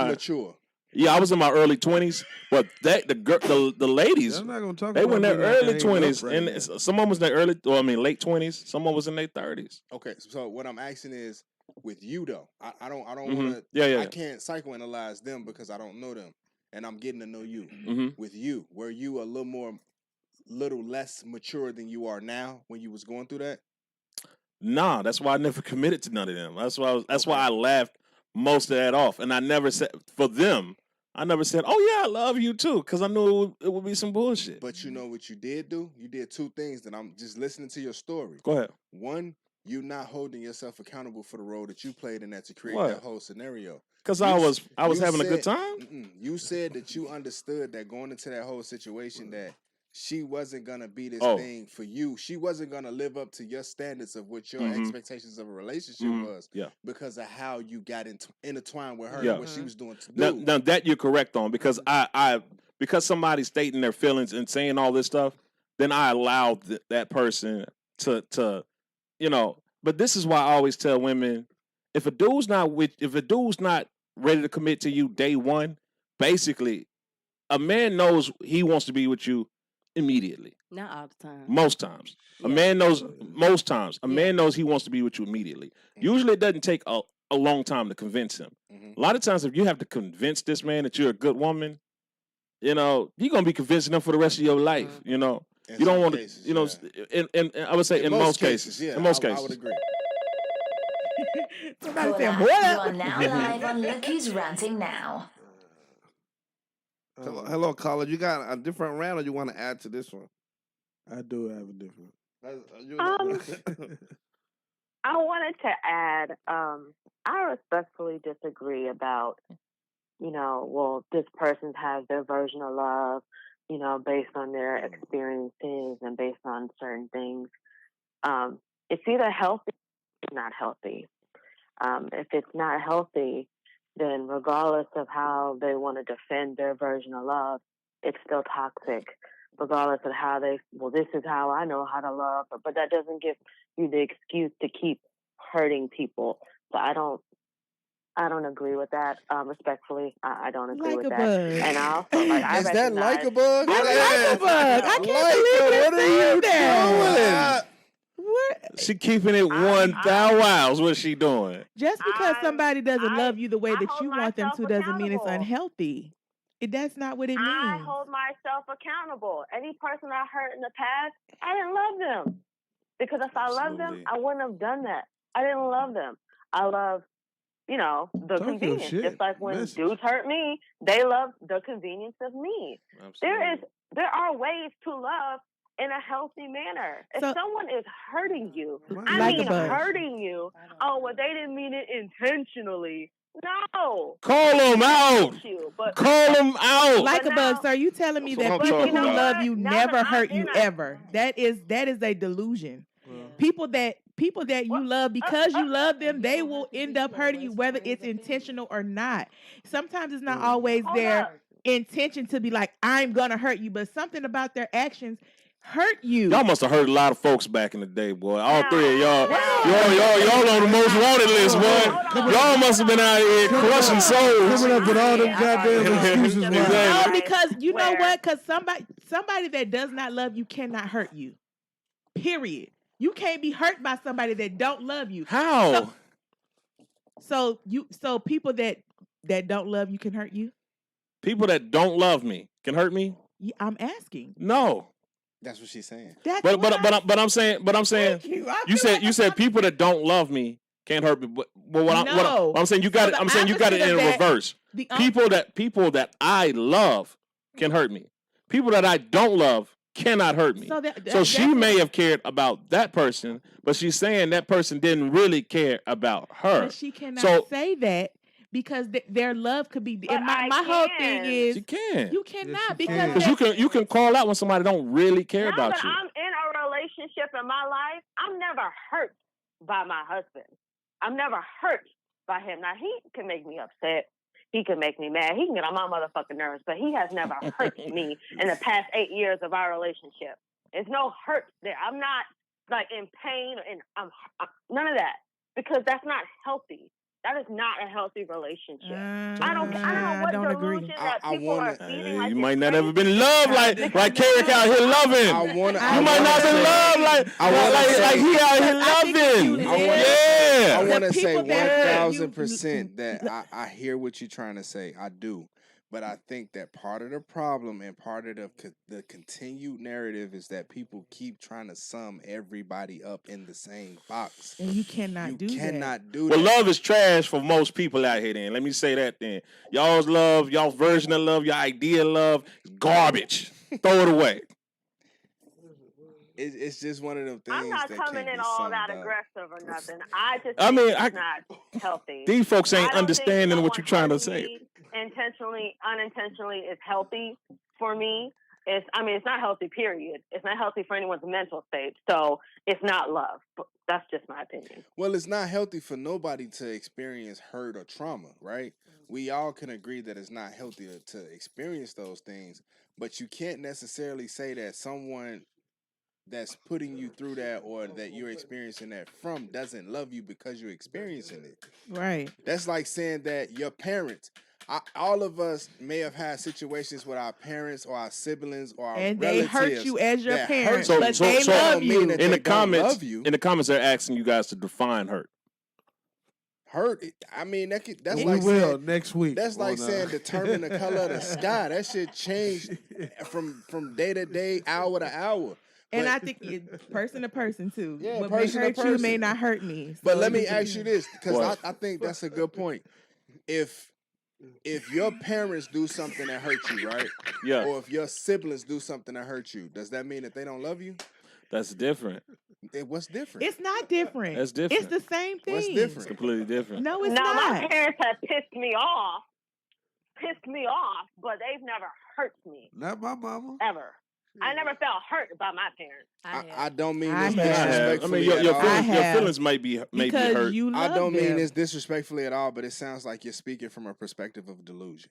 mature. Yeah, I was in my early 20s, but the ladies, I'm not gonna talk they were in about their me like I early ain't 20s, up right and someone was in their late 20s, someone was in their 30s. Okay, so what I'm asking is, with you though, I don't Mhm. want to. Yeah. I can't psychoanalyze them because I don't know them, and I'm getting to know you. Mhm. With you, were you a little less mature than you are now when you was going through that? Nah, that's why I never committed to none of them. That's why I laughed most of that off, and I never said for them. I never said, "Oh yeah, I love you too," because I knew it would be some bullshit. But you know what you did do? You did two things that I'm just listening to your story. Go ahead. One, you not holding yourself accountable for the role that you played in that to create What? that whole scenario. Because You I was you having a good said- time. You said that you understood that going into that whole situation that she wasn't gonna be this Oh. thing for you. She wasn't gonna live up to your standards of what your Mhm. expectations of a relationship Mhm. was. Yeah. Because of how you got intertwined with her Yeah. and what she was doing to do. Now that you're correct on, because because somebody's stating their feelings and saying all this stuff, then I allowed that person to But this is why I always tell women, if a dude's not ready to commit to you day one, basically, a man knows he wants to be with you immediately. Not all the time. Most times. A man knows most times. A man knows he wants to be with you immediately. Usually it doesn't take a long time to convince him. A lot of times if you have to convince this man that you're a good woman, you're gonna be convincing them for the rest of your life. You don't want to and I would say in most cases. Yeah, In most I cases. would agree. Somebody Call said, up. "What You up?" are now live on Look Who's Ranting Now. Hello, caller. You got a different round, or you want to add to this one? I do have a different. I wanted to add, I respectfully disagree about, this person has their version of love, based on their experiences and based on certain things. It's either healthy or not healthy. If it's not healthy, then regardless of how they want to defend their version of love, it's still toxic. Regardless of how this is how I know how to love, but that doesn't give you the excuse to keep hurting people. So I don't agree with that. Respectfully, I don't agree with that. And I also I Is that recognize like a bug? Like a bug. I can't believe What are you that. doing? What? She keeping it 1,000 miles. What's she doing? Just because somebody doesn't love you the way that you want them to doesn't mean it's accountable. unhealthy. That's not what it I means. hold myself accountable. Any person I hurt in the past, I didn't love them. Because if I loved them, I wouldn't have done that. I didn't love them. I love, the Talk your convenience. shit. Just like when Message. dudes hurt me, they love the convenience of me. There are ways to love in a healthy manner. If someone is hurting you, hurting you, they didn't mean it intentionally. No. Call them out. Call them out. Like a bug, sir. You telling me that people who love you never hurt you ever? That is a delusion. People that people that you love, because you love them, they will end up hurting you, whether it's intentional or not. Sometimes it's not always their intention to be like, I'm gonna hurt you, but something about their actions hurt you. Y'all must have hurt a lot of folks back in the day, boy. All three of y'all on the most wanted list, boy. Y'all must have been out here crushing souls. Coming up with all them goddamn excuses. No, because you know what? Because somebody that does not love you cannot hurt you. Period. You can't be hurt by somebody that don't love you. How? So people that don't love you can hurt you? People that don't love me can hurt me? Yeah, I'm asking. No. That's what she's saying. But I'm saying you said people that don't love me can't hurt me. But what I'm saying you got it in reverse. People that I love can hurt me. People that I don't love cannot hurt me. So she may have cared about that person, but she's saying that person didn't really care about her. But she cannot say that because their love could be. And my whole thing is, she can. You cannot because you can call out when somebody don't really care about you. I'm in a relationship in my life. I'm never hurt by my husband. I'm never hurt by him. Now he can make me upset. He can make me mad. He can get on my motherfucking nerves, but he has never hurt me in the past 8 years of our relationship. There's no hurt there. I'm not like in pain and I'm none of that because that's not healthy. That is not a healthy relationship. I don't know what delusion that people are feeding. Like You might not have been in love like Carrick out here loving. You might not have been in love like he out here loving. I want to say 1,000% that I hear what you're trying to say. I do. But I think that part of the problem and part of the continued narrative is that people keep trying to sum everybody up in the same box. And you cannot do that. Well, love is trash for most people out here then. Let me say that then. Y'all's love, y'all's version of love, your idea of love is garbage. Throw it away. It's just one of them things. I'm not that coming in all that aggressive or nothing. I just I mean, it's not healthy. These folks ain't understanding what you're trying to say. Intentionally, unintentionally is healthy for me. It's not healthy, period. It's not healthy for anyone's mental state. So it's not love. But that's just my opinion. Well, it's not healthy for nobody to experience hurt or trauma, right? We all can agree that it's not healthy to experience those things, but you can't necessarily say that someone that's putting you through that or that you're experiencing that from doesn't love you because you're experiencing it. Right. That's like saying that your parents, all of us may have had situations with our parents or our siblings or our and relatives. they hurt you as your parents, but they love you. In the comments, they're asking you guys to define hurt. Hurt. I mean, that's we like will saying, next week. That's like saying determine the color of the sky. That shit changed from day to day, hour to hour. And I think person to person too. Yeah, what may hurt you may not hurt me. So but let me ask you this, because I think that's a good point. If your parents do something that hurt you, right? Yeah. Or if your siblings do something that hurt you, does that mean that they don't love you? That's different. What's different? It's not different. That's different. It's the same thing. What's different? It's completely different. No, it's not. not. My parents have pissed me off, but they've never hurt me. Not my mama. Ever. I never felt hurt by my parents. I don't mean this I disrespectfully mean, your at all. feelings might be hurt. I don't mean this disrespectfully at all, but it sounds like you're speaking from a perspective of delusion.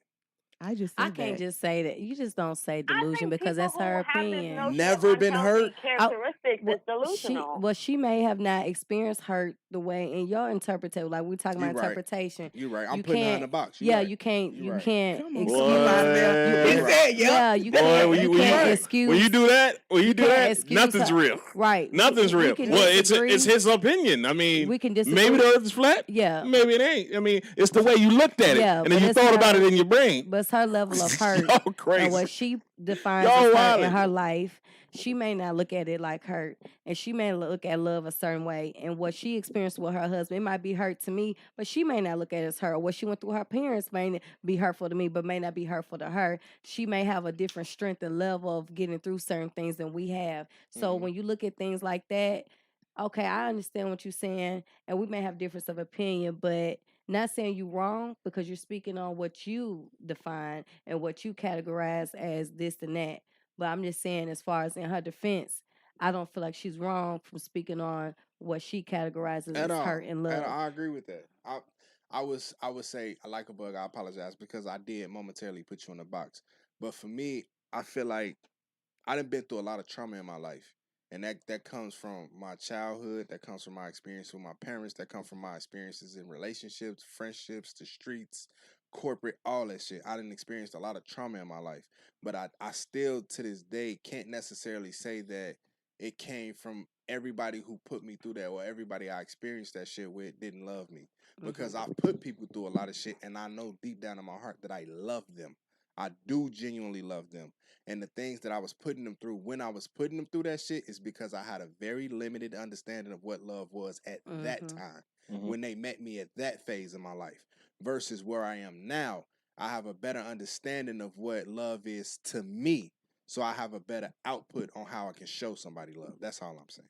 I can't just say that. You just don't say delusion because that's her opinion. Never been hurt. Characteristics is delusional. She may have not experienced hurt the way in your interpretation. Like we're talking about interpretation. You're right. I'm putting her in a box. You can't. You can't excuse excuse. When you do that, nothing's real. Right. Nothing's real. Well, it's his opinion. I mean, we can disagree. Maybe the earth is flat. Yeah. Maybe it ain't. I mean, it's the way you looked at it, and then you thought about it in your brain. But it's her level of hurt. Y'all crazy. And what she defines as hurt in her life, she may not look at it like hurt, and she may look at love a certain way. And what she experienced with her husband, it might be hurt to me, but she may not look at it as hurt. Or what she went through with her parents may be hurtful to me, but may not be hurtful to her. She may have a different strength and level of getting through certain things than we have. So when you look at things like that, okay, I understand what you're saying, and we may have difference of opinion, but not saying you wrong because you're speaking on what you define and what you categorize as this and that. But I'm just saying, as far as in her defense, I don't feel like she's wrong from speaking on what she categorizes as hurt and love. And I agree with that. I would say, I like a bug. I apologize because I did momentarily put you in the box. But for me, I feel like I done been through a lot of trauma in my life. And that comes from my childhood, that comes from my experience with my parents, that comes from my experiences in relationships, friendships, the streets, corporate, all that shit. I done experienced a lot of trauma in my life. But I still, to this day, can't necessarily say that it came from everybody who put me through that or everybody I experienced that shit with didn't love me. Because I've put people through a lot of shit and I know deep down in my heart that I love them. I do genuinely love them. And the things that I was putting them through when I was putting them through that shit is because I had a very limited understanding of what love was at that time when they met me at that phase of my life versus where I am now. I have a better understanding of what love is to me. So I have a better output on how I can show somebody love. That's all I'm saying.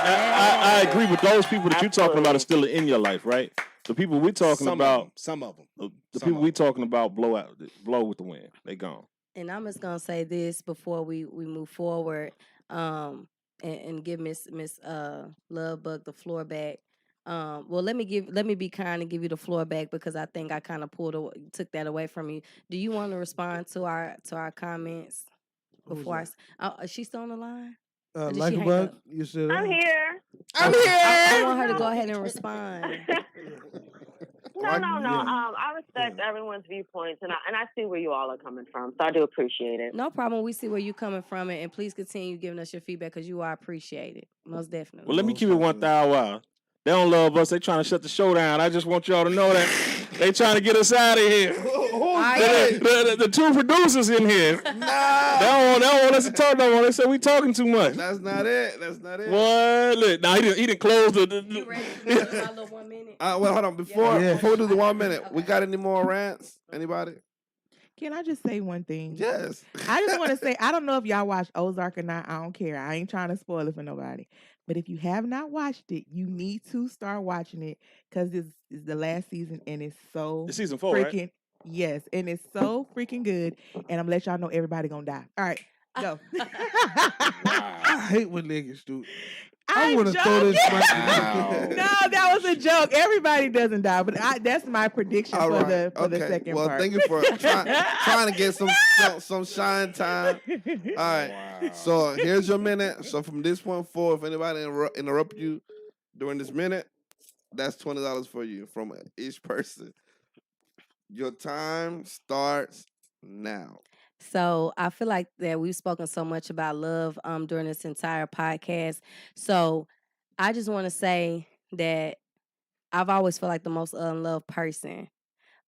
I agree with those people that you're talking about are still in your life, right? The people we're talking about, some of them. The people we're talking about blow with the wind. They gone. And I'm just gonna say this before we move forward, and give Miss Lovebug the floor back. Well, let me be kind and give you the floor back because I think I kind of took that away from you. Do you want to respond to our comments before is she still on the line? Like a bug, you said. I'm here. I want her to go ahead and respond. No. I respect everyone's viewpoints, and I see where you all are coming from, so I do appreciate it. No problem. We see where you're coming from, and please continue giving us your feedback because you are appreciated, most definitely. Well, let me keep it 1,000. They don't love us. They trying to shut the show down. I just want y'all to know that they trying to get us out of here. The two producers in here. They don't want us to talk no more. They said we talking too much. That's not it. What? Look, now he didn't close the. You ready to do our little 1 minute? Well, hold on. Before we do the 1 minute, we got any more rants? Anybody? Can I just say one thing? Yes. I just want to say, I don't know if y'all watch Ozark or not. I don't care. I ain't trying to spoil it for nobody. But if you have not watched it, you need to start watching it because this is the last season and it's so It's season 4, freaking right? Yes, and it's so freaking good. And I'm gonna let y'all know everybody gonna die. All right, go. I hate when niggas do. I want to throw this. No, that was a joke. Everybody doesn't die, but that's my prediction for the second part. Well, thank you for trying to get some shine time. All right. Wow. So here's your minute. So from this point forward, if anybody interrupt you during this minute, that's $20 for you from each person. Your time starts now. So I feel like that we've spoken so much about love during this entire podcast. So I just want to say that I've always felt like the most unloved person.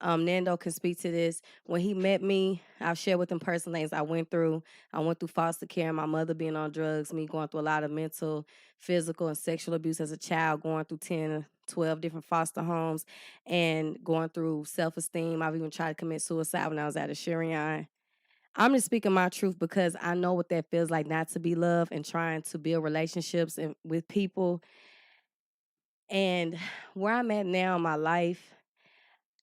Nando can speak to this. When he met me, I've shared with him personal things I went through. I went through foster care, my mother being on drugs, me going through a lot of mental, physical, and sexual abuse as a child, going through 10, 12 different foster homes, and going through self-esteem. I've even tried to commit suicide when I was at a Sherian. I'm just speaking my truth because I know what that feels like not to be loved and trying to build relationships with people. And where I'm at now in my life,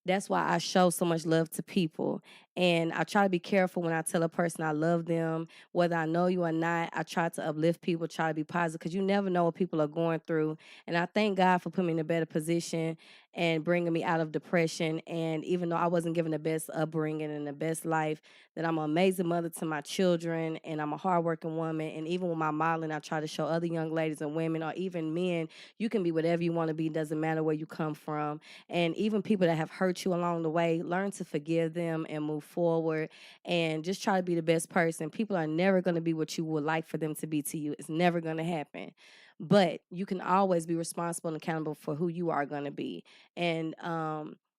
that's why I show so much love to people. And I try to be careful when I tell a person I love them, whether I know you or not. I try to uplift people, try to be positive, because you never know what people are going through. And I thank God for putting me in a better position and bringing me out of depression. And even though I wasn't given the best upbringing and the best life, that I'm an amazing mother to my children, and I'm a hardworking woman. And even with my modeling, I try to show other young ladies and women, or even men, you can be whatever you want to be. Doesn't matter where you come from. And even people that have hurt you along the way, learn to forgive them and move forward, and just try to be the best person. People are never going to be what you would like for them to be to you. It's never going to happen. But you can always be responsible and accountable for who you are going to be. And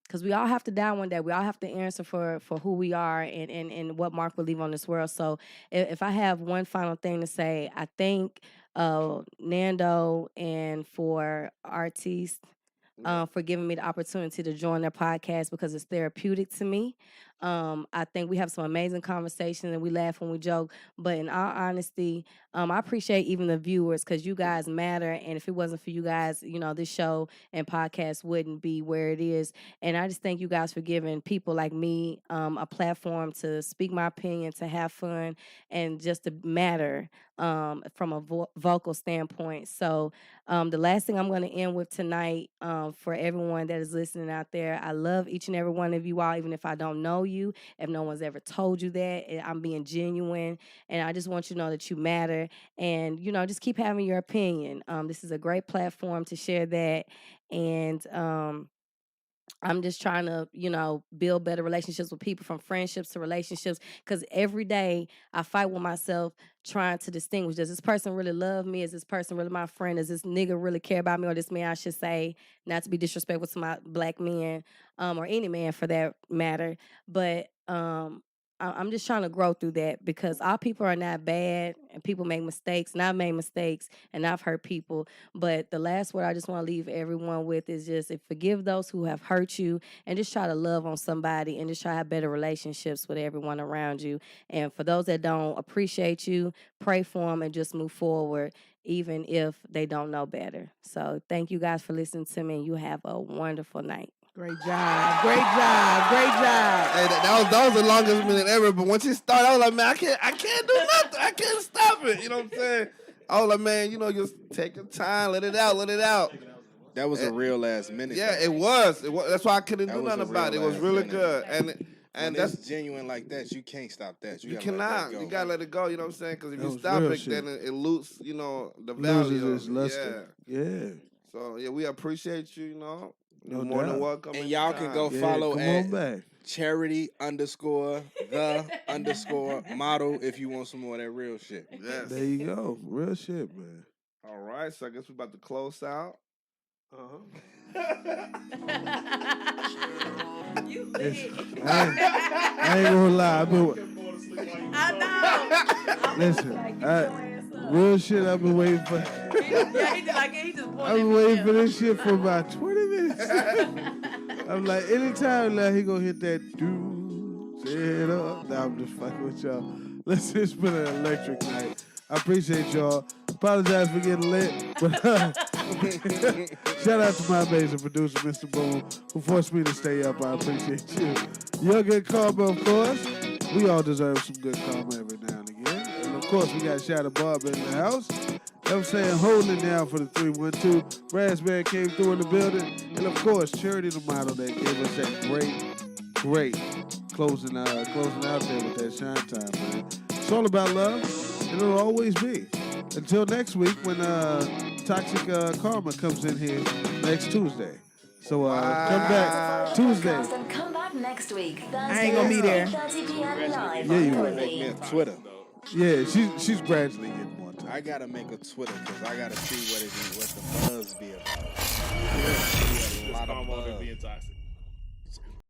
because we all have to die one day. We all have to answer for who we are and what mark we leave on this world. So if I have one final thing to say, I thank Nando and for Artiste for giving me the opportunity to join their podcast because it's therapeutic to me. I think we have some amazing conversations and we laugh when we joke. But in all honesty, I appreciate even the viewers because you guys matter. And if it wasn't for you guys, this show and podcast wouldn't be where it is. And I just thank you guys for giving people like me a platform to speak my opinion, to have fun, and just to matter from a vocal standpoint. So the last thing I'm going to end with tonight, for everyone that is listening out there, I love each and every one of you all, even if I don't know you, if no one's ever told you that. I'm being genuine, and I just want you to know that you matter, and just keep having your opinion. This is a great platform to share that, and I'm just trying to, build better relationships with people, from friendships to relationships, because every day I fight with myself trying to distinguish, does this person really love me? Is this person really my friend? Does this nigga really care about me? Or this man, I should say, not to be disrespectful to my black men, or any man for that matter. But I'm just trying to grow through that, because all people are not bad and people make mistakes, and I've made mistakes and I've hurt people. But the last word I just want to leave everyone with is just forgive those who have hurt you, and just try to love on somebody, and just try to have better relationships with everyone around you. And for those that don't appreciate you, pray for them and just move forward, even if they don't know better. So thank you guys for listening to me, and you have a wonderful night. Great job. Great job. Great job. Hey, that was the longest minute ever. But once it started, I was like, man, I can't do nothing. I can't stop it. You know what I'm saying? I was like, man, just take your time, let it out. That was a real last minute. Yeah, it was. That's why I couldn't do nothing about it. It was really good. And that's genuine like that. You can't stop that. You cannot. You gotta let it go. You know what I'm saying? Because if you stop it, then it loses. The value. Loses its luster. Yeah. So we appreciate you. No more doubt. than welcome. And y'all can go follow at back. charity_the_model if you want some more of that real shit. Yes. There you go. Real shit, man. All right. So I guess we're about to close out. You lit. I ain't gonna lie. I know. Listen, real shit, I've been waiting for. He just I've been waiting for this shit for about 20 minutes. I'm like, anytime now he gonna hit that set up. Nah, I'm just fucking with y'all. Listen, it's been an electric night. I appreciate y'all. Apologize for getting lit, but shout out to my amazing producer, Mr. Boom, who forced me to stay up. I appreciate you. YourGoodKarma, of course. We all deserve some good karma every now and again. And of course, we got Chy The Barber in the house. I'm saying, holding it down for the 312. RazzMan came through in the building. And of course, Charity the model that gave us that great closing out there with that shine time, man. It's all about love, and it'll always be. Until next week when Toxic Karma comes in here next Tuesday. So come back Tuesday. Come back next week. Thursday I ain't gonna be there. 8:30 p.m. live. Yeah, you on will. Make me a Twitter. Yeah, she's gradually getting more time. I gotta make a Twitter because I gotta see what the buzz be about. A lot of buzz. Being toxic.